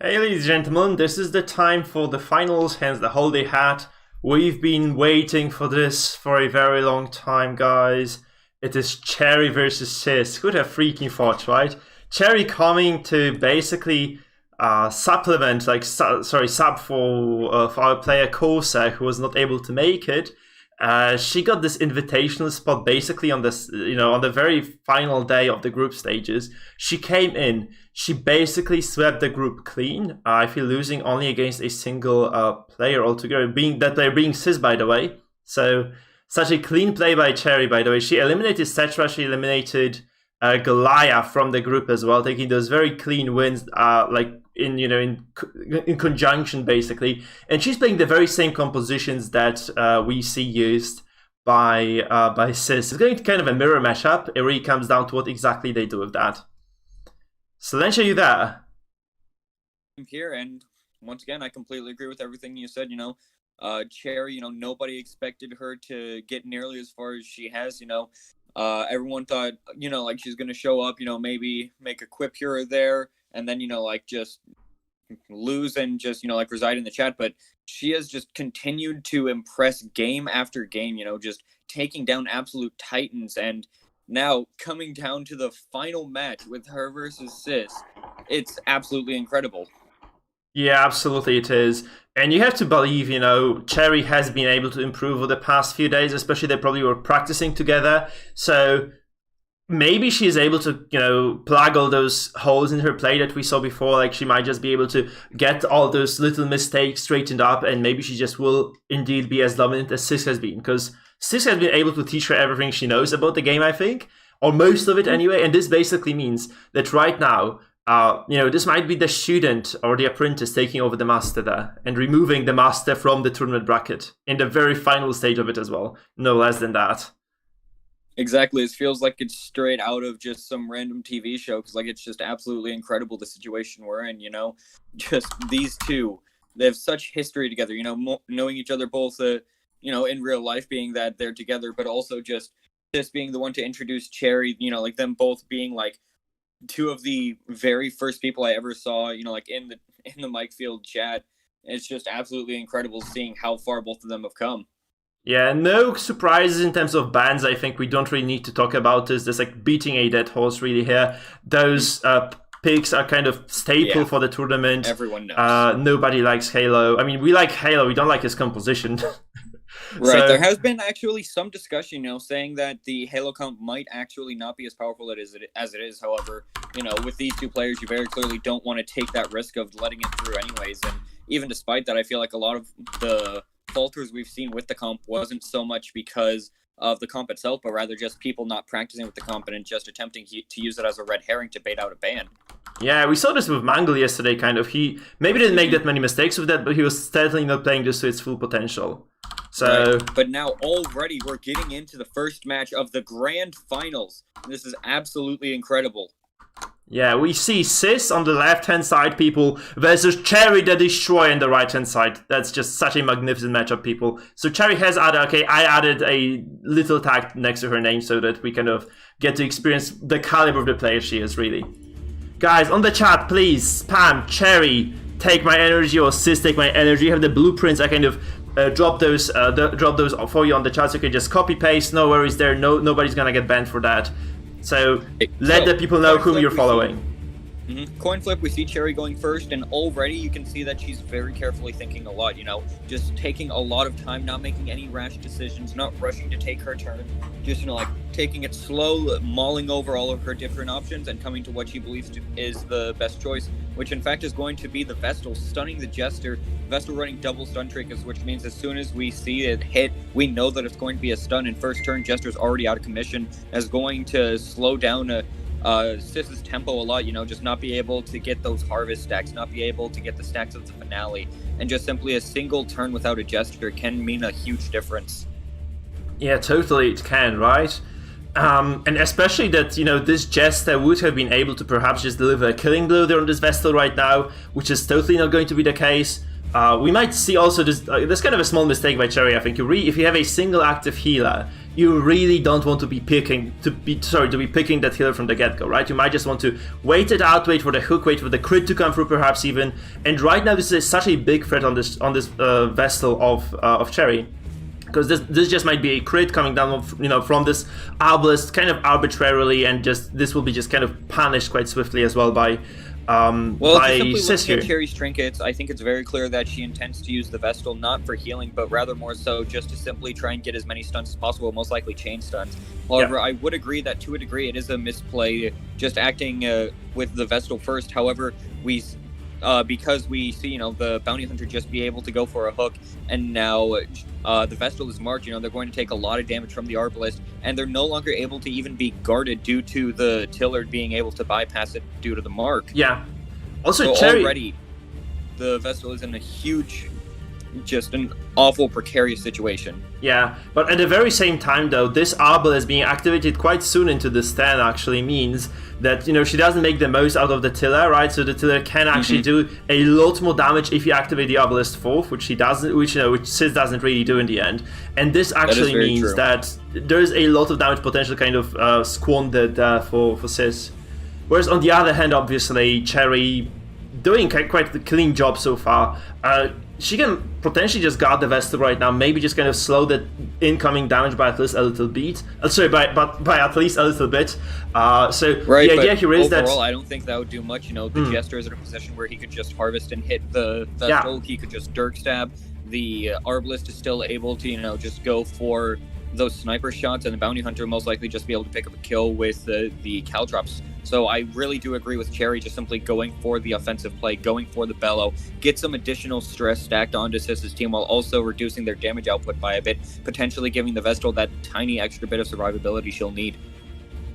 Hey, ladies and gentlemen, this is the time for the finals, hence the holiday hat. We've been waiting for this for a very long time, guys. It is Cherry versus CEST. Who'd have freaking thought, right? Cherry coming to basically supplement, sub for our player Kosa, who was not able to make it. She got this invitational spot basically on this, on the very final day of the group stages. She came in. She basically swept the group clean. I feel losing only against a single player altogether. That player being CEST, by the way. So such a clean play by Cherry, by the way. She eliminated Cetra. She eliminated Goliath from the group as well, taking those very clean wins, in conjunction basically. And she's playing the very same compositions that we see used by CEST. It's going to kind of a mirror mashup. It really comes down to what exactly they do with that. So then, are you there? I'm here, and once again, I completely agree with everything you said. Cherry, nobody expected her to get nearly as far as she has. Everyone thought, she's going to show up, maybe make a quip here or there, and then, just lose and just, reside in the chat. But she has just continued to impress game after game, just taking down absolute titans. And now coming down to the final match with her versus CEST, it's absolutely incredible. Yeah, absolutely it is. And you have to believe, Cherry has been able to improve over the past few days, especially they probably were practicing together. So maybe she's able to, plug all those holes in her play that we saw before. Like she might just be able to get all those little mistakes straightened up, and maybe she just will indeed be as dominant as CEST has been. Because CEST has been able to teach her everything she knows about the game, I think. Or most of it anyway. And this basically means that right now, this might be the student or the apprentice taking over the master there and removing the master from the tournament bracket in the very final stage of it as well. No less than that. Exactly. It feels like it's straight out of just some random TV show because, it's just absolutely incredible the situation we're in, Just these two, they have such history together, knowing each other both, in real life being that they're together, but also just being the one to introduce Cherry, them both being, two of the very first people I ever saw, in the Mikefield chat. It's just absolutely incredible seeing how far both of them have come. Yeah, no surprises in terms of bans. I think we don't really need to talk about this. There's beating a dead horse really here. Those picks are kind of staple for the tournament. Everyone knows. Nobody likes Halo. I mean, we like Halo. We don't like his composition. Right, so, there has been actually some discussion, saying that the Halo comp might actually not be as powerful as it is. However, with these two players, you very clearly don't want to take that risk of letting it through anyways. And even despite that, I feel like a lot of the falters we've seen with the comp wasn't so much because of the comp itself, but rather just people not practicing with the comp and just attempting to use it as a red herring to bait out a ban. Yeah, we saw this with Mangle yesterday, kind of. He maybe didn't make that many mistakes with that, but he was certainly not playing this to its full potential. So, right. But now already we're getting into the first match of the grand finals. This is absolutely incredible. Yeah, we see CEST on the left-hand side, people, versus Cherry the Destroyer on the right-hand side. That's just such a magnificent matchup, people. So Cherry has added, I added a little tag next to her name so that we kind of get to experience the caliber of the player she is, really. Guys, on the chat, please spam Cherry, take my energy, or CEST, take my energy. You have the blueprints, I kind of drop those for you on the chat, so you can just copy-paste, no worries there, nobody's gonna get banned for that. So let the people know whom you're following. Coin flip, we see Cherry going first, and already you can see that she's very carefully thinking a lot, just taking a lot of time, not making any rash decisions, not rushing to take her turn, just, taking it slow, mulling over all of her different options and coming to what she believes is the best choice, which in fact is going to be the Vestal, stunning the Jester. Vestal running double stun triggers, which means as soon as we see it hit, we know that it's going to be a stun, and first turn Jester's already out of commission, is going to slow down CEST's tempo a lot, just not be able to get those harvest stacks, not be able to get the stacks of the finale, and just simply a single turn without a Jester can mean a huge difference. Yeah, totally it can, right? And especially that, this Jester would have been able to perhaps just deliver a killing blow there on this Vestal right now, which is totally not going to be the case. We might see also this, there's kind of a small mistake by Cherry, I think. If you have a single active healer, you really don't want to be picking that healer from the get-go, right? You might just want to wait it out, wait for the hook, wait for the crit to come through, perhaps even. And right now, this is such a big threat on this Vestal of Cherry, because this just might be a crit coming down, from this Arbalest kind of arbitrarily, and this will be just kind of punished quite swiftly as well by just simply looking at Cherry's trinkets, I think it's very clear that she intends to use the Vestal not for healing, but rather more so just to simply try and get as many stuns as possible, most likely chain stuns. However, I would agree that to a degree it is a misplay just acting with the Vestal first. However, because we see, the Bounty Hunter just be able to go for a hook, and now the Vestal is marked, they're going to take a lot of damage from the Arbalest, and they're no longer able to even be guarded due to the Tillard being able to bypass it due to the mark. Yeah. Also, so Cherry... already, the Vestal is in a huge, just an awful, precarious situation. Yeah, but at the very same time, though, this Arbalest being activated quite soon into the stand actually means that, she doesn't make the most out of the Tiller, right? So the Tiller can actually do a lot more damage if you activate the Arbalest fourth, which he doesn't, which CEST doesn't really do in the end. And this actually means that there's a lot of damage potential kind of squandered for CEST. Whereas on the other hand, obviously, Cherry doing quite a clean job so far. She can potentially just guard the Vestal right now, maybe just kind of slow the incoming damage by at least a little bit. By at least a little bit. The idea here is that... overall, I don't think that would do much. The Jester is in a position where he could just harvest and hit the Vestal. He could just Dirk Stab. The Arbalest is still able to, just go for those sniper shots, and the Bounty Hunter most likely just be able to pick up a kill with the Caltrops. So I really do agree with Cherry just simply going for the offensive play, going for the Bellow, get some additional stress stacked onto CEST's team while also reducing their damage output by a bit, potentially giving the Vestal that tiny extra bit of survivability she'll need.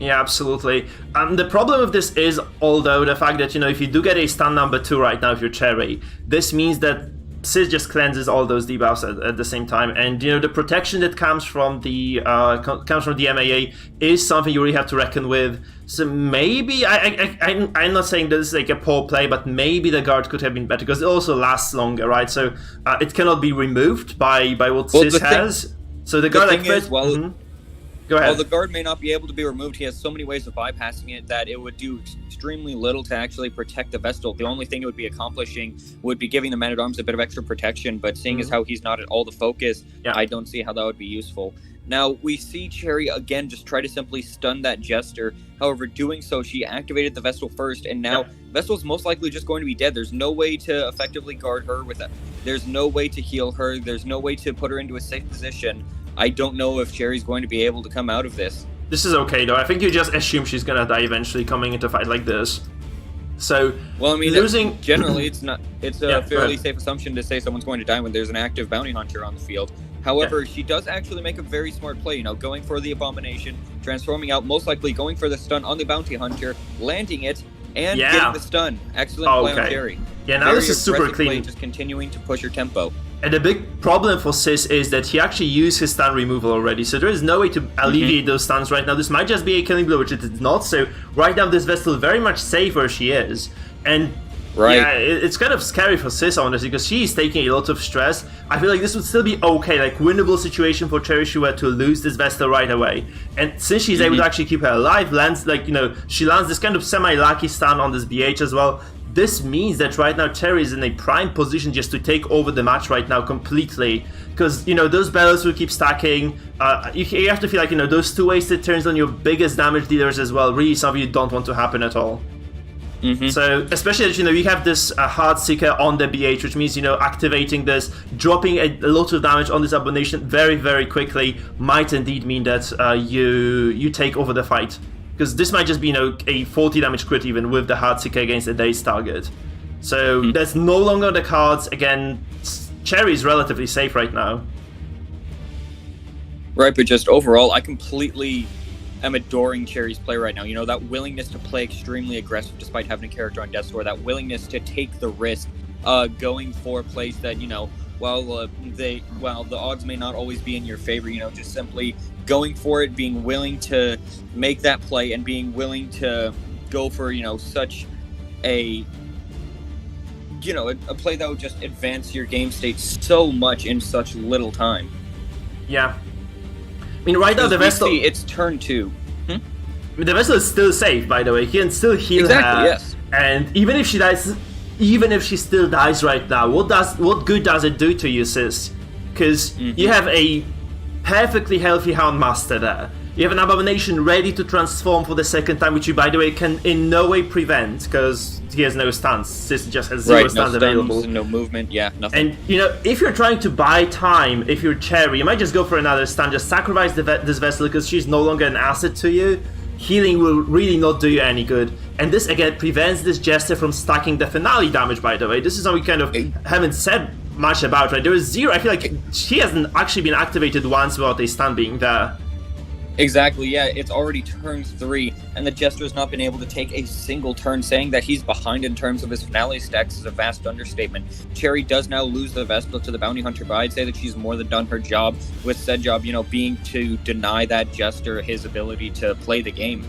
Yeah, absolutely. The problem with this is, although, the fact that, if you do get a stun number 2 right now if you're Cherry, this means that CEST just cleanses all those debuffs at the same time, and the protection that comes from the MAA is something you really have to reckon with. So maybe I'm not saying this is like a poor play, but maybe the guard could have been better because it also lasts longer, right? So it cannot be removed by what CEST has. So the guard Go ahead. While the guard may not be able to be removed, he has so many ways of bypassing it that it would do extremely little to actually protect the Vestal. The only thing it would be accomplishing would be giving the Man-at-Arms a bit of extra protection, but seeing as how he's not at all the focus, I don't see how that would be useful. Now, we see Cherry again just try to simply stun that Jester. However, doing so, she activated the Vestal first, and now Vestal's most likely just going to be dead. There's no way to effectively guard her with that. There's no way to heal her. There's no way to put her into a safe position. I don't know if Cherry's going to be able to come out of this. This is okay, though. I think you just assume she's gonna die eventually coming into a fight like this. So, well, I mean, losing... generally, it's not. It's a fairly safe assumption to say someone's going to die when there's an active Bounty Hunter on the field. However, she does actually make a very smart play, going for the Abomination, transforming out, most likely going for the stun on the Bounty Hunter, landing it, and getting the stun. Excellent play on Cherry. Yeah, now this is super clean. Play, just continuing to push her tempo. And the big problem for CEST is that he actually used his stun removal already, so there is no way to alleviate those stuns right now. This might just be a killing blow, which it is not, so right now this Vestal is very much safe where she is. And it's kind of scary for CEST, honestly, because she is taking a lot of stress. I feel like this would still be okay, like winnable situation for Cherry if she were to lose this Vestal right away. And since she's able to actually keep her alive, she lands this kind of semi-lucky stun on this BH as well. This means that right now Cherry is in a prime position just to take over the match right now completely. Because, those bellows will keep stacking. You have to feel like, those 2 wasted turns on your biggest damage dealers as well. Really something you don't want to happen at all. So, especially that, you have this Hard Seeker on the BH, which means, activating this, dropping a lot of damage on this Abomination very, very quickly might indeed mean that you take over the fight. Because this might just be, a 40 damage crit even with the Hard Seeker against a day's target. So that's no longer on the cards. Again, Cherry is relatively safe right now. Right, but just overall, I completely am adoring Cherry's play right now. That willingness to play extremely aggressive despite having a character on Death's Door, that willingness to take the risk, going for plays that, while the odds may not always be in your favor, just simply going for it, being willing to make that play, and being willing to go for, such a play that would just advance your game state so much in such little time. Yeah. mean, right now the Vestal... It's turn 2. The Vestal is still safe, by the way. He can still heal Exactly, her. yes. And even if she dies... Even if she still dies right now, what good does it do to you, sis? Because you have a perfectly healthy Houndmaster there. You have an Abomination ready to transform for the second time, which you, by the way, can in no way prevent, because he has no stance. Sis just has zero stance available. No movement, yeah, nothing. And, you know, if you're trying to buy time, if you're Cherry, you might just go for another stun, just sacrifice this Vessel, because she's no longer an asset to you. Healing will really not do you any good. And this, again, prevents this Jester from stacking the finale damage, by the way. This is something we kind of haven't said much about, right? There is zero... I feel like she hasn't actually been activated once without a stun being there. Exactly, yeah, it's already turn 3, and the Jester's not been able to take a single turn. Saying that he's behind in terms of his finale stacks is a vast understatement. Cherry does now lose the Vestal to the Bounty Hunter, but I'd say that she's more than done her job, with said job, you know, being to deny that Jester his ability to play the game.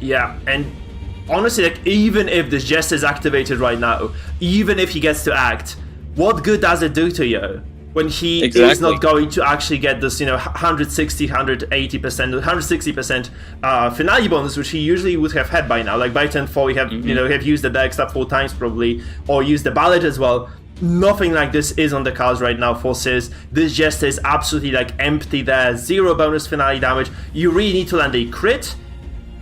Yeah, and honestly, like, even if this Jester is activated right now, even if he gets to act, what good does it do to you? When he is not going to actually get this, you know, 160, 180%, 160% finale bonus, which he usually would have had by now. Like by turn 4, we have, you know, have used the deck up 4 times probably, or used the ballot as well. Nothing like this is on the cards right now for Sis. This Jester is absolutely like empty there, 0 bonus finale damage. You really need to land a crit,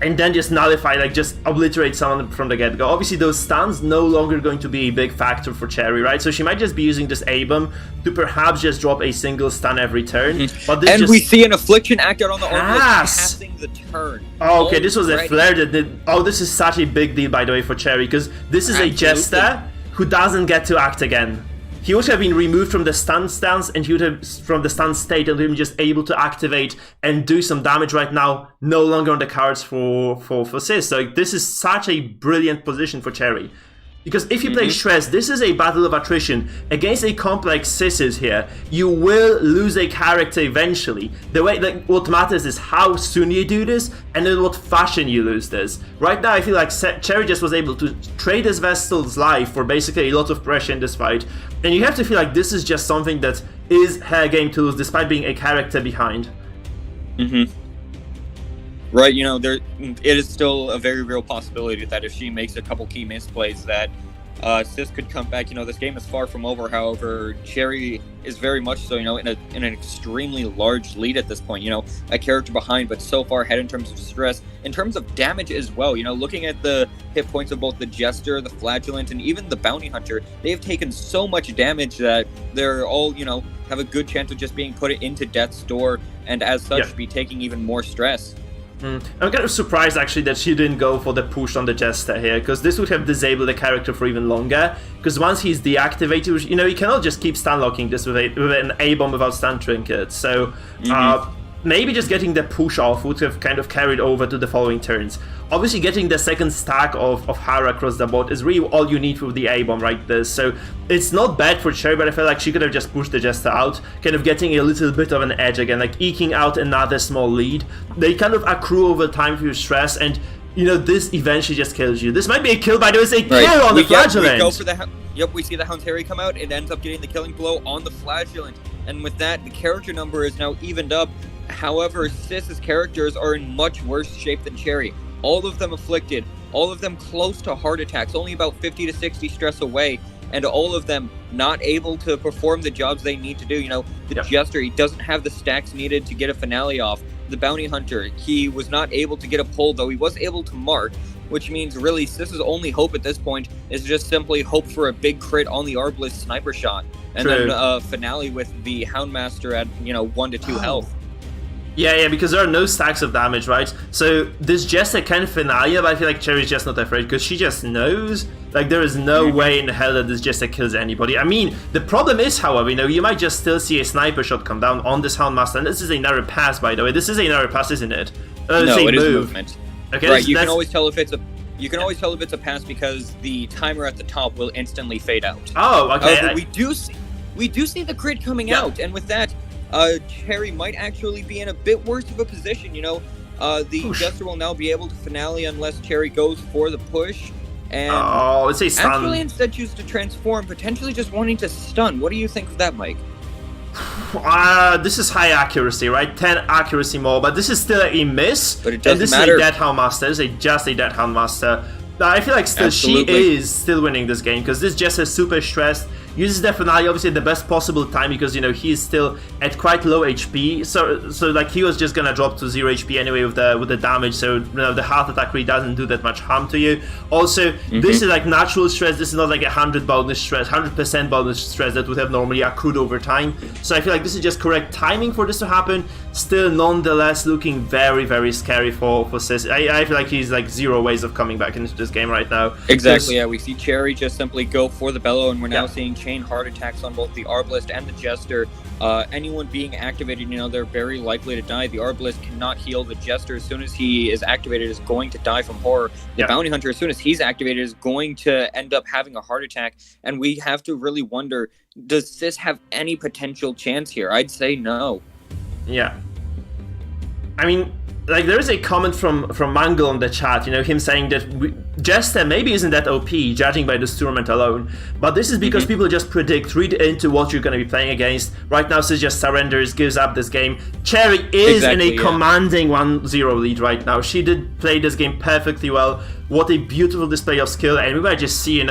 and then just nullify, like just obliterate someone from the get-go. Obviously those stuns no longer going to be a big factor for Cherry, right? So she might just be using this A-bomb to perhaps just drop a single stun every turn. But this and we see an Affliction acted on the Orb passing the turn. Oh, okay, this was a flare that did... Oh, this is such a big deal, by the way, for Cherry, because this is a Jester who doesn't get to act again. He would have been removed from the stun stance, and he would have from the stun state, and him just able to activate and do some damage right now. No longer on the cards for Sis. So this is such a brilliant position for Cherry. Because if you play Stress, this is a battle of attrition. Against a complex Sis's here, you will lose a character eventually. The way, like, what matters is how soon you do this, and in what fashion you lose this. Right now, I feel like Cherry just was able to trade his Vestal's life for basically a lot of pressure in this fight. And you have to feel like this is just something that is her game to lose, despite being a character behind. Right, you know, it is still a very real possibility that if she makes a couple key misplays that Sis could come back. You know, this game is far from over. However, Cherry is very much so, you know, in an extremely large lead at this point. You know, a character behind, but so far ahead in terms of stress, in terms of damage as well. You know, looking at the hit points of both the Jester, the Flagellant, and even the Bounty Hunter, they have taken so much damage that they're all, you know, have a good chance of just being put into death's door, and as such be taking even more stress. I'm kind of surprised actually that she didn't go for the push on the Jester here, because this would have disabled the character for even longer, because once he's deactivated, you know, you cannot just keep stun locking this with an A-bomb without stun trinket, so maybe just getting the push off would have kind of carried over to the following turns. Obviously getting the second stack of Hara across the board is really all you need with the A-bomb like this, so it's not bad for Cherry, but I feel like she could have just pushed the Jester out, kind of getting a little bit of an edge again, like eking out another small lead. They kind of accrue over time for your stress, and you know, this eventually just kills you. This might be a kill, by the way, it's a kill on the Flagellant! We go for the we see the Hound's Harry come out, it ends up getting the killing blow on the Flagellant, and with that, the character number is now evened up. However, Sis's characters are in much worse shape than Cherry. All of them afflicted, all of them close to heart attacks, only about 50 to 60 stress away, and all of them not able to perform the jobs they need to do. You know, the Jester, he doesn't have the stacks needed to get a finale off. The Bounty Hunter, he was not able to get a pull, though he was able to mark, which means really Sis's only hope at this point is just simply hope for a big crit on the Arbalest sniper shot, and then a finale with the Houndmaster at, you know, 1 to 2 health. Yeah, because there are no stacks of damage, right? So this Jester can finale, but I feel like Cherry's just not afraid, because she just knows, like, there is no way in hell that this Jester kills anybody. I mean, the problem is, however, you know, you might just still see a sniper shot come down on this Houndmaster, and this is a narrow pass, by the way. This is a narrow pass, isn't it? No, it is movement. Okay, right, you can always tell if it's a pass because the timer at the top will instantly fade out. Oh, okay. But we do see the crit coming out, and with that, Cherry might actually be in a bit worse of a position. You know, the Jester will now be able to finale unless Cherry goes for the push, and it's a stun. Actually instead choose to transform, potentially just wanting to stun. What do you think of that, Mike? This is high accuracy, right? 10 accuracy more, but this is still a miss. But it doesn't and this matter. is a Dead Hound Master. This is just a Dead Hound Master. I feel like still Absolutely. she is still winning this game because this just is super stressed. Uses the finale obviously at the best possible time because he is still at quite low HP. So like he was just gonna drop to 0 HP anyway with the damage. So the heart attack really doesn't do that much harm to you. Also, this is like natural stress. This is not like 100 bonus stress, 100% bonus stress that would have normally accrued over time. So I feel like this is just correct timing for this to happen. Still, nonetheless, looking very, very scary for CEST. I feel like he's like 0 ways of coming back into this game right now. Exactly, yeah. We see Cherry just simply go for the bellow, and we're now seeing chain heart attacks on both the Arbalist and the Jester. Anyone being activated, they're very likely to die. The Arbalist cannot heal. The Jester, as soon as he is activated, is going to die from horror. The Bounty Hunter, as soon as he's activated, is going to end up having a heart attack. And we have to really wonder, does CEST have any potential chance here? I'd say no. Yeah. I mean, like, there is a comment from Mangle on the chat, him saying that Jester maybe isn't that OP, judging by this tournament alone, but this is because people just read into what you're going to be playing against. Right now, Sis just surrenders, gives up this game. Cherry is in a commanding 1-0 lead right now. She did play this game perfectly well. What a beautiful display of skill, and we might just see,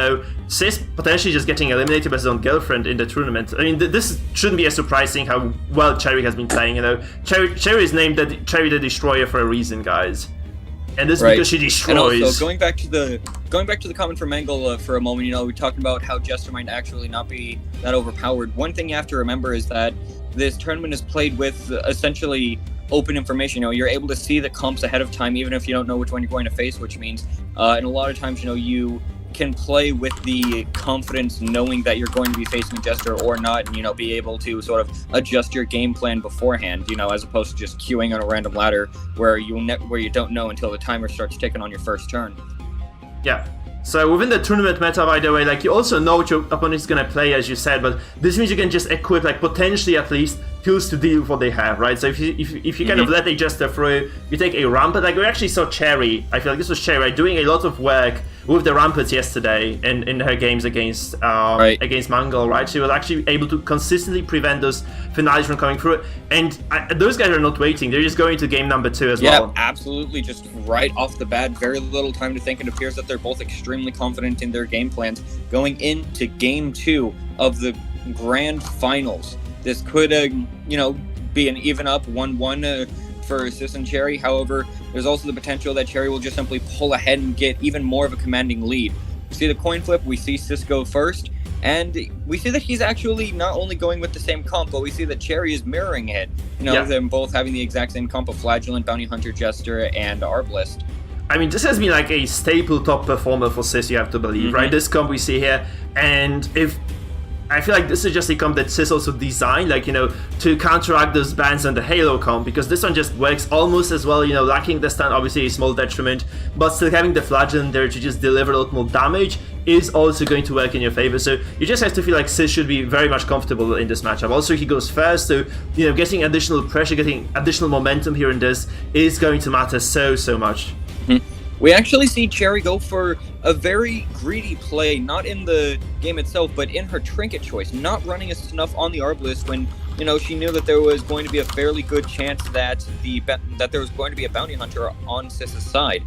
Sis potentially just getting eliminated by his own girlfriend in the tournament. I mean, this shouldn't be as surprising how well Cherry has been playing, Cherry is named Cherry the Destroyer for a reason, guys. And this is because she destroys. And also, going back to the comment from Mangle for a moment, we talked about how Jester might actually not be that overpowered. One thing you have to remember is that this tournament is played with essentially open information. You're able to see the comps ahead of time, even if you don't know which one you're going to face, which means, and a lot of times, you can play with the confidence knowing that you're going to be facing a Jester or not, and be able to sort of adjust your game plan beforehand, as opposed to just queuing on a random ladder where you don't know until the timer starts ticking on your first turn. Yeah. So within the tournament meta, by the way, like, you also know what your opponent is gonna play, as you said, but this means you can just equip, like, potentially at least tools to deal with what they have, right? So if you kind of let a Jester through, you take a Rampart. Like, we actually saw Cherry, I feel like this was Cherry, right, doing a lot of work with the Ramparts yesterday in her games against Mangle, right? She was actually able to consistently prevent those finales from coming through, and those guys are not waiting. They're just going to game number 2 as well. Yeah, absolutely. Just right off the bat, very little time to think. It appears that they're both extremely confident in their game plans going into game 2 of the grand finals. This could, be an even up 1-1 for Sis and Cherry. However, there's also the potential that Cherry will just simply pull ahead and get even more of a commanding lead. We see the coin flip, we see Sis go first, and we see that he's actually not only going with the same comp, but we see that Cherry is mirroring it. Them both having the exact same comp of Flagellant, Bounty Hunter, Jester, and Arbalist. I mean, this has been like a staple top performer for Sis, you have to believe, right? This comp we see here, and I feel like this is just a comp that Sis also designed, like, to counteract those bans on the Halo comp, because this one just works almost as well, lacking the stun, obviously a small detriment, but still having the Flagellant there to just deliver a lot more damage is also going to work in your favor. So you just have to feel like Sis should be very much comfortable in this matchup. Also, he goes first, so, getting additional pressure, getting additional momentum here in this is going to matter so much. We actually see Cherry go for a very greedy play, not in the game itself, but in her trinket choice, not running a snuff on the Arbalist when, she knew that there was going to be a fairly good chance that there was going to be a Bounty Hunter on Sis's side.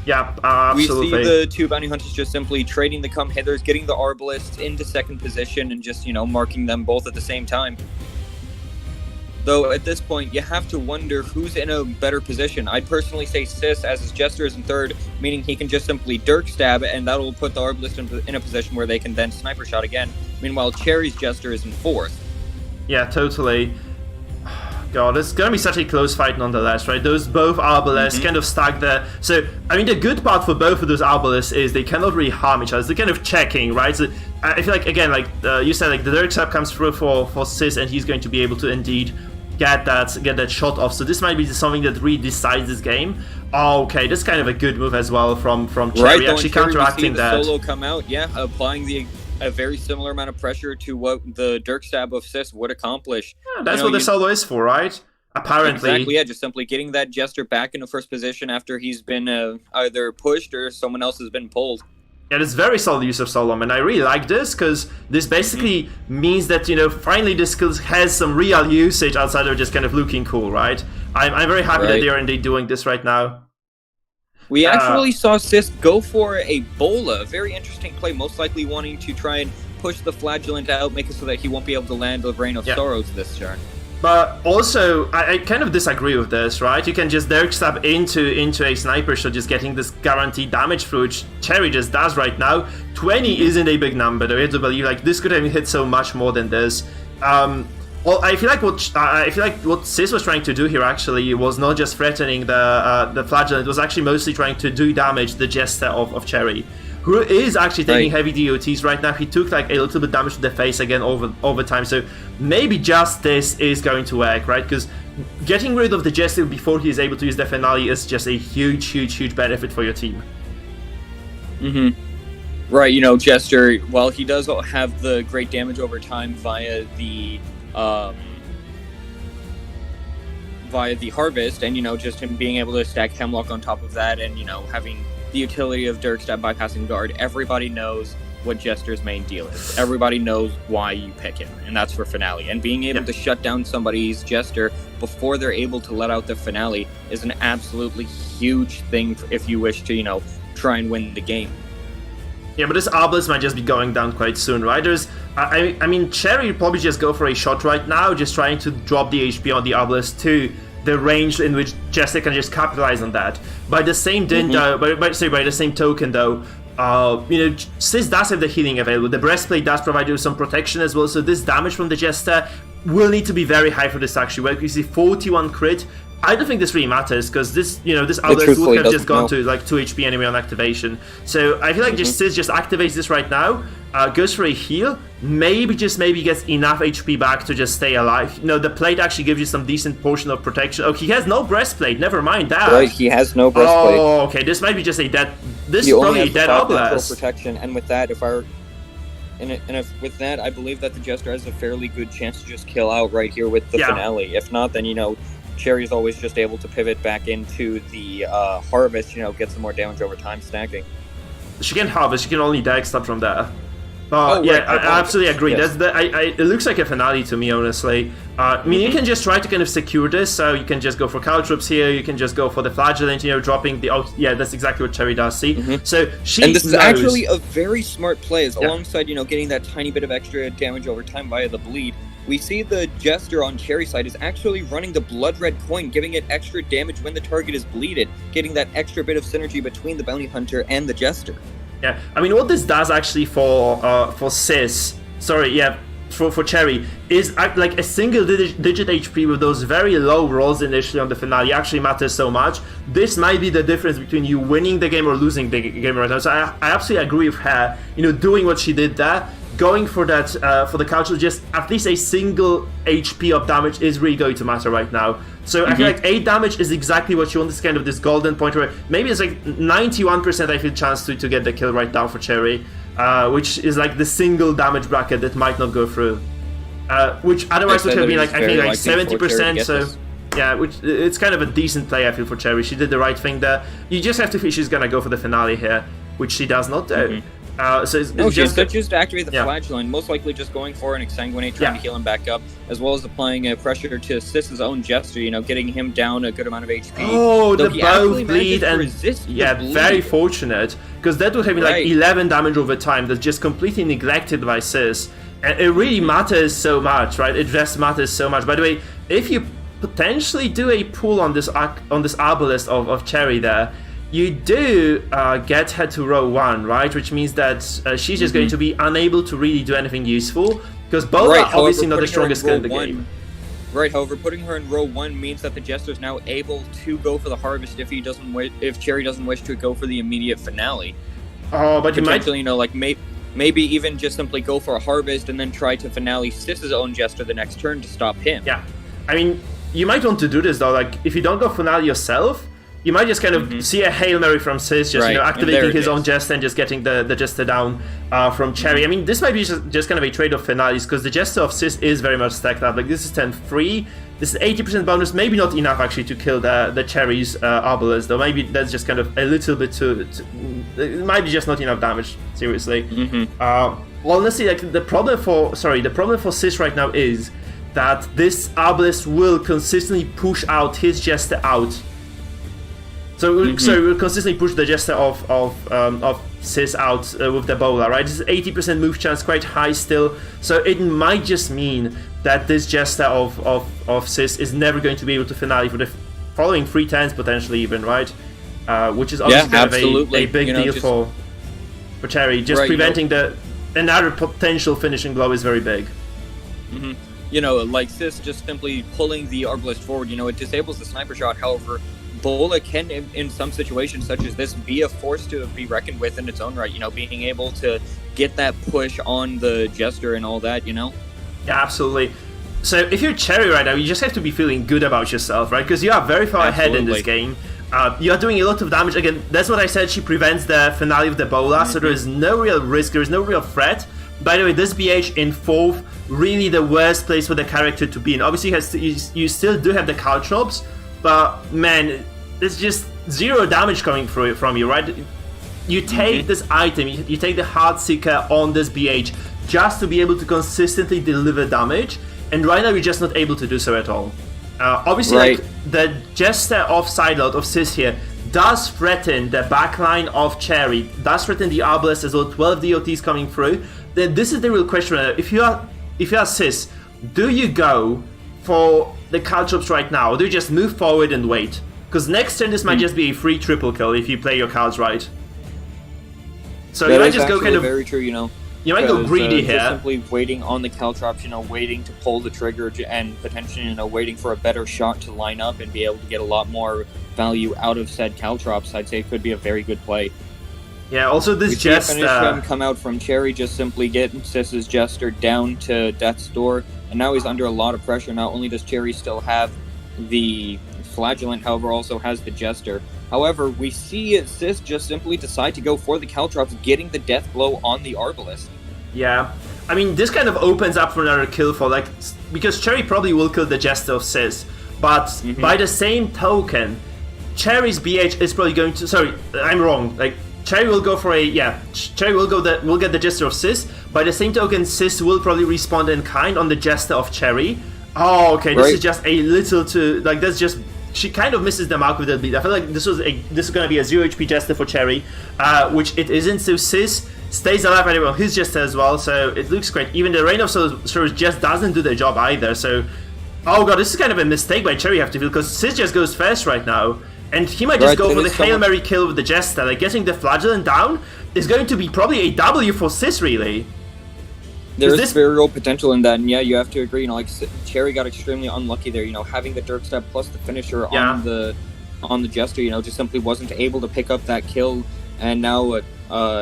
Yeah, absolutely. We see the two Bounty Hunters just simply trading the come-hithers, getting the Arbalist into second position, and just, marking them both at the same time. Though at this point, you have to wonder who's in a better position. I'd personally say Sis, as his Jester is in third, meaning he can just simply Dirk stab, and that'll put the Arbalist in a position where they can then sniper shot again. Meanwhile, Cherry's Jester is in fourth. Yeah, totally. God, it's gonna be such a close fight nonetheless, right? Those both Arbalists kind of stacked there. So, I mean, the good part for both of those Arbalists is they cannot really harm each other. They're kind of checking, right? So, I feel like, again, like you said, like, the Dirk stab comes through for Sis, and he's going to be able to indeed get that shot off. So this might be something that really decides this game. Oh, okay, that's kind of a good move as well from Cherry, actually counteracting that. The solo come out, applying a very similar amount of pressure to what the Dirk stab of Sis would accomplish. Yeah, that's what the solo is for, right? Apparently. Exactly, yeah, just simply getting that Jester back into first position after he's been either pushed or someone else has been pulled. Yeah, it's very solid use of Solemn, and I really like this, because this basically means that, finally this skill has some real usage outside of just kind of looking cool, right? I'm very happy that they're indeed doing this right now. We actually saw CEST go for a Bola, very interesting play, most likely wanting to try and push the Flagellant out, make it so that he won't be able to land the Rain of Sorrows this turn. But also, I kind of disagree with this, right? You can just Dirk Stab into a sniper shot, just getting this guaranteed damage through, which Cherry just does right now. 20 isn't a big number, though. You have to believe, like, this could have hit so much more than this. Well, I feel like what Sis was trying to do here actually was not just threatening the Flagellant. It was actually mostly trying to do damage the Jester of Cherry, who is actually taking heavy DOTs right now. He took like a little bit damage to the face again over time, so maybe just this is going to work, right? Because getting rid of the Jester before he is able to use the finale is just a huge benefit for your team. Right, Jester, while he does have the great damage over time via the Harvest, and just him being able to stack Hemlock on top of that, and having the utility of Dirk Stab bypassing guard, everybody knows what Jester's main deal is. Everybody knows why you pick him, and that's for finale. And being able to shut down somebody's Jester before they're able to let out the finale is an absolutely huge thing if you wish to, try and win the game. Yeah, but this Obelisk might just be going down quite soon, right? I mean, Cherry would probably just go for a shot right now, just trying to drop the HP on the Obelisk to the range in which Jester can just capitalize on that. By the same by the same token, though, Sis does have the healing available. The breastplate does provide you some protection as well, so this damage from the Jester will need to be very high for this to actually work. You see 41 crit. I don't think this really matters, because this Obelisk would have just gone to like 2 HP anyway on activation. So I feel like Sis just activates this right now, goes for a heal, maybe gets enough HP back to just stay alive. The plate actually gives you some decent portion of protection. Oh, he has no breastplate, never mind that. Right, he has no breastplate. Oh, okay, this might be just a dead... This is probably a dead Obelisk. Protection, and with that, with that, I believe that the Jester has a fairly good chance to just kill out right here with the finale. If not, then, Cherry's always just able to pivot back into the Harvest, get some more damage over time stacking. She can Harvest, she can only Dirk Stab from there. I absolutely agree. Yes. It looks like a finale to me, honestly. I mean, you can just try to kind of secure this, so you can just go for Caltrops here, you can just go for the Flagellant, dropping the... Oh, yeah, that's exactly what Cherry does, see? So she And this is knows... actually a very smart play, alongside, getting that tiny bit of extra damage over time via the bleed. We see the Jester on Cherry side is actually running the Blood Red Coin, giving it extra damage when the target is bleeded, getting that extra bit of synergy between the Bounty Hunter and the Jester. Yeah, I mean, what this does actually for Sis, for Cherry, is like a single digit HP with those very low rolls initially on the finale actually matters so much. This might be the difference between you winning the game or losing the game right now. So I absolutely agree with her, doing what she did there. Going for that, for the couch, just at least a single HP of damage is really going to matter right now. So I feel like 8 damage is exactly what you want. This kind of this golden point where maybe it's like 91% I feel chance to get the kill right now for Cherry, which is like the single damage bracket that might not go through, which otherwise would have been like I think like 70%. So yeah, which it's kind of a decent play I feel for Cherry. She did the right thing there. You just have to feel she's gonna go for the finale here, which she does not do. She could just activate the Flagellant, most likely just going for an Exsanguinate, trying to heal him back up, as well as applying a pressure to Sis's own Jester, getting him down a good amount of HP. Oh, the both bleed and very fortunate, because that would have been like 11 damage over time. That's just completely neglected by Sis, and it really matters so much, right? It just matters so much. By the way, if you potentially do a pull on this Obelisk of Cherry there, you do get her to row 1, right? Which means that she's just going to be unable to really do anything useful, because both are obviously not the strongest skill in the game. Right, however, putting her in row 1 means that the Jester is now able to go for the Harvest if Cherry doesn't wish to go for the immediate finale. Oh, but you might... maybe even just simply go for a Harvest and then try to finale Sis's own Jester the next turn to stop him. Yeah, I mean, you might want to do this though, like, if you don't go finale yourself, you might just kind of see a Hail Mary from Sis, just activating his own Jester and just getting the Jester down from Cherry. I mean, this might be just kind of a trade of finales, because the Jester of Sis is very much stacked up. Like, this is 10-3. This is 80% bonus, maybe not enough actually to kill the Cherry's Obelisk, though maybe that's just kind of a little bit too, it might be just not enough damage, seriously. Well, honestly, like the problem for Sis right now is that this Obelisk will consistently push out his Jester out. So we'll consistently push the Jester of Sis out with the Bola, right? This is 80% move chance, quite high still. So it might just mean that this Jester of Sis is never going to be able to finale for the following 3 turns potentially even, right? Which is obviously kind of a big deal for Cherry. Just preventing another potential finishing blow is very big. Like Sis just simply pulling the Arbalist forward, it disables the sniper shot. However, Bola can, in some situations such as this, be a force to be reckoned with in its own right. Being able to get that push on the Jester and all that. Yeah, absolutely. So if you're Cherry right now, you just have to be feeling good about yourself, right? Because you are very far ahead in this game. You are doing a lot of damage. Again, that's what I said. She prevents the finale of the Bola, so there is no real risk. There is no real threat. By the way, this BH in 4th, really the worst place for the character to be in. Obviously, you still do have the caltrops, but man, it's just 0 damage coming through from you, right? You take this item, you take the Heartseeker on this BH just to be able to consistently deliver damage, and right now you're just not able to do so at all. Obviously, like the Jester of Sideload of Sis here does threaten the backline of Cherry, does threaten the Obelisk as well. 12 DOTs coming through. Then this is the real question. If you are Sis, do you go for the caltrops right now, or do you just move forward and wait? Because next turn this might just be a free triple kill if you play your cards right. So you might just go kind of very true, You might go greedy here. Just simply waiting on the caltrops, waiting to pull the trigger and potentially, waiting for a better shot to line up and be able to get a lot more value out of said caltrops. I'd say it could be a very good play. Yeah, also this Jester... finish him come out from Cherry, just simply getting Sis's Jester down to Death's Door, and now he's under a lot of pressure. Not only does Cherry still have the Flagellant, however, also has the Jester. However, we see Sis just simply decide to go for the caltrops, getting the death blow on the Arbalist. Yeah, I mean, this kind of opens up for another kill for, because Cherry probably will kill the Jester of Sis, but by the same token, Cherry's BH is probably going to... Sorry, I'm wrong. Cherry will go for Cherry will get the Jester of Sis. By the same token, Sis will probably respond in kind on the Jester of Cherry. Oh, okay, this is just a little too... that's just... She kind of misses the mark with that beat. I feel like this is going to be a 0 HP Jester for Cherry, which it isn't. So Sis stays alive anyway on his Jester as well, so it looks great. Even the Rain of Sorrows just doesn't do the job either, so... Oh god, this is kind of a mistake by Cherry, I have to feel, because Sis just goes first right now. And he might just go for the Hail Mary kill with the Jester. Getting the Flagellant down is going to be probably a W for Sis, really. There is very real potential in that, and yeah, you have to agree. Cherry got extremely unlucky there. Having the Dirk Stab plus the finisher on the Jester, just simply wasn't able to pick up that kill. And now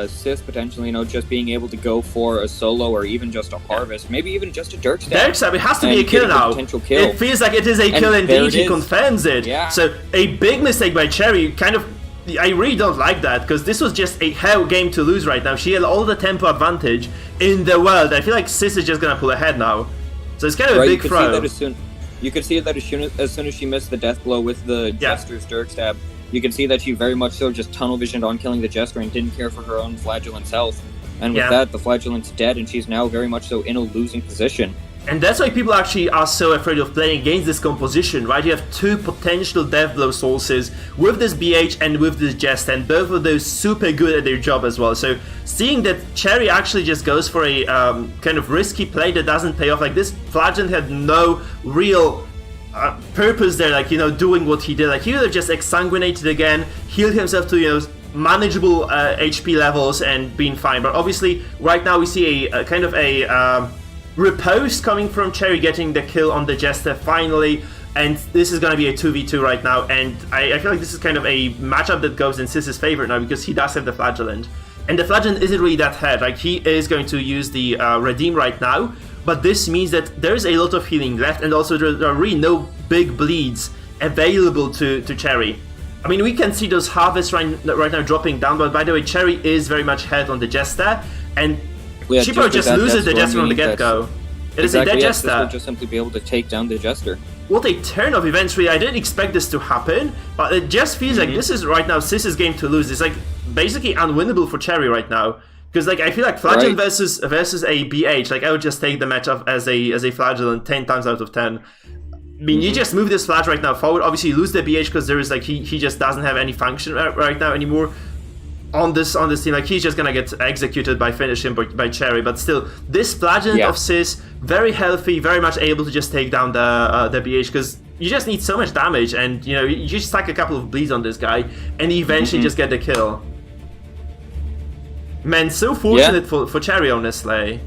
Sis potentially, just being able to go for a solo or even just a Harvest, maybe even just a Dirk Stab. Dirk Stab, it has to be a kill now. It feels like it is a kill indeed. He confirms it. Yeah. So a big mistake by Cherry. I really don't like that, because this was just a hell game to lose right now. She had all the tempo advantage in the world. I feel like Sis is just gonna pull ahead now. So it's kind of a big throw. You could see that as soon as she missed the death blow with the Jester's Dirk Stab, you can see that she very much so just tunnel visioned on killing the Jester and didn't care for her own Flagellant's health. And with that, the Flagellant's dead, and she's now very much so in a losing position. And that's why people actually are so afraid of playing against this composition, right? You have 2 potential death blow sources with this BH and with this Jester, and both of those super good at their job as well. So seeing that Cherry actually just goes for a kind of risky play that doesn't pay off, this Flagellant had no real purpose there, doing what he did. He would have just exsanguinated again, healed himself to, manageable HP levels and been fine. But obviously, right now we see a kind of a... riposte coming from Cherry, getting the kill on the Jester finally, and this is going to be a 2v2 right now, and I feel like this is kind of a matchup that goes in Sis's favor now, because he does have the Flagellant, and the Flagellant isn't really that hard. He is going to use the Redeem right now, but this means that there's a lot of healing left, and also there are really no big bleeds available to Cherry. I mean, we can see those Harvests right now dropping down, but by the way, Cherry is very much held on the Jester, and she probably just loses the Jester from the get-go. It is a dead Jester. This will just simply be able to take down the Jester. what a turn of events, really. I didn't expect this to happen, but it just feels like this is right now CEST's game to lose. It's like basically unwinnable for Cherry right now. Because like I feel like Flagellant versus a BH, like I would just take the matchup as a Flagellant 10 times out of 10. I mean, you just move this Flag right now forward. Obviously, you lose the BH because there is like he just doesn't have any function right now anymore on this team. Like he's just gonna get executed by finishing by Cherry. But still, this Flagellant of CEST, very healthy, very much able to just take down the BH because you just need so much damage, and you know you just stack a couple of bleeds on this guy, and eventually just get the kill. Man, so fortunate for Cherry, honestly.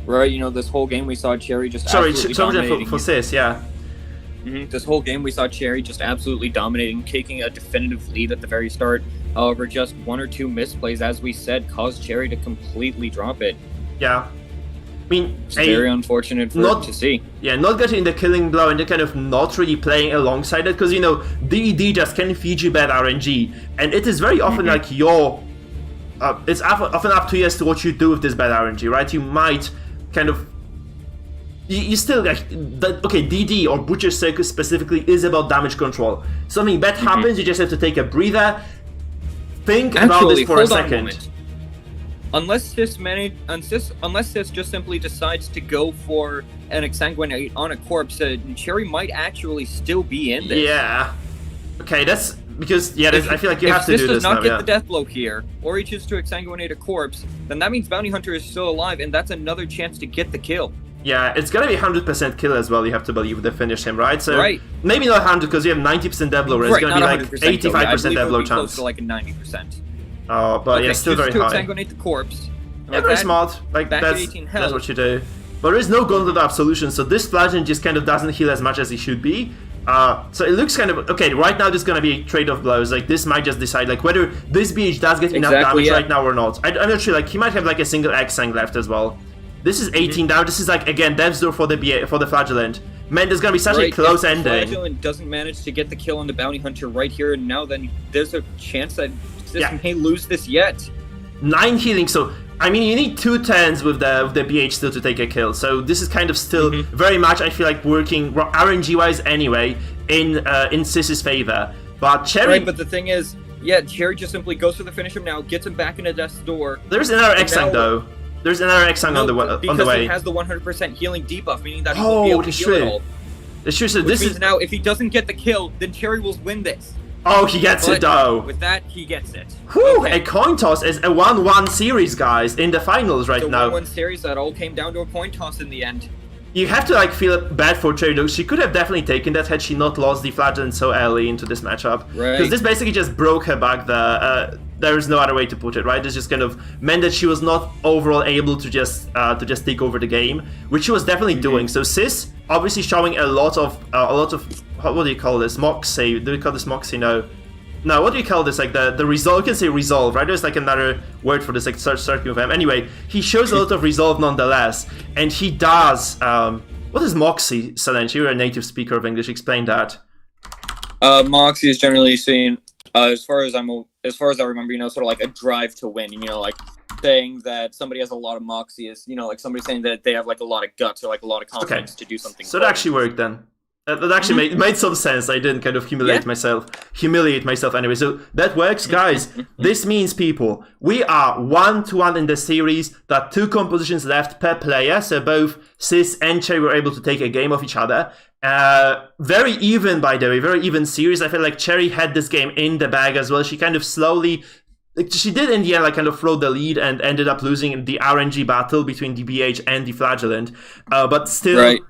Right, you know, this whole game we saw Cherry just sorry dominating for CEST, yeah. This whole game we saw Cherry just absolutely dominating, taking a definitive lead at the very start. However, just one or two misplays, as we said, caused Cherry to completely drop it. Yeah. I mean, it's very unfortunate to see. Yeah, not getting the killing blow and then kind of not really playing alongside it, because, you know, DED just can feed you bad RNG, and it is very often like your... it's often up to you as to what you do with this bad RNG, right? You might kind of... You still like okay, DD or Butcher Circus specifically is about damage control. Something bad happens, you just have to take a breather, think about this for a second. Unless CEST just simply decides to go for an exsanguinate on a corpse, Cherry might actually still be in this. Yeah. Okay, that's because I feel like you have to do this now. If CEST does not get the death blow here, or he chooses to exsanguinate a corpse, then that means Bounty Hunter is still alive, and that's another chance to get the kill. Yeah, it's gonna be 100% kill as well, you have to believe, to finish him, right? So maybe not 100 because you have 90% death blow, it's gonna be like 85% death blow chance. Close to like a 90%. Oh, but yeah, still very high. To exsanguinate the corpse. Yeah, very smart. Like that's what you do. But there is no Gauntlet of Absolution, so this Flagellant just kind of doesn't heal as much as he should be. So it looks kind of okay. Right now, there's gonna be a trade-off blows. Like this might just decide like whether this BH does get enough damage right now or not. I'm not sure. Like he might have like a single X-Sang left as well. This is 18 down. This is like again death's door for the Flagellant. Man, there's gonna be such a close ending. Flagellant doesn't manage to get the kill on the Bounty Hunter right here and now. Then there's a chance that CEST may lose this yet. 9 healing. So I mean, you need 2 10s with the BH still to take a kill. So this is kind of still very much, I feel like, working RNG wise anyway in CEST's favor. But Cherry. Right, but the thing is, Cherry just simply goes for the finish him now, gets him back into death's door. There's another X-Sang though. There's another X-Sang on the way. Because he has the 100% healing debuff, meaning that he won't be able to heal at all. It's true. So this means now, if he doesn't get the kill, then Cherry will win this. Oh, he gets it though. With that, he gets it. Whew, a coin toss is a 1-1 series, guys, in the finals right now. It's a 1-1 series that all came down to a coin toss in the end. You have to like feel bad for Cherry though. She could have definitely taken that had she not lost the Flagellant so early into this matchup. Right. Because this basically just broke her back there. There is no other way to put it, right? This just kind of meant that she was not overall able to just take over the game, which she was definitely doing. So CEST obviously showing a lot of what do you call this? Moxie? Do you call this Moxie? No, what do you call this? Like the resolve? You can say resolve, right? There's like another word for this, like circling with him. Anyway, he shows a lot of resolve nonetheless, and he does. What is Moxie, Silent? You're a native speaker of English. Explain that. Moxie is generally seen, as far as I remember, you know, sort of like a drive to win. You know, like saying that somebody has a lot of moxie is, you know, like somebody saying that they have like a lot of guts or like a lot of confidence to do something. So it actually worked then. That actually made some sense. I didn't kind of humiliate myself anyway. So that works, guys. This means, people, we are 1-1 in the series. There are 2 compositions left per player. So both CEST and Cherry were able to take a game of each other. Very even, by the way, very even series. I feel like Cherry had this game in the bag as well. She kind of slowly... She did in the end like kind of throw the lead and ended up losing the RNG battle between the BH and the Flagellant. But still... Right.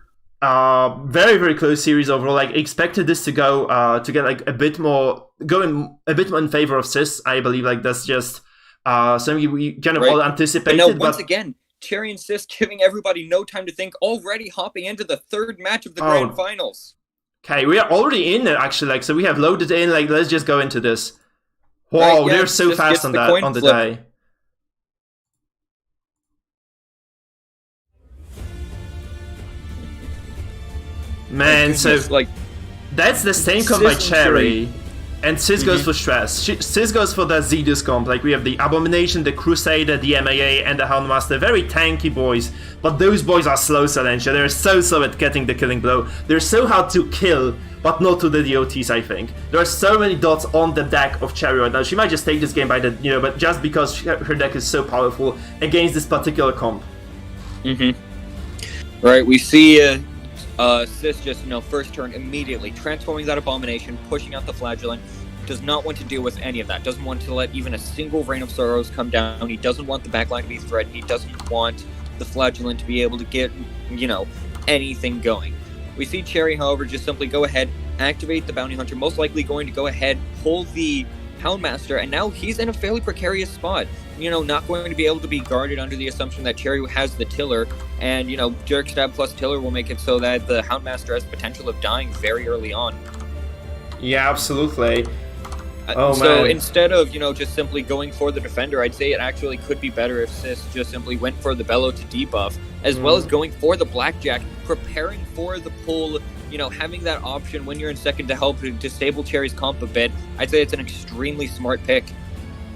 Very, very close series overall. Like, expected this to go to get like a bit more in favor of CEST. I believe like that's just something we kind of all anticipated. But no, once again, Cherry and CEST giving everybody no time to think, already hopping into the 3rd match of the grand finals. Okay, we are already in it actually. Like, so we have loaded in. Like, let's just go into this. Whoa, they're so fast on the day. Man, so like that's the same comp by Cherry. And Sis goes for stress. Sis goes for the Zedus comp. Like, we have the Abomination, the Crusader, the MAA, and the Houndmaster. Very tanky boys. But those boys are slow, Silentia. They're so slow at getting the killing blow. They're so hard to kill, but not to the DOTs, I think. There are so many dots on the deck of Cherry right now. She might just take this game by the, but just because her deck is so powerful against this particular comp. Right, we see Sis just, first turn immediately transforming that Abomination, pushing out the Flagellant. Does not want to deal with any of that. Doesn't want to let even a single Rain of Sorrows come down. He doesn't want the backline to be threatened. He doesn't want the Flagellant to be able to get, anything going. We see Cherry, however, just simply go ahead, activate the Bounty Hunter, most likely going to go ahead, pull the Houndmaster, and now he's in a fairly precarious spot. Not going to be able to be guarded under the assumption that Cherry has the Tiller, and, Jerk Stab plus Tiller will make it so that the Houndmaster has potential of dying very early on. Yeah, absolutely. So instead of, just simply going for the Defender, I'd say it actually could be better if Sis just simply went for the Bellow to debuff, as well as going for the Blackjack, preparing for the pull, having that option when you're in second to help disable Cherry's comp a bit. I'd say it's an extremely smart pick.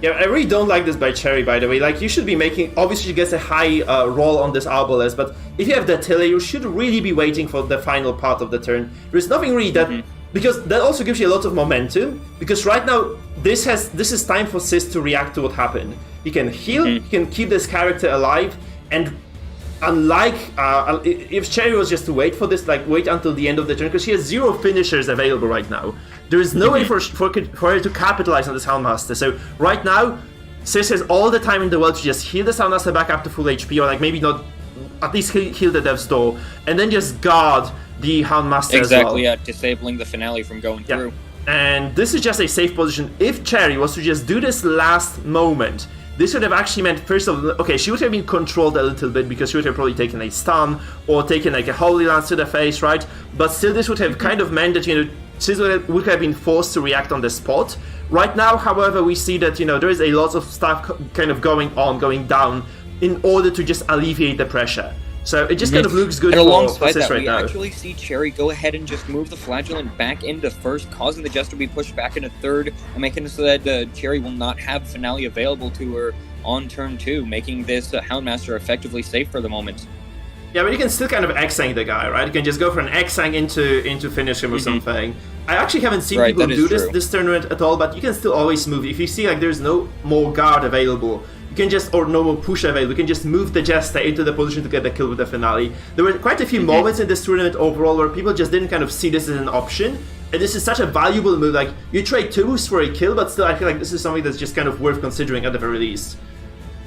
Yeah, I really don't like this by Cherry, by the way. Like, you should be making... Obviously, she gets a high roll on this Arbalest, but if you have the Tiller, you should really be waiting for the final part of the turn. There's nothing really that... Because that also gives you a lot of momentum, because right now, this is time for Sis to react to what happened. He can heal, he can keep this character alive, and unlike... if Cherry was just to wait for this, wait until the end of the turn, because she has 0 finishers available right now. There is no way for her to capitalize on this Houndmaster. So right now, Sis has all the time in the world to just heal the Houndmaster back up to full HP, or maybe not, at least heal the Dev's Door, and then just guard the Houndmaster as well. Exactly, yeah, disabling the Finale from going through. And this is just a safe position. If Cherry was to just do this last moment, this would have actually meant, first of all, okay, she would have been controlled a little bit because she would have probably taken a stun or taken a Holy Lance to the face, right? But still, this would have kind of meant that, Sis would have been forced to react on the spot. Right now, however, we see that, there is a lot of stuff kind of going down in order to just alleviate the pressure. So it just kind of looks good for Sis right now. We actually see Cherry go ahead and just move the Flagellant back into first, causing the Jester to be pushed back into third, and making it so that Cherry will not have Finale available to her on turn 2, making this Houndmaster effectively safe for the moment. Yeah, but you can still kind of X-Sang the guy, right? You can just go for an X-Sang into finish him or something. I actually haven't seen people do this tournament at all, but you can still always move. If you see there's no more guard available, you can just, or no more push available, you can just move the Jester into the position to get the kill with the Finale. There were quite a few moments in this tournament overall where people just didn't kind of see this as an option, and this is such a valuable move. Like, you trade 2 moves for a kill, but still I feel like this is something that's just kind of worth considering at the very least.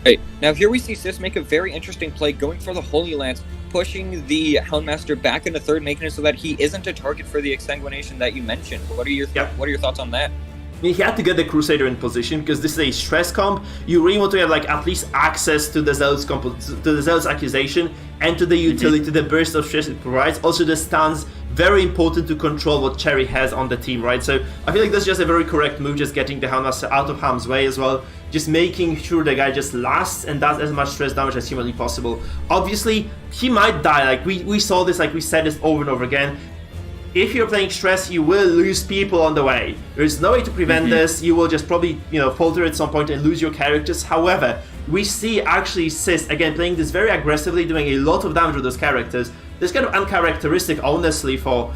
Right, now here we see Sis make a very interesting play, going for the Holy Lance, pushing the Houndmaster back into third, making it so that he isn't a target for the Exsanguination that you mentioned. What are your thoughts on that? I mean, he had to get the Crusader in position because this is a stress comp. You really want to have at least access to the Zealot's comp, to the Zealot's accusation, and to the utility, to the burst of stress it provides. Also, the stance, very important to control what Cherry has on the team, right? So I feel like that's just a very correct move, just getting the Houndmaster out of harm's way as well. Just making sure the guy just lasts and does as much stress damage as humanly possible. Obviously, he might die. We saw this, we said this over and over again. If you're playing stress, you will lose people on the way. There's no way to prevent this. You will just probably, falter at some point and lose your characters. However, we see actually Sis, again, playing this very aggressively, doing a lot of damage with those characters. This kind of uncharacteristic, honestly, for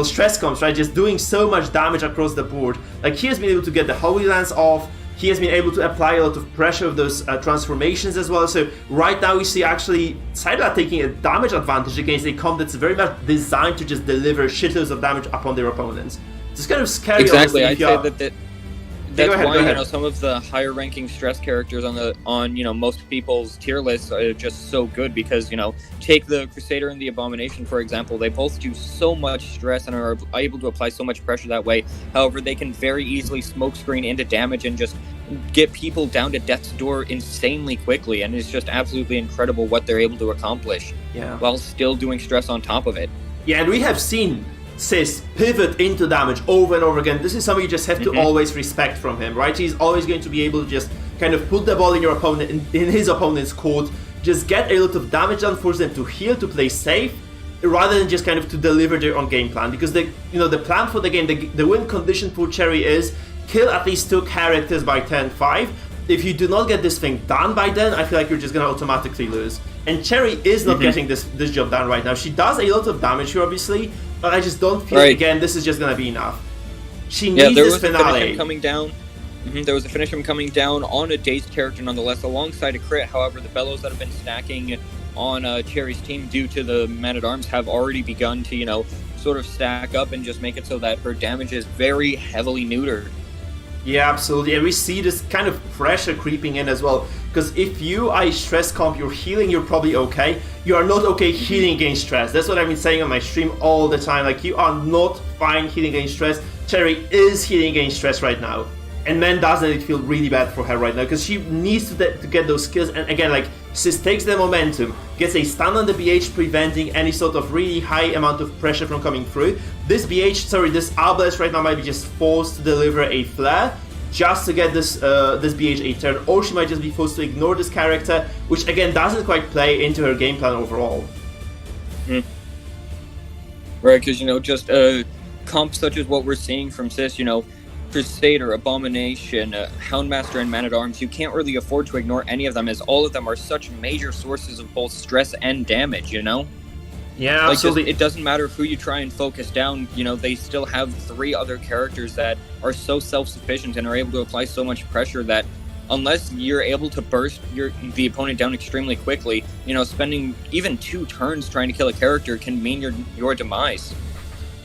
stress comps, right? Just doing so much damage across the board. He has been able to get the Holy Lance off. He has been able to apply a lot of pressure with those transformations as well. So right now we see actually Sidelar taking a damage advantage against a comp that's very much designed to just deliver shitloads of damage upon their opponents. It's kind of scary. Exactly, I'd say that's why some of the higher ranking stress characters on most people's tier lists are just so good, because take the Crusader and the Abomination for example. They both do so much stress and are able to apply so much pressure that way. However, they can very easily smokescreen into damage and just get people down to death's door insanely quickly, and it's just absolutely incredible what they're able to accomplish while still doing stress on top of it. Yeah, and we have seen Sis pivot into damage over and over again. This is something you just have to always respect from him, right? He's always going to be able to just kind of put the ball in your opponent, in his opponent's court, just get a lot of damage done, force them to heal, to play safe, rather than just kind of to deliver their own game plan. Because the plan for the game, the win condition for Cherry is kill at least 2 characters by 10-5. If you do not get this thing done by then, I feel like you're just gonna automatically lose. And Cherry is not getting this job done right now. She does a lot of damage here, obviously, but I just don't feel again this is just gonna be enough. She needs this finale. Coming down. There was a finish him coming down on a dazed character nonetheless, alongside a crit. However, the bellows that have been stacking on Cherry's team due to the Man-at-Arms have already begun to, sort of stack up and just make it so that her damage is very heavily neutered. Yeah, absolutely. And we see this kind of pressure creeping in as well. Because if you are a stress comp, you're healing, you're probably okay. You are not okay healing against stress. That's what I've been saying on my stream all the time. Like, you are not fine healing against stress. Cherry is healing against stress right now. And man, doesn't it feel really bad for her right now, because she needs to get those kills. And again, like, CEST takes the momentum, gets a stun on the BH, preventing any sort of really high amount of pressure from coming through. This Adelbart right now might be just forced to deliver a flare just to get this BH a turn, or she might just be forced to ignore this character, which again doesn't quite play into her game plan overall. Right, because just comps such as what we're seeing from CEST, Crusader, Abomination, Houndmaster, and Man-at-Arms, you can't really afford to ignore any of them, as all of them are such major sources of both stress and damage, Yeah, absolutely. It doesn't matter who you try and focus down, they still have 3 other characters that are so self-sufficient and are able to apply so much pressure that unless you're able to burst the opponent down extremely quickly, spending even 2 turns trying to kill a character can mean your demise.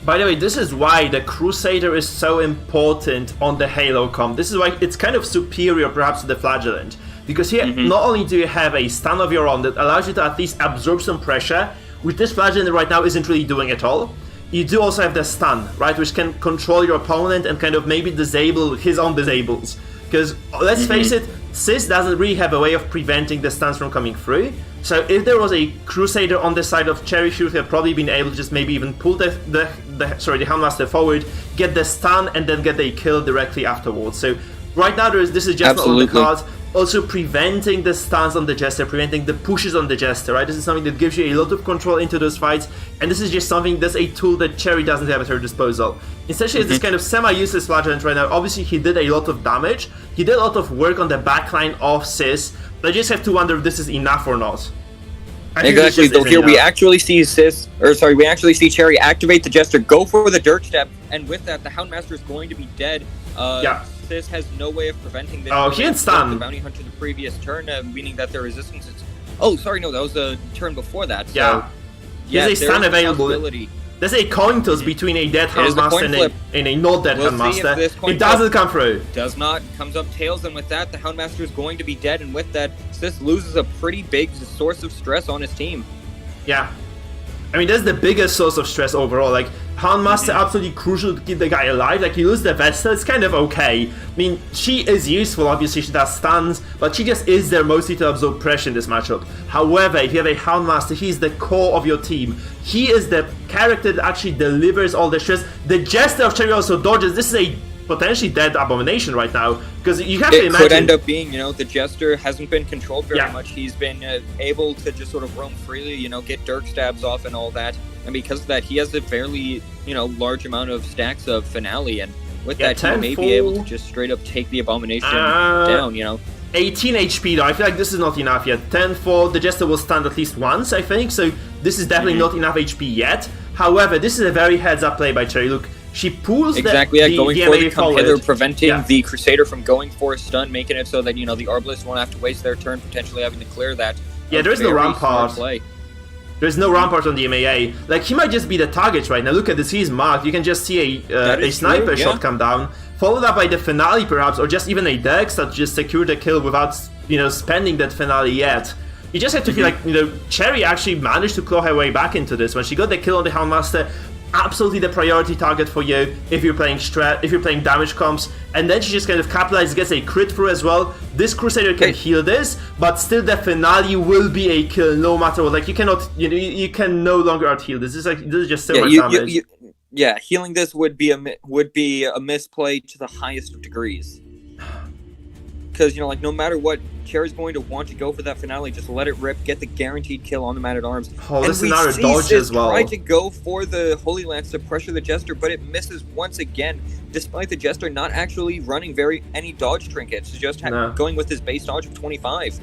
By the way, this is why the Crusader is so important on the Halo comp. This is why it's kind of superior perhaps to the Flagellant. Because here, not only do you have a stun of your own that allows you to at least absorb some pressure, which this Flagellant right now isn't really doing at all. You do also have the stun, right, which can control your opponent and kind of maybe disable his own disables. Because, let's face it, CEST doesn't really have a way of preventing the stuns from coming through. So if there was a Crusader on the side of Cherry, she would have probably been able to just maybe even pull the Houndmaster forward, get the stun, and then get a kill directly afterwards. So right now this is just not on the cards. Also preventing the stuns on the Jester, preventing the pushes on the Jester, right? This is something that gives you a lot of control into those fights, and this is just something that's a tool that Cherry doesn't have at her disposal. Instead, she has this kind of semi-useless Flagellant right now. Obviously, he did a lot of damage. He did a lot of work on the backline of CEST, but I just have to wonder if this is enough or not. Exactly, though here we actually see Cherry activate the Jester, go for the Dirk Step, and with that, the Houndmaster is going to be dead. CEST has no way of preventing this. Oh, he didn't stun the Bounty Hunter the previous turn, meaning that their resistance is... Oh, sorry, no, that was the turn before that. So, there's a stun available. There's a coin toss between a dead Houndmaster and a not dead Houndmaster. It doesn't come through. Does not. Comes up tails, and with that, the Houndmaster is going to be dead, and with that, CEST loses a pretty big source of stress on his team. Yeah. I mean, that's the biggest source of stress overall. Like, Houndmaster absolutely crucial to keep the guy alive. Like, you lose the Vestal, it's kind of okay. I mean, she is useful, obviously, she does stuns, but she just is there mostly to absorb pressure in this matchup. However, if you have a Houndmaster, he's the core of your team. He is the character that actually delivers all the stress. The Jester of Cherry also dodges. This is a potentially dead Abomination right now, because you have to imagine... It could end up being, the Jester hasn't been controlled very much. He's been able to just sort of roam freely, get Dirk Stabs off and all that, and because of that, he has a fairly, large amount of stacks of Finale, and with that, he may be able to just straight up take the Abomination down, 18 HP though, I feel like this is not enough yet. 10-4, the Jester will stand at least once, I think, so this is definitely not enough HP yet. However, this is a very heads-up play by Cherry. Look, she pulls going for the come hither, preventing the Crusader from going for a stun, making it so that, the Arbalest won't have to waste their turn, potentially having to clear that. Yeah, there's no Rampart. There's no Rampart on the MAA. Like, he might just be the target right now. Look at this, he's marked. You can just see a sniper shot come down, followed up by the Finale perhaps, or just even a Dex that just secured the kill without, spending that Finale yet. You just have to feel like, Cherry actually managed to claw her way back into this. When she got the kill on the Houndmaster, absolutely the priority target for you if you're playing damage comps, and then she just kind of capitalizes, gets a crit through as well. This Crusader can heal this, but still the Finale will be a kill no matter what. Like, you cannot, you can no longer out heal this. This is just so much damage. Healing this would be a misplay to the highest of degrees. because, like, no matter what, Cherry's going to want to go for that finale. Just let it rip, get the guaranteed kill on the Man-at-Arms. Oh, this is and another dodge Sis as well. try to go for the Holy Lance to pressure the Jester, but it misses once again, despite the Jester not actually running any dodge trinkets, just going with his base dodge of 25.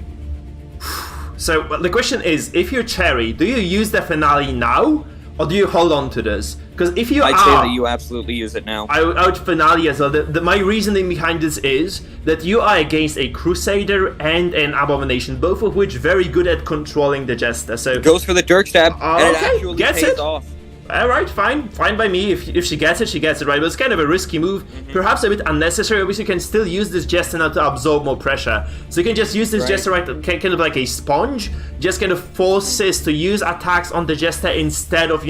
So the question is, if you're Cherry, do you use the finale now, or do you hold on to this? Because if you I'd say that you absolutely use it now. I would finale as well. My reasoning behind this is that you are against a Crusader and an Abomination, both of which very good at controlling the Jester. So goes for the Dirk Stab, and it actually gets pays it off. Alright, fine by me. If she gets it, right? But it's kind of a risky move, perhaps a bit unnecessary. Obviously, you can still use this Jester now to absorb more pressure. So you can just use this Jester, right, kind of like a sponge, just kind of force Sis to use attacks on the Jester instead of,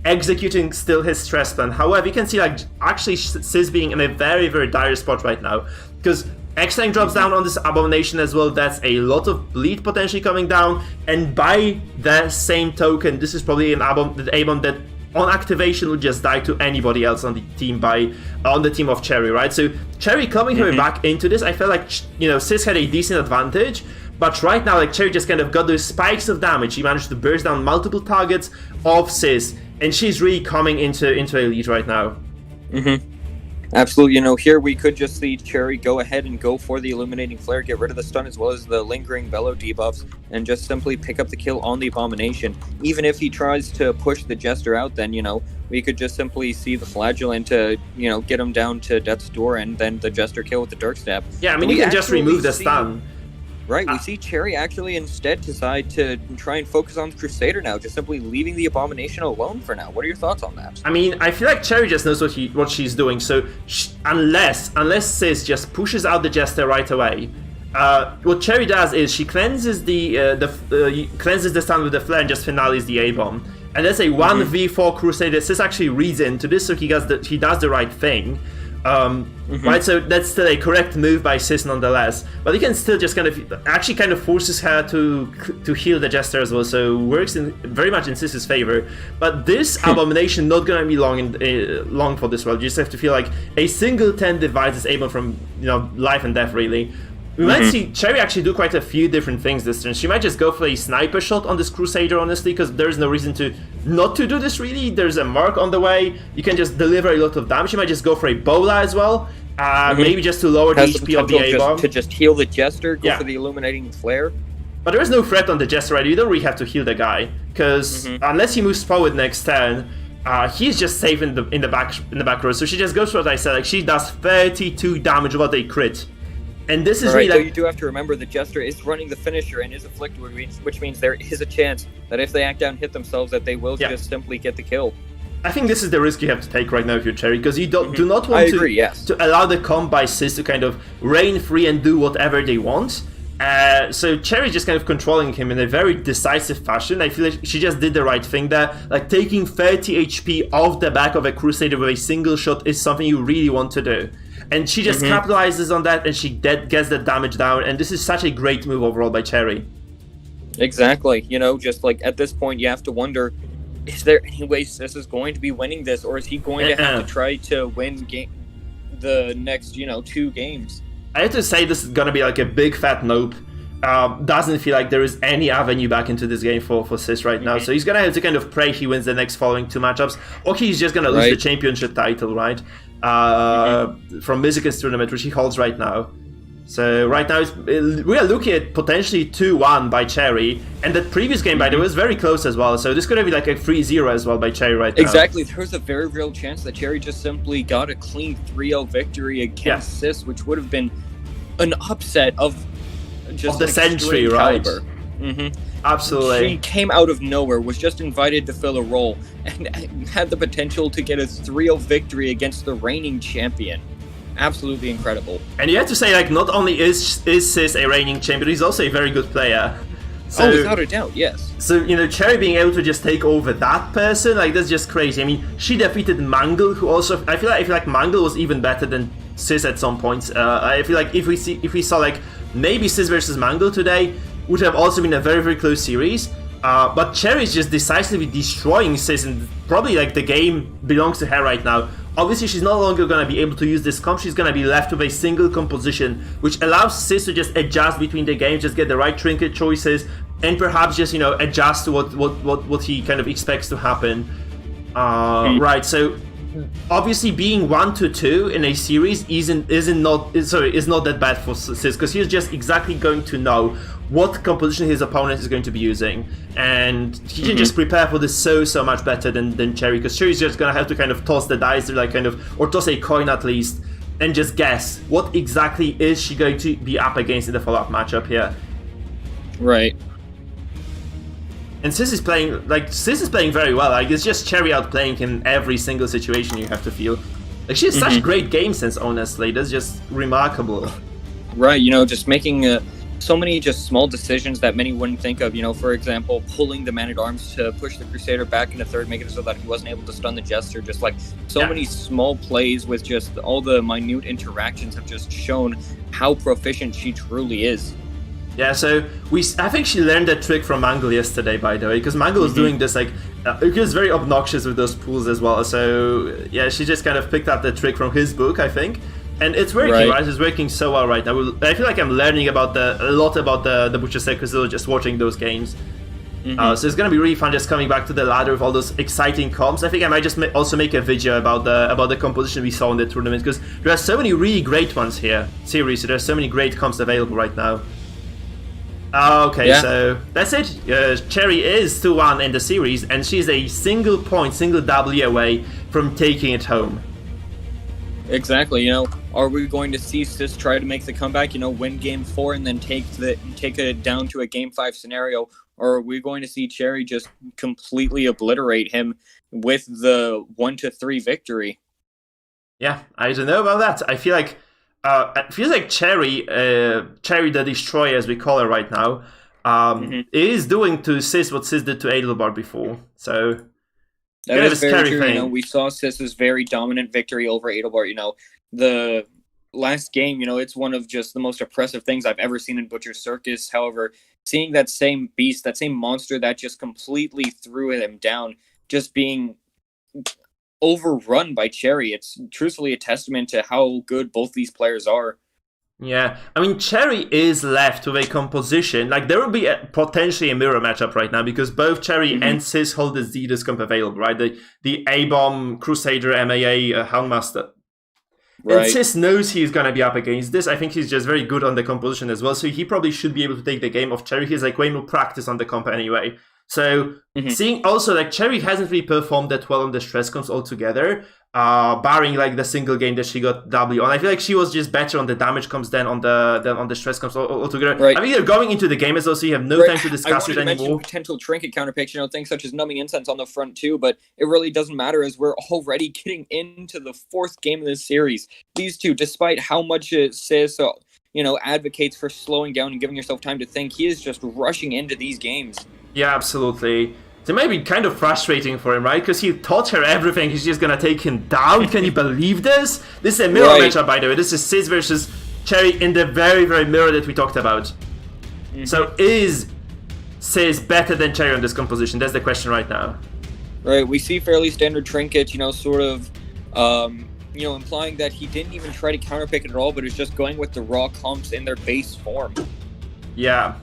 executing still his stress plan. However, you can see, like, actually Sis being in a very, very dire spot right now, because X-Tank drops down on this Abomination as well. That's a lot of bleed potentially coming down, and by the same token, this is probably an Abom that on activation would just die to anybody else on the team on the team of Cherry, right? So Cherry coming her back into this, I felt like Sis had a decent advantage, but right now, like, Cherry just kind of got those spikes of damage. She managed to burst down multiple targets of Sis, and she's really coming into a lead right now. Absolutely. Here we could just see Cherry go ahead and go for the Illuminating Flare, get rid of the stun as well as the Lingering Bellow debuffs, and just simply pick up the kill on the Abomination. Even if he tries to push the Jester out, then, we could just simply see the Flagellant to, get him down to Death's Door, and then the Jester kill with the Dirk Stab. Yeah, I mean, you can just remove the stun. Right, we see Cherry actually instead decide to try and focus on the Crusader now, just simply leaving the Abomination alone for now. What are your thoughts on that? I mean, I feel like Cherry just knows what she's doing, so unless Sis just pushes out the Jester right away, what Cherry does is she cleanses cleanses the stun with the flare and just finales the A-bomb. And that's a 1v4 Crusader. Sis actually reads into this, so he does the right thing. Right, so that's still a correct move by Sis nonetheless, but he can still just kind of forces her to heal the Jester as well, so works very much in Sis's favor. But this Abomination not gonna be long for this world. You just have to feel like a single 10 divides is able from life and death really. We might see Cherry actually do quite a few different things this turn. She might just go for a sniper shot on this Crusader, honestly, because there's no reason not to do this, really. There's a mark on the way. You can just deliver a lot of damage. She might just go for a Bola as well. Maybe just to lower the HP of the A-bomb. To just heal the Jester, go for the Illuminating Flare. But there is no threat on the Jester, right? You don't really have to heal the guy, because unless he moves forward next turn, he's just safe in the back row. So she just goes for what I said. Like, she does 32 damage without a crit. And this is really, so you do have to remember the Jester is running the finisher and is afflicted, which means there is a chance that if they act down and hit themselves, that they will just simply get the kill. I think this is the risk you have to take right now if you're Cherry, because you do not want to allow the comp by Sis to kind of reign free and do whatever they want. So Cherry just kind of controlling him in a very decisive fashion. I feel like she just did the right thing there. Like, taking 30 HP off the back of a Crusader with a single shot is something you really want to do. And she just capitalizes on that, and she gets the damage down, and this is such a great move overall by Cherry. Exactly. Just like at this point, you have to wonder, is there any way Sis is going to be winning this, or is he going to have to try to win the next, 2 games? I have to say this is gonna be like a big fat nope. Doesn't feel like there is any avenue back into this game for Sis right now. So he's gonna have to kind of pray he wins the next following 2 matchups, or he's just gonna lose the championship title, right? From Michigan's tournament, which he holds right now. So right now we are looking at potentially 2-1 by Cherry, and that previous game by the way was very close as well, so this could be like a 3-0 as well by Cherry right now. Exactly, there was a very real chance that Cherry just simply got a clean 3-0 victory against Sis, which would have been an upset of the century, right? Absolutely. She came out of nowhere, was just invited to fill a role, and had the potential to get a 3-0 victory against the reigning champion. Absolutely incredible. And you have to say, like, not only is Sis a reigning champion, he's also a very good player. So, without a doubt, yes. So, Cherry being able to just take over that person, like, that's just crazy. I mean, she defeated Mangle, who also, I feel like Mangle was even better than Sis at some points. I feel like if we saw, like, maybe Sis versus Mangle today, would have also been a very, very close series. But Cherry is just decisively destroying Sis, and probably, like, the game belongs to her right now. obviously she's no longer going to be able to use this comp. She's going to be left with a single composition, which allows Sis to just adjust between the games, just get the right trinket choices, and perhaps just, adjust to what he kind of expects to happen. Right, so obviously being 1-2 in a series is not that bad for Sis, because he's just exactly going to know what composition his opponent is going to be using, and he can just prepare for this so much better than Cherry, because Cherry's just gonna have to kind of toss the dice, or toss a coin at least, and just guess what exactly is she going to be up against in the follow-up matchup here. Right. And Sis is playing very well. Like, it's just Cherry outplaying him every single situation, you have to feel. Like, she has such great game sense, honestly. That's just remarkable. Right, just making so many just small decisions that many wouldn't think of. For example, pulling the Man-at-Arms to push the Crusader back into third, making it so that he wasn't able to stun the Jester. Just like so many small plays with just all the minute interactions have just shown how proficient she truly is. Yeah, so I think she learned that trick from Mangle yesterday, by the way, because Mangle was doing this, he was very obnoxious with those pulls as well, so yeah, she just kind of picked up the trick from his book, I think, and it's working, right? It's working so well right now. I feel like I'm learning a lot about the Butcher Circus just watching those games. So it's going to be really fun just coming back to the ladder with all those exciting comps. I think I might just also make a video about the composition we saw in the tournament, because there are so many really great ones here, seriously, there's so many great comps available right now. Okay, so that's it. Cherry is 2-1 in the series, and she's a single W away from taking it home. Exactly. Are we going to see Sis try to make the comeback? Win Game 4 and then take it down to a Game 5 scenario, or are we going to see Cherry just completely obliterate him with the 1-3 victory? Yeah, I don't know about that. I feel like. It feels like Cherry the Destroyer, as we call her right now, is doing to Sis what Sis did to Adelbart before. So that is very true. We saw Sis's very dominant victory over Adelbart. The last game, it's one of just the most oppressive things I've ever seen in Butcher Circus. However, seeing that same beast, that same monster that just completely threw him down, just being overrun by Cherry, it's truthfully a testament to how good both these players are. Yeah, I mean, Cherry is left with a composition. Like, there will be potentially a mirror matchup right now, because both Cherry and Sis hold the Zetus comp available, right? The A-Bomb, Crusader, MAA, Houndmaster. Right. And Sis knows he's going to be up against this. I think he's just very good on the composition as well, so he probably should be able to take the game of Cherry. He's like way more practice on the comp anyway. So seeing also like Cherry hasn't really performed that well on the stress comps altogether, barring like the single game that she got W on. I feel like she was just better on the damage comps than on the stress comps altogether. Right. I mean, you're going into the game as well, so you have no time to discuss it anymore. Potential trinket counterpicks, things such as numbing incense on the front too, but it really doesn't matter as we're already getting into the fourth game of this series. These two, despite how much Sis advocates for slowing down and giving yourself time to think, he is just rushing into these games. Yeah, absolutely. It may be kind of frustrating for him, right? Because he taught her everything. He's just gonna take him down. Can you believe this? This is a mirror matchup, by the way. This is Sis versus Cherry in the very, very mirror that we talked about. So is Sis better than Cherry on this composition? That's the question right now. Right. We see fairly standard trinkets, sort of, implying that he didn't even try to counterpick it at all, but is just going with the raw comps in their base form. Yeah.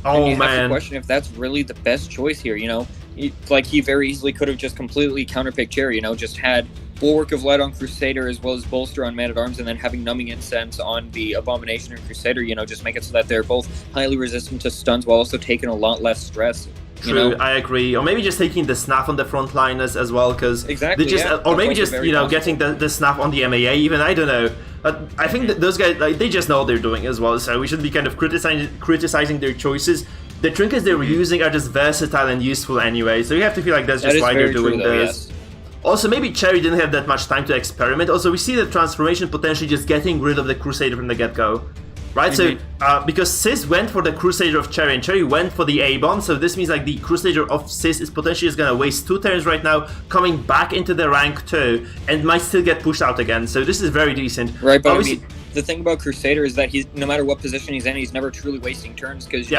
Oh, and you have to question if that's really the best choice here, he very easily could have just completely counterpicked Cherry, just had Bulwark of Light on Crusader as well as Bolster on Man-at-Arms, and then having Numbing Incense on the Abomination and Crusader, just make it so that they're both highly resistant to stuns while also taking a lot less stress. True, I agree. Or maybe just taking the snap on the frontliners as well, because exactly, or maybe just getting the snap on the MAA even. I don't know. But I think that those guys, they just know what they're doing as well. So we should be kind of criticizing their choices. The trinkets they were using are just versatile and useful anyway. So you have to feel like that's just why they're doing this. Yes. Also, maybe Cherry didn't have that much time to experiment. Also, we see the transformation potentially just getting rid of the Crusader from the get-go. Right, so because Sis went for the Crusader of Cherry and Cherry went for the A-Bomb, so this means like the Crusader of Sis is potentially just gonna waste 2 turns right now, coming back into the rank 2, and might still get pushed out again, so this is very decent. Right, but obviously, the thing about Crusader is that he's, no matter what position he's in, he's never truly wasting turns, because,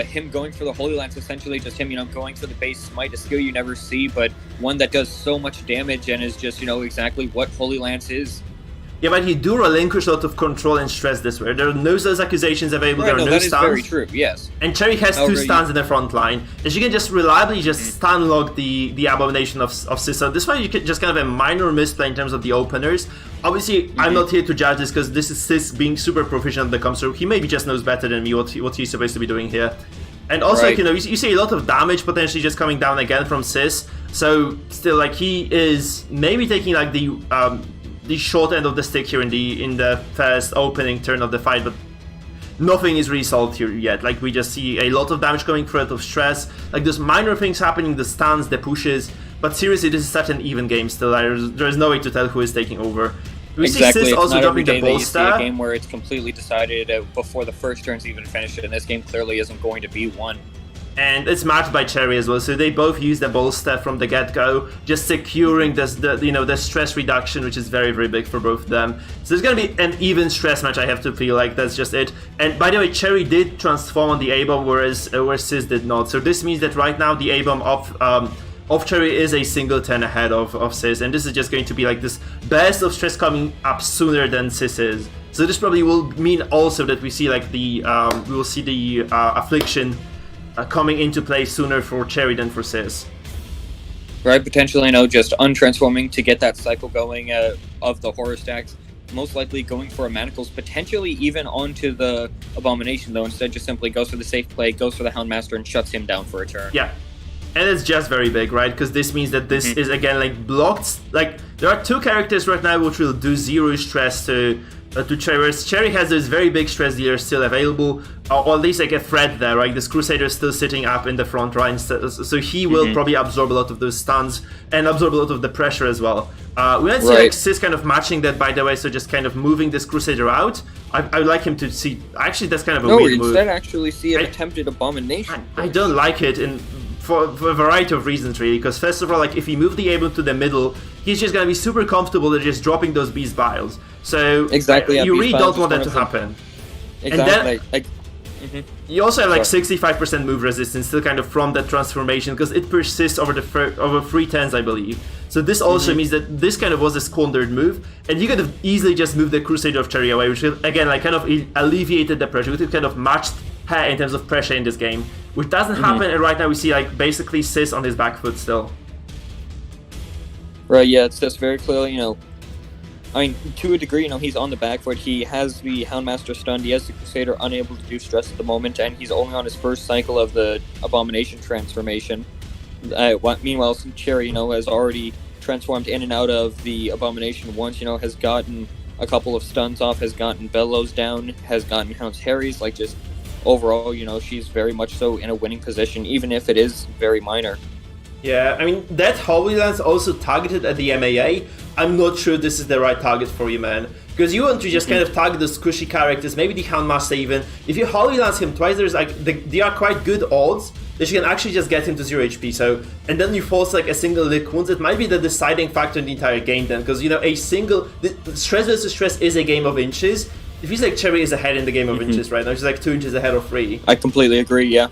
him going for the Holy Lance, essentially just him, going for the base smite, a skill you never see, but one that does so much damage and is just, exactly what Holy Lance is. Yeah, but he do relinquish a lot of control and stress this way. There are no such accusations available, there are no that stuns. That is very true, yes. And Cherry has two stuns in the front line. And she can just reliably just stun lock the Abomination of CEST. So this one you can just kind of a minor misplay in terms of the openers. Obviously, I'm not here to judge this because this is CEST being super proficient at the comms, so he maybe just knows better than me what he's supposed to be doing here. And also, right. You see a lot of damage potentially just coming down again from CEST. So still, like, he is maybe taking like the short end of the stick here in the first opening turn of the fight, but nothing is really solved here yet. Like, we just see a lot of damage coming through, a lot of stress, like those minor things happening, the stuns, the pushes, but seriously, this is such an even game still. There's no way to tell who is taking over. We exactly. see CEST also dropping the bolster. bolster. You see a game where it's completely decided before the first turn's even finished, and this game clearly isn't going to be won. And it's matched by Cherry as well, so they both use the bolster from the get-go, just securing the stress reduction, which is very, very big for both of them. So it's gonna be an even stress match, I have to feel like, that's just it. And by the way, Cherry did transform on the A-bomb, whereas CEST did not. So this means that right now the A-bomb of Cherry is a single 10 ahead of CEST, and this is just going to be like this burst of stress coming up sooner than CEST is. So this probably will mean also that we see like we will see the affliction coming into play sooner for Cherry than for CEST. Right, potentially, just untransforming to get that cycle going of the horror stacks. Most likely going for a Manacles, potentially even onto the Abomination, though. Instead, just simply goes for the safe play, goes for the Houndmaster, and shuts him down for a turn. Yeah. And it's just very big, right? Because this means that this is, again, like, blocked. Like, there are two characters right now which will do zero stress to Cherry. Cherry has this very big stress dealer still available, or at least like a threat there, right? This Crusader is still sitting up in the front line, so he will probably absorb a lot of those stuns and absorb a lot of the pressure as well. We might see like CEST kind of matching that, by the way, so just kind of moving this Crusader out. I would like him to see. Actually, that's kind of a weird move. Instead, actually see an attempted Abomination. I don't like it for a variety of reasons, really. Because first of all, like if you move the Able to the middle, he's just gonna be super comfortable at just dropping those Beast Vials. So exactly, you really don't want that to happen. Exactly. And then, you also have like 65% move resistance still kind of from that transformation because it persists over over 3 turns, I believe. So this also means that this kind of was a squandered move, and you could have easily just moved the Crusader of Cherry away, which again like kind of alleviated the pressure. We could have kind of matched her in terms of pressure in this game, which doesn't happen. And right now we see like basically CEST on his back foot still. Right. Yeah, it's just very clearly, I mean, to a degree, he's on the back foot. He has the Houndmaster stunned. He has the Crusader unable to do stress at the moment, and he's only on his first cycle of the Abomination transformation. Meanwhile, Cherry, has already transformed in and out of the Abomination once. Has gotten a couple of stuns off, has gotten Bellows down, has gotten Hound's Harry's. Like, just overall, she's very much so in a winning position, even if it is very minor. Yeah, I mean, that Holy Lance also targeted at the MAA. I'm not sure this is the right target for you, man. Because you want to just kind of target the squishy characters, maybe the Houndmaster even. If you Holy Lance him twice, there's like, they are quite good odds that you can actually just get him to 0 HP. So, and then you force like a single lick wounds. It might be the deciding factor in the entire game then. Because, a single, stress versus stress is a game of inches. It feels like Cherry is ahead in the game of inches right now. She's like 2 inches ahead of 3. I completely agree, yeah.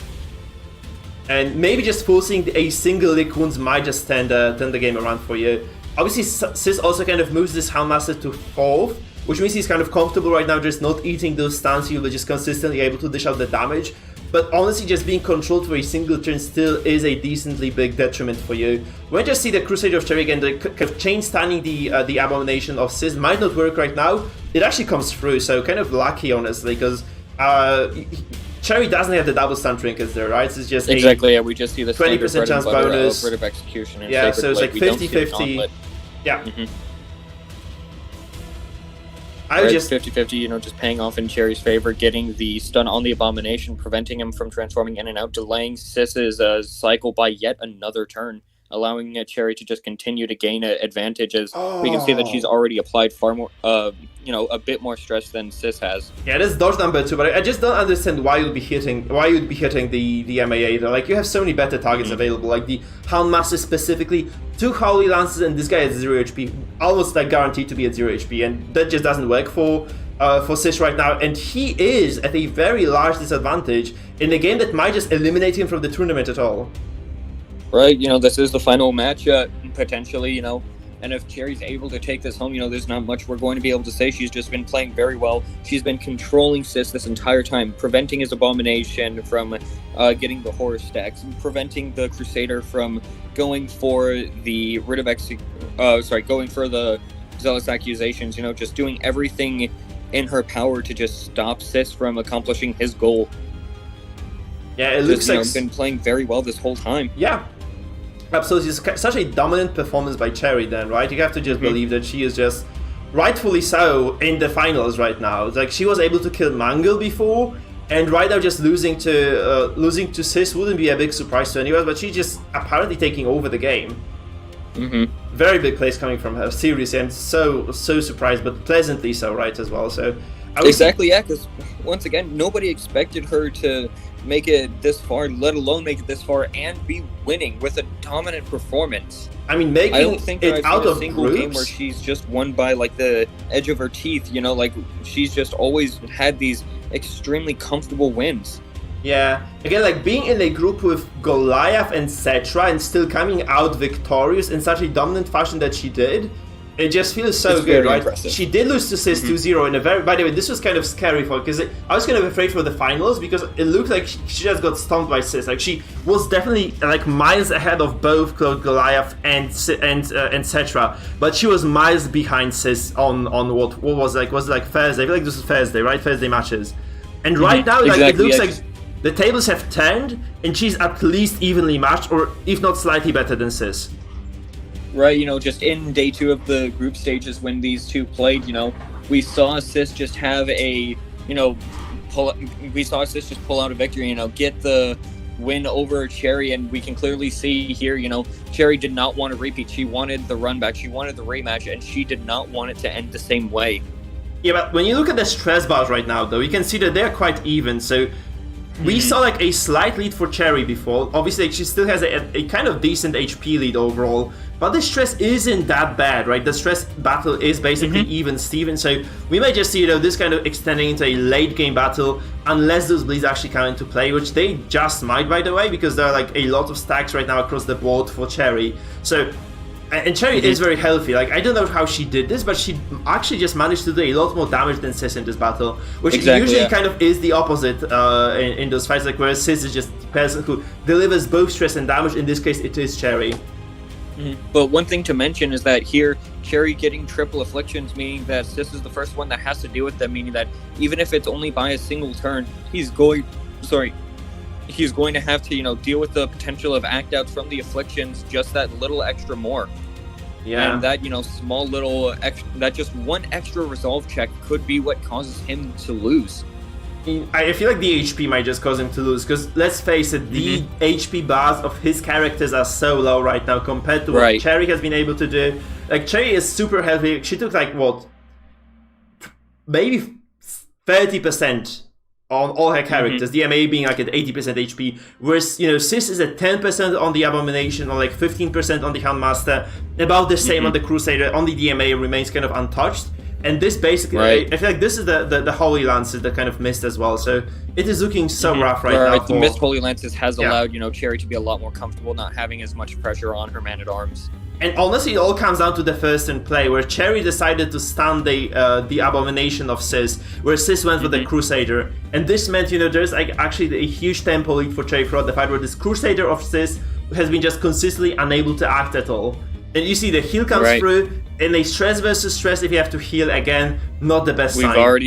And maybe just forcing a single lick wounds might just turn the game around for you. Obviously, CEST also kind of moves this Houndmaster to 4th, which means he's kind of comfortable right now just not eating those stuns. He'll be just consistently able to dish out the damage. But honestly, just being controlled for a single turn still is a decently big detriment for you. When I just see the Crusader of Cherry again, the kind of chain stunning the Abomination of CEST might not work right now. It actually comes through, so kind of lucky, honestly, because Cherry doesn't have the double stun trinkets there, right? So it's just exactly, yeah, we just see the 20% chance bonus. Rid of execution. And yeah, so it's like 50-50. Yeah. I would just 50-50, just paying off in Cherry's favor, getting the stun on the Abomination, preventing him from transforming in and out, delaying CEST's cycle by yet another turn, allowing Cherry to just continue to gain an advantage as we can see that she's already applied far more, a bit more stress than CEST has. Yeah, that's dodge number 2, but I just don't understand why you'd be hitting the MAA though. Like, you have so many better targets available, like the Houndmaster specifically, 2 Holy Lances, and this guy is 0 HP, almost like guaranteed to be at 0 HP, and that just doesn't work for for Sis right now, and he is at a very large disadvantage in a game that might just eliminate him from the tournament at all. Right, this is the final match, potentially, and if Cherry's able to take this home, there's not much we're going to be able to say. She's just been playing very well. She's been controlling Sis this entire time, preventing his Abomination from getting the horror stacks, and preventing the Crusader from going for the going for the Zealous Accusations, just doing everything in her power to just stop Sis from accomplishing his goal. Yeah, it looks like... been playing very well this whole time. Yeah. Absolutely, it's such a dominant performance by Cherry then, right? You have to just believe that she is just rightfully so in the finals right now. It's like she was able to kill Mangle before, and right now just losing to Sis wouldn't be a big surprise to anyone, but she's just apparently taking over the game. Very big plays coming from her, seriously. I'm so surprised, but pleasantly so, right, as well. So exactly, yeah, because once again, nobody expected her to make it this far, let alone make it this far and be winning with a dominant performance. I mean, making I don't think it out seen a of single groups game where she's just won by like the edge of her teeth. Like she's just always had these extremely comfortable wins. Yeah, again, like being in a group with Goliath and Cetra and still coming out victorious in such a dominant fashion that she did, it just feels so good, right? Impressive. She did lose to Sis 2-0 in a very... By the way, this was kind of scary for her, because I was kind of afraid for the finals, because it looked like she just got stomped by Sis. Like, she was definitely, like, miles ahead of both Goliath and Cetra, but she was miles behind Sis on what was it like Thursday? I feel like this was Thursday, right? Thursday matches. And right now, like, exactly, it looks like the tables have turned, and she's at least evenly matched, or if not slightly better than Sis. Right, just in day 2 of the group stages when these two played, we saw Sis just have a, pull out a victory, get the win over Cherry, and we can clearly see here, Cherry did not want to repeat. She wanted the run back, she wanted the rematch, and she did not want it to end the same way. Yeah, but when you look at the stress bars right now, though, you can see that they're quite even, so... We saw like a slight lead for Cherry before. Obviously, she still has a kind of decent HP lead overall, but the stress isn't that bad, right? The stress battle is basically even Steven, so we might just see this kind of extending into a late game battle unless those bleeds actually come into play, which they just might, by the way, because there are like a lot of stacks right now across the board for Cherry. So. And Cherry is very healthy. Like, I don't know how she did this, but she actually just managed to do a lot more damage than Sis in this battle, which usually kind of is the opposite in those fights. Like, whereas Sis is just the person who delivers both stress and damage. In this case, it is Cherry. But one thing to mention is that here, Cherry getting triple afflictions, meaning that Sis is the first one that has to deal with them, meaning that even if it's only by a single turn, he's going to have to, deal with the potential of act outs from the afflictions just that little extra more. Yeah. And that, small little that just one extra resolve check could be what causes him to lose. I feel like the HP might just cause him to lose, because let's face it, the HP bars of his characters are so low right now compared to what Cherry has been able to do. Like, Cherry is super healthy. She took like, what? Maybe 30% on all her characters, DMA being like at 80% HP, whereas, Sis is at 10% on the Abomination, or like 15% on the Houndmaster, about the same on the Crusader. On the DMA remains kind of untouched, and this basically, I feel like this is the Holy Lances that kind of missed as well, so it is looking so rough right now. The missed Holy Lances has allowed, Cherry to be a lot more comfortable, not having as much pressure on her Man-at-Arms. And honestly, it all comes down to the first in play, where Cherry decided to stun the Abomination of Sis, where Sis went with the Crusader. And this meant, there's like actually a huge tempo lead for Cherry throughout the fight, where this Crusader of Sis has been just consistently unable to act at all. And you see the heal comes through, in a stress versus stress, if you have to heal again, not the best sign.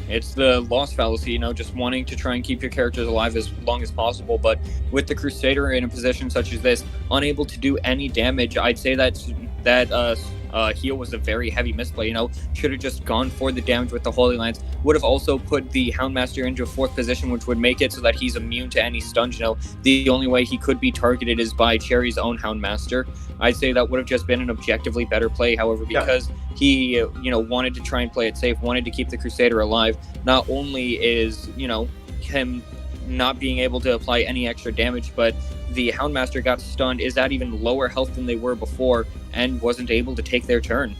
It's the loss fallacy, just wanting to try and keep your characters alive as long as possible. But with the Crusader in a position such as this, unable to do any damage, I'd say that heal was a very heavy misplay. Should have just gone for the damage with the Holy Lance. Would have also put the Houndmaster into a 4th position, which would make it so that he's immune to any stuns. The only way he could be targeted is by Cherry's own Houndmaster. I'd say that would have just been an objectively better play. However, because he, wanted to try and play it safe, wanted to keep the Crusader alive, not only is, him not being able to apply any extra damage, but the Houndmaster got stunned, is at even lower health than they were before, and wasn't able to take their turn.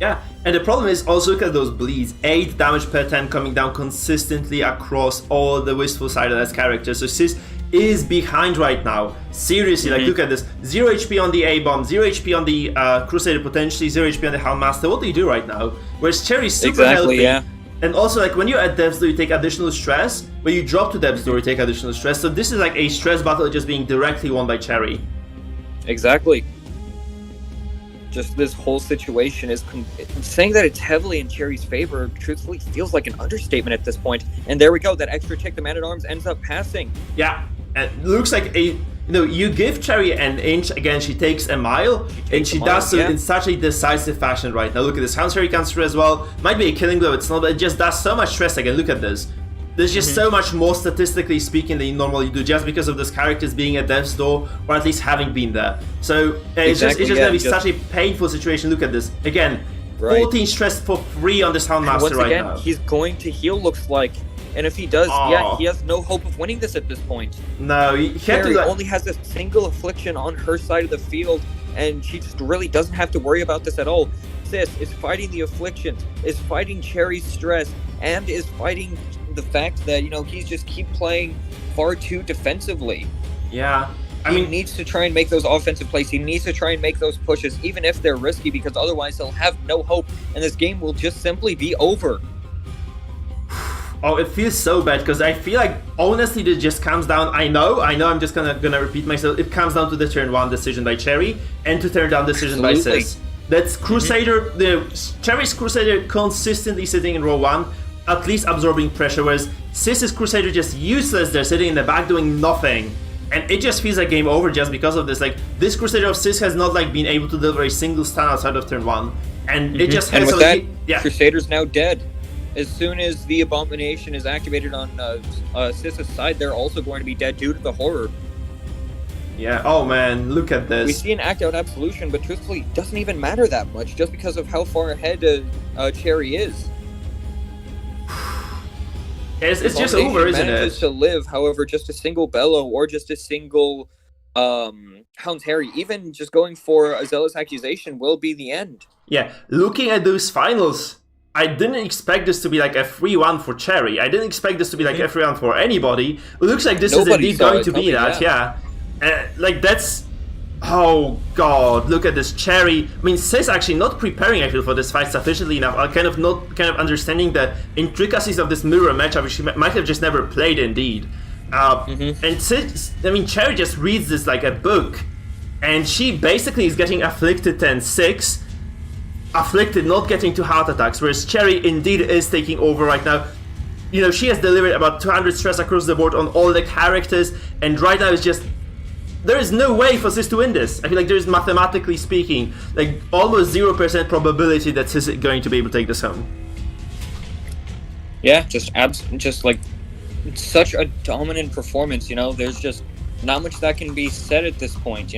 Yeah, and the problem is also look at those bleeds. 8 damage per 10 coming down consistently across all the Wistful Sighted characters. So Sis is behind right now. Seriously, like look at this. 0 HP on the A-Bomb, 0 HP on the Crusader potentially, 0 HP on the Houndmaster. What do you do right now? Whereas Cherry's super healthy. Yeah. And also, like, when you're at Death's Door, you take additional stress. When you drop to Death's Door, you take additional stress. So this is like a stress battle just being directly won by Cherry. Exactly. Just this whole situation is saying that it's heavily in Cherry's favor truthfully feels like an understatement at this point. And there we go, that extra tick, the Man-at-Arms ends up passing. Yeah, and it looks like you give Cherry an inch, again, she takes a mile, and she does so in such a decisive fashion right now. Look at this, Hound's Harry comes through as well. Might be a killing blow, it's not, but it just does so much stress again. Look at this. There's just so much more statistically speaking than you normally do just because of those characters being at Death's Door, or at least having been there. So it's just gonna be such a painful situation. Look at this. Again, 14 stress for free on this Houndmaster right now. He's going to heal, looks like. And if he does, he has no hope of winning this at this point. No, Cherry only has a single affliction on her side of the field, and she just really doesn't have to worry about this at all. Sis is fighting the affliction, is fighting Cherry's stress, and is fighting the fact that, he's just keep playing far too defensively. Yeah. He needs to try and make those offensive plays. He needs to try and make those pushes, even if they're risky, because otherwise he'll have no hope, and this game will just simply be over. Oh, it feels so bad, because I feel like, honestly, this just comes down, I know I'm just gonna repeat myself, it comes down to the turn 1 decision by Cherry, and to turn down decision by Sis. That's Crusader, Cherry's Crusader consistently sitting in row 1, at least absorbing pressure, whereas Sis's Crusader just useless, they're sitting in the back doing nothing. And it just feels like game over just because of this. Like, this Crusader of Sis has not been able to deliver a single stun outside of turn 1. And it just has... And with that, Crusader's now dead. As soon as the Abomination is activated on Sis's side, they're also going to be dead due to the horror. Yeah, oh man, look at this. We see an act-out Absolution, but truthfully, it doesn't even matter that much, just because of how far ahead Cherry is. It's just over, isn't it? Manages to live, however, just a single Bellow or just a single Hound's Harry, even just going for a Zealous Accusation will be the end. Yeah, looking at those finals, I didn't expect this to be like a 3-1 for Cherry. I didn't expect this to be like a 3-1 for anybody. It looks like this is indeed going to be that, like, that's... Oh god, look at this Cherry. I mean, Sis actually not preparing, I feel, for this fight sufficiently enough. Kind of understanding the intricacies of this mirror matchup, which she might have just never played indeed. And Sis, I mean, Cherry just reads this like a book, and she basically is getting afflicted 10-6. Afflicted, not getting to heart attacks, whereas Cherry indeed is taking over right now. She has delivered about 200 stress across the board on all the characters, and right now it's just... There is no way for Sis to win this. I feel like there is, mathematically speaking, like almost 0% probability that Sis is going to be able to take this home. Yeah, just like such a dominant performance, there's just not much that can be said at this point,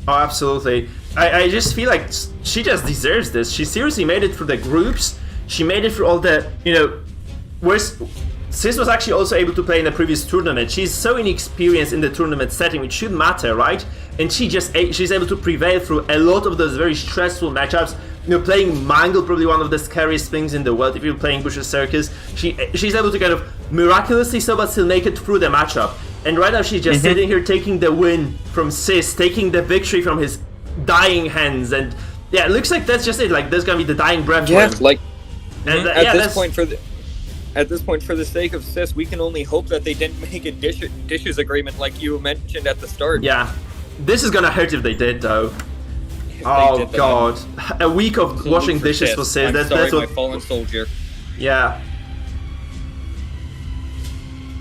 Oh, absolutely. I just feel like she just deserves this. She seriously made it through the groups. She made it through all the, whereas Sis was actually also able to play in the previous tournament. She's so inexperienced in the tournament setting, which should matter, right? And she's able to prevail through a lot of those very stressful matchups. Playing Mangle, probably one of the scariest things in the world. If you're playing Bush's Circus, she's able to kind of miraculously so, but still make it through the matchup. And right now she's just sitting here taking the win from Sis, taking the victory from his dying hands. And yeah, it looks like that's just it. Like, there's gonna be the dying breath. Yeah, like at this point, for the sake of Sis, we can only hope that they didn't make a dishes agreement like you mentioned at the start. Yeah, this is gonna hurt if they did, though. Oh god, a week of washing dishes for Sis. That's what... my fallen soldier. Yeah.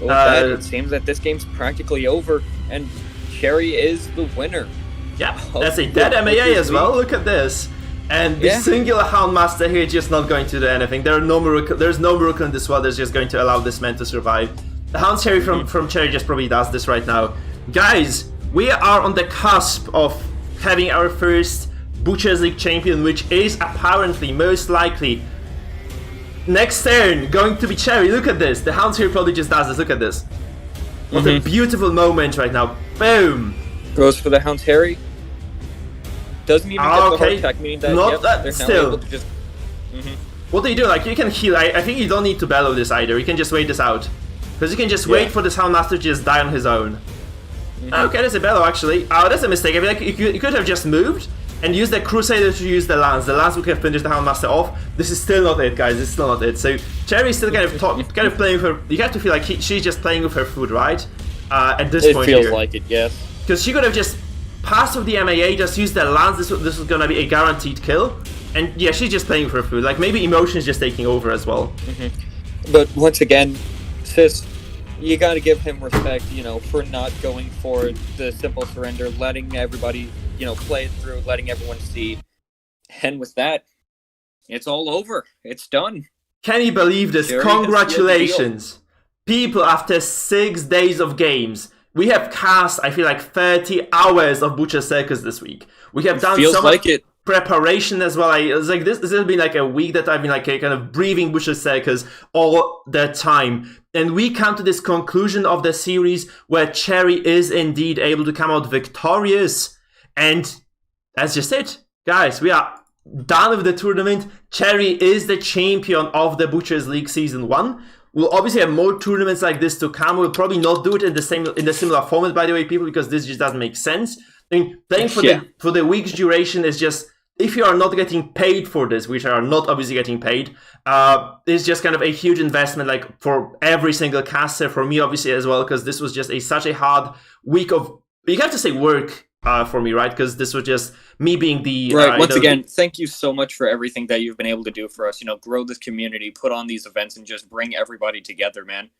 Well, it seems that this game's practically over, and Cherry is the winner. Yeah, that's a dead MAA as well. Look at this. And the singular Houndmaster here is just not going to do anything. There's no miracle in this world that's just going to allow this man to survive. The Hound's Harry from Cherry just probably does this right now. Guys, we are on the cusp of having our first Butchers League champion, which is apparently, most likely, next turn going to be Cherry. Look at this. The Hound's Harry probably just does this. Look at this. What a beautiful moment right now. Boom. Goes for the Hound's Harry. Doesn't even get the Okay. heart attack, meaning that Not that- they're still. now able to just. What do you do? Like, you can heal. I think you don't need to bellow this either. You can just wait this out. Because you can just wait for the Soundmaster to just die on his own. Okay, there's a bellow, actually. Oh, that's a mistake. I feel like you could have just moved and used the Crusader to use the Lance. The Lance would have finished the Houndmaster off. This is still not it, guys. This is still not it. So, Cherry's still kind of playing with her... You have to feel like she's just playing with her food, right? At this point It feels here. like it, yes. Because she could have just passed with the MAA, just used the Lance. This was gonna be a guaranteed kill. And yeah, she's just playing with her food. Like, maybe emotion's just taking over as well. But once again, Sis, you got to give him respect, for not going for the simple surrender, letting everybody, play it through, letting everyone see. And with that, it's all over. It's done. Can you believe this? Jerry has sealed the deal. Congratulations. People, after 6 days of games, we have cast, I feel like, 30 hours of Butcher Circus this week. We have done Feels so like much it. preparation as well. It's like this has been like a week that I've been like kind of breathing Butcher Circus all the time. And we come to this conclusion of the series where Cherry is indeed able to come out victorious. And that's just it. Guys, we are done with the tournament. Cherry is the champion of the Butchers League Season 1. We'll obviously have more tournaments like this to come. We'll probably not do it in the similar format, by the way, people, because this just doesn't make sense. I mean, playing for the week's duration is just, if you are not getting paid for this, which are not obviously getting paid, it's just kind of a huge investment, like for every single caster, for me obviously as well, because this was just such a hard week of, you have to say work for me, right? Because this was just me being the... Right, once again, thank you so much for everything that you've been able to do for us, grow this community, put on these events, and just bring everybody together, man.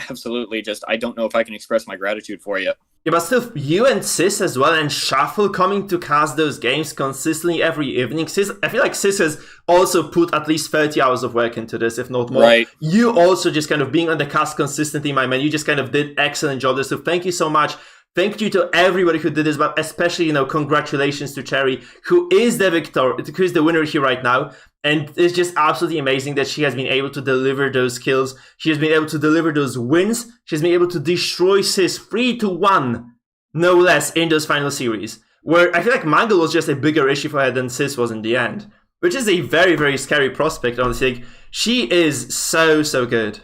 Absolutely, I don't know if I can express my gratitude for you. Yeah, but still, you and Sis as well, and Shuffle coming to cast those games consistently every evening. Sis, I feel like Sis has also put at least 30 hours of work into this, if not more. Right. You also just kind of being on the cast consistently, my man. You just kind of did excellent job there. So thank you so much. Thank you to everybody who did this, but especially, congratulations to Cherry, who is the winner here right now. And it's just absolutely amazing that she has been able to deliver those kills. She has been able to deliver those wins. She's been able to destroy Sis 3-1, no less, in those final series. Where I feel like Mangle was just a bigger issue for her than Sis was in the end. Which is a very, very scary prospect, honestly. Like, she is so, so good.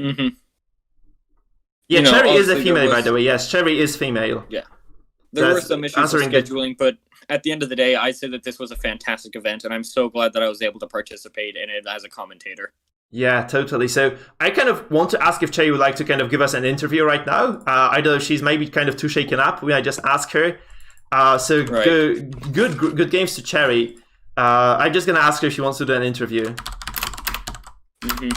Mm-hmm. Yeah, Cherry is a female, by the way. Yes, Cherry is female. Yeah. There were some issues with scheduling, but at the end of the day, I say that this was a fantastic event, and I'm so glad that I was able to participate in it as a commentator. Yeah, totally. So I kind of want to ask if Cherry would like to kind of give us an interview right now. I don't know if she's maybe kind of too shaken up. We might just ask her. Right. Good games to Cherry. I'm just going to ask her if she wants to do an interview. Mm-hmm.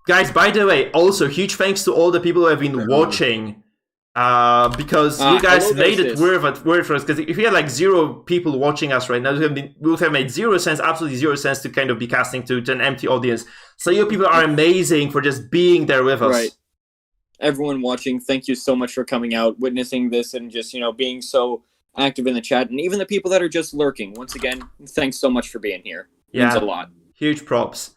Guys, by the way, also huge thanks to all the people who have been watching, because you guys made it worth for us. Because if we had like 0 people watching us right now, we would have made absolutely zero sense to kind of be casting to an empty audience. So you people are amazing for just being there with us. Right. Everyone watching, thank you so much for coming out, witnessing this, and just being so active in the chat, and even the people that are just lurking. Once again, thanks so much for being here. It means a lot. Huge props.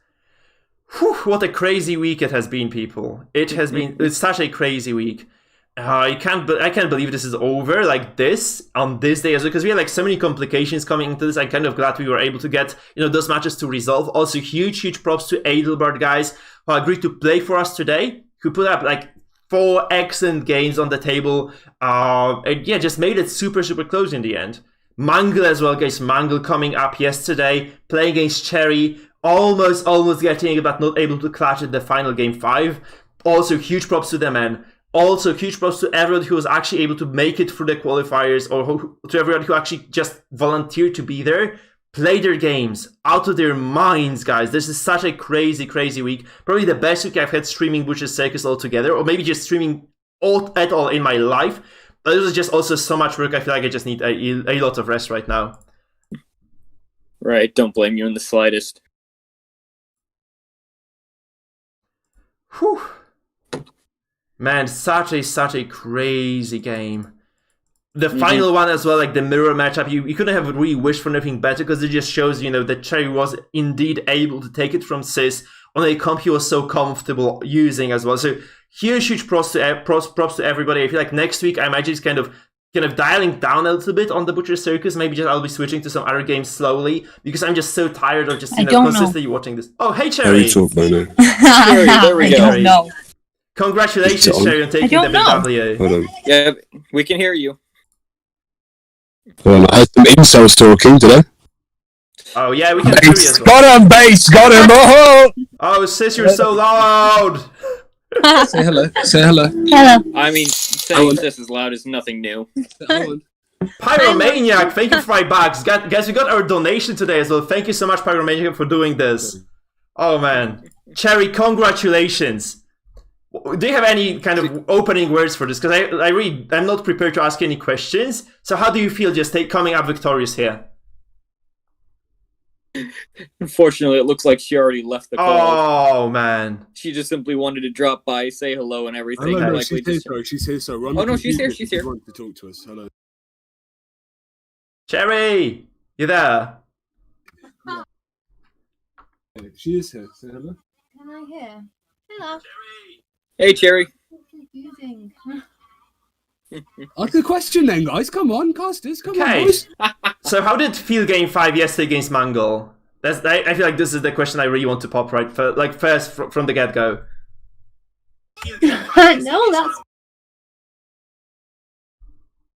Whew, what a crazy week it has been, people. It's such a crazy week. I can't believe this is over like this, on this day as well, because we had like so many complications coming into this. I'm kind of glad we were able to get, those matches to resolve. Also, huge props to Adelbart, guys, who agreed to play for us today, who put up like 4 excellent games on the table. And yeah, just made it super close in the end. Mangle as well, guys. Mangle coming up yesterday, playing against Cherry. Almost getting it, but not able to clutch it the final game 5. Also, huge props to them, man. Also, huge props to everyone who was actually able to make it through the qualifiers, or to everyone who actually just volunteered to be there. Play their games out of their minds, guys. This is such a crazy week. Probably the best week I've had streaming Butcher Circus altogether, or maybe just streaming at all in my life. But it was just also so much work. I feel like I just need a lot of rest right now. Right, don't blame you in the slightest. Whew. Man, such a crazy game. the final one as well, like the mirror matchup, you couldn't have really wished for anything better because it just shows, that Cherry was indeed able to take it from CEST on a comp he was so comfortable using as well. So huge props to everybody. I feel like next week I might just kind of dialing down a little bit on the Butcher Circus. Maybe I'll be switching to some other games slowly because I'm just so tired of just consistently watching this. Oh, hey Cherry! Cherry, there we go. I don't know. Congratulations, Cherry, on taking the big W. Hold on. Yeah, we can hear you. Hold on. I had some incels talking today. Oh yeah, we can hear you as well. Got him, base! Got him! Oh, sis, you're so loud! Say hello. Say hello. Hello. I mean, saying this as loud is nothing new. Pyromaniac, thank you for 5 bucks. Guys, we got our donation today as well. Thank you so much, Pyromaniac, for doing this. Oh man. Cherry, congratulations. Do you have any kind of opening words for this? Because I'm not prepared to ask any questions. So how do you feel just coming up victorious here? Unfortunately, it looks like she already left the call. Oh man. She just simply wanted to drop by, say hello and everything. Hello, no, Likely she's here, she's here, so Oh no, she's here, she's here. Want to talk to us. Hello. Cherry, you there? She is here. Say hello. Can I hear? Hello. Hey, Cherry. Confusing. Ask the question then, guys. Come on, casters. Come on, Okay. boys. So how did it feel game 5 yesterday against Mangle? I feel like this is the question I really want to pop first from the get-go. No, that's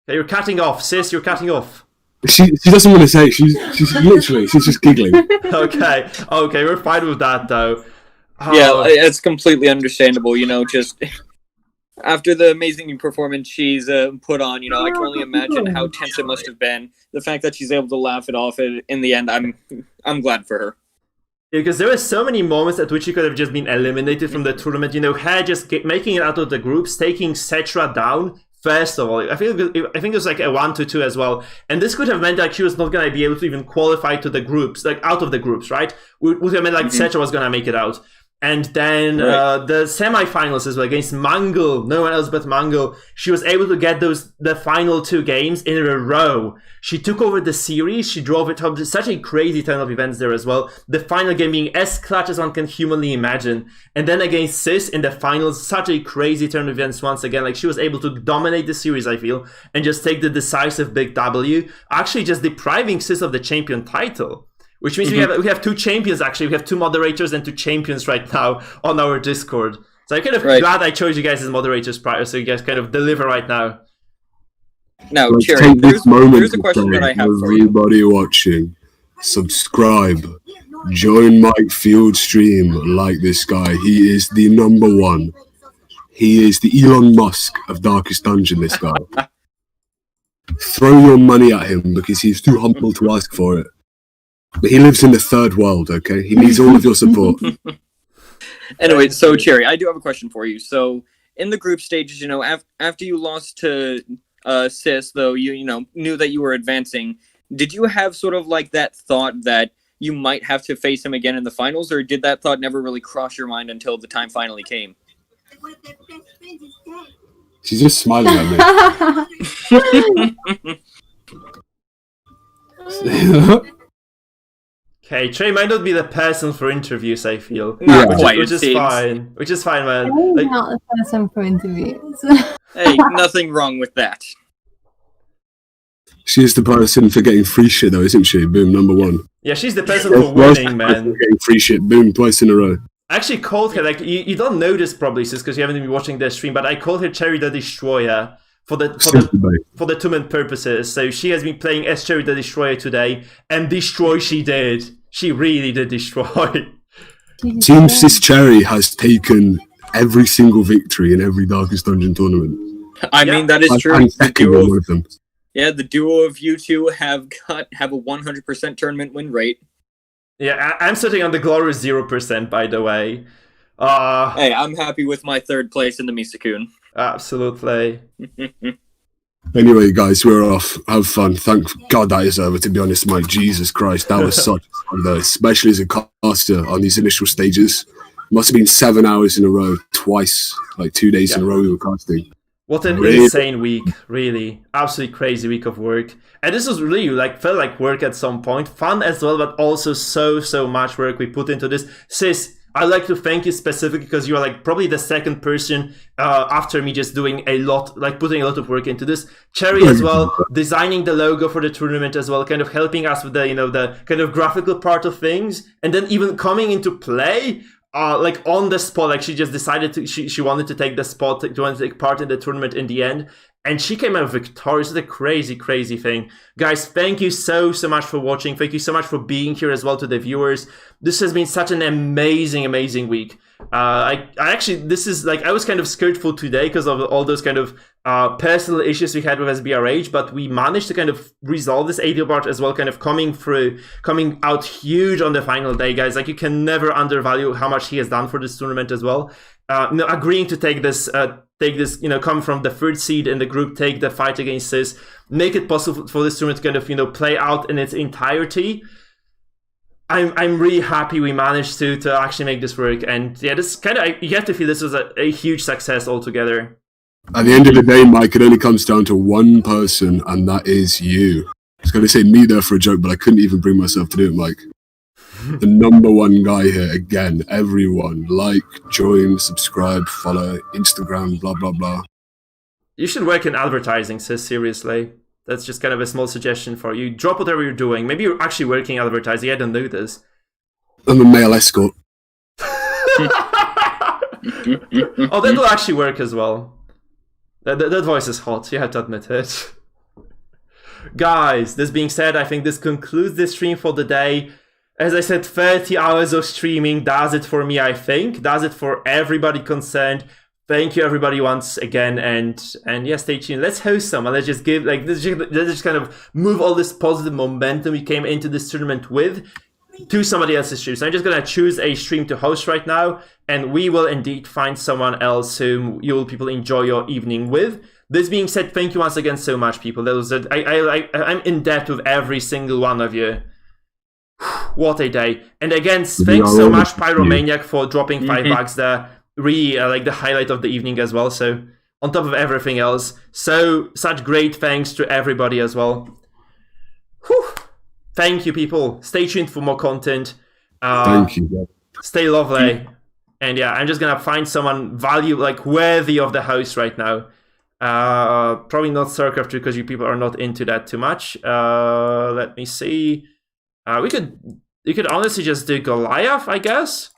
Okay, you're cutting off, sis, you're cutting off. She doesn't want to say it. She's literally, she's just giggling. Okay, we're fine with that though. Yeah, it's completely understandable, just after the amazing performance she's put on, I can only imagine how tense it must have been. The fact that she's able to laugh it off in the end, I'm glad for her. Because there were so many moments at which she could have just been eliminated from the tournament. Her just making it out of the groups, taking Cetra down. First of all, I think it was like a 1-2 as well, and this could have meant like she was not gonna be able to even qualify to the groups, like out of the groups, right? Would have meant like Cetra was gonna make it out. And then the semifinals as well against Mangle, no one else but Mangle. She was able to get the final 2 games in a row. She took over the series. She drove it home. Such a crazy turn of events there as well. The final game being as clutch as one can humanly imagine. And then against Sis in the finals, such a crazy turn of events once again. Like she was able to dominate the series, I feel, and just take the decisive big W. Actually, just depriving Sis of the champion title. Which means we have 2 champions, actually. We have 2 moderators and 2 champions right now on our Discord. So I'm kind of glad I chose you guys as moderators prior, so you guys kind of deliver right now. Now, Let's Cherry, take this moment there's a question that I have for you. Everybody watching, subscribe, join Mikefield stream like this guy. He is the #1. He is the Elon Musk of Darkest Dungeon, this guy. Throw your money at him because he's too humble to ask for it. But he lives in the third world, okay? He needs all of your support. Anyway, so Cherry, I do have a question for you. So in the group stages, after you lost to CEST, though you knew that you were advancing, did you have sort of like that thought that you might have to face him again in the finals, or did that thought never really cross your mind until the time finally came? She's just smiling at me. Okay, Trey might not be the person for interviews, I feel. Not Yeah. quite, Which is it fine. Which is fine, man. I'm Like, not the person for interviews. Hey, nothing wrong with that. She's the person for getting free shit, though, isn't she? Boom, #1. yeah, she's the person for winning, man. Getting free shit, boom, twice in a row. I actually called her, like, you don't know this probably, sis, because you haven't been watching the stream, but I called her Cherry the Destroyer for the tournament purposes. So she has been playing as Cherry the Destroyer today, and destroy she did. She really did destroy. Team Sis Cherry has taken every single victory in every Darkest Dungeon tournament. I mean, that is true. I'm The second duo, on one of them. the duo of you two have a 100% tournament win rate. Yeah, I'm sitting on the glorious 0%, by the way. Hey, I'm happy with my 3rd place in the Misakun. Absolutely. Anyway, guys, we're off. Have fun. Thank God that is over, to be honest, Mike. Jesus Christ, that was such fun, though, especially as a caster on these initial stages. Must have been 7 hours in a row, twice, like 2 days in a row we were casting. What an Really? insane week, really. Absolutely crazy week of work. And this was really, felt like work at some point. Fun as well, but also so much work we put into this. Sis, I'd like to thank you specifically because you are probably the second person after me just doing a lot, putting a lot of work into this. Cherry as well, designing the logo for the tournament as well, kind of helping us with the, the kind of graphical part of things. And then even coming into play, on the spot, she just decided she wanted to take the spot, to want to take part in the tournament in the end. And she came out victorious. It's a crazy thing. Guys, thank you so much for watching. Thank you so much for being here as well to the viewers. This has been such an amazing week. I was kind of scared for today because of all those kind of personal issues we had with SBRH, but we managed to kind of resolve this Adelbart as well, kind of coming out huge on the final day, guys. You can never undervalue how much he has done for this tournament as well. Agreeing to take this, come from the third seed in the group, take the fight against CEST, make it possible for this tournament to kind of, play out in its entirety. I'm really happy we managed to actually make this work. And yeah, this kind of, you have to feel this was a huge success altogether. At the end of the day, Mike, it only comes down to one person, and that is you. I was going to say me there for a joke, but I couldn't even bring myself to do it, Mike. The number one guy here, again, everyone. Like, join, subscribe, follow, Instagram, blah, blah, blah. You should work in advertising, sis, seriously. That's just kind of a small suggestion for you. Drop whatever you're doing. Maybe you're actually working in advertising. I don't know this. I'm a male escort. Oh, that will actually work as well. That voice is hot, you have to admit it. Guys, this being said, I think this concludes the stream for the day. As I said, 30 hours of streaming does it for me, I think. Does it for everybody concerned. Thank you, everybody, once again. And yeah, stay tuned. Let's host someone. Let's just give, let's just kind of move all this positive momentum we came into this tournament with to somebody else's stream. So I'm just going to choose a stream to host right now, and we will indeed find someone else whom you will people enjoy your evening with. This being said, thank you once again so much, people. I'm in debt with every single one of you. What a day. And again, thanks so much, Pyromaniac, for dropping $5 there. Really the highlight of the evening as well. So on top of everything else, such great thanks to everybody as well. Whew. Thank you, people. Stay tuned for more content. Thank you. Stay lovely. And yeah, I'm just gonna find someone worthy of the host right now. Probably not Circus because you people are not into that too much. Let me see. You could honestly just do Goliath, I guess.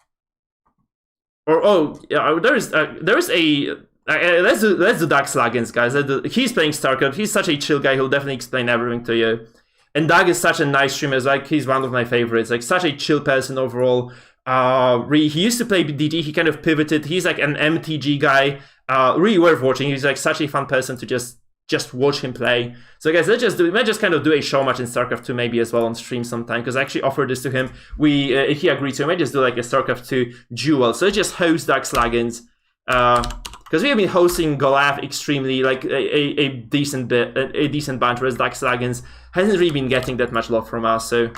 Or there's a let's do Dax Laggins, guys. He's playing StarCraft. He's such a chill guy. He'll definitely explain everything to you. And Doug is such a nice streamer. He's one of my favorites. Such a chill person overall. He used to play DD. He kind of pivoted. He's an MTG guy. Really worth watching. He's such a fun person to just watch him play. So guys, we might just kind of do a show match in StarCraft 2 maybe as well on stream sometime, because I actually offered this to him. He agreed to. We might just do a StarCraft 2 duel. So let's just host Dax Laggins. Because we have been hosting Goliath extremely, a decent bunch, whereas Dax Laggins hasn't really been getting that much love from us. So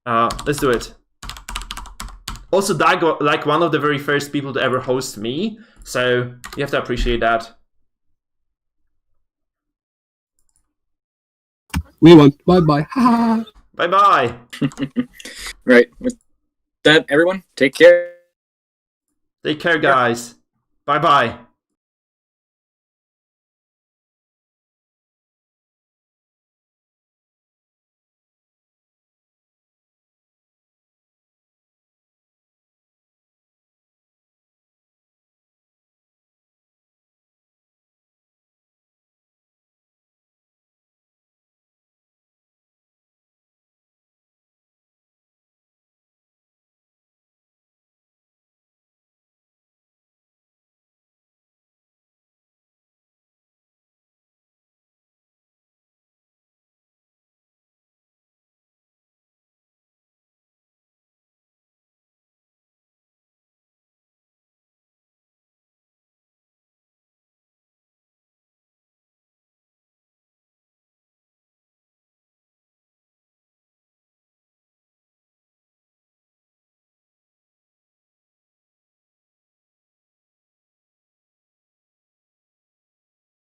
let's do it. Also, Doug, one of the very first people to ever host me, so you have to appreciate that. We won. Bye-bye. Bye-bye. Right. With that, everyone, take care. Take care, guys. Bye-bye.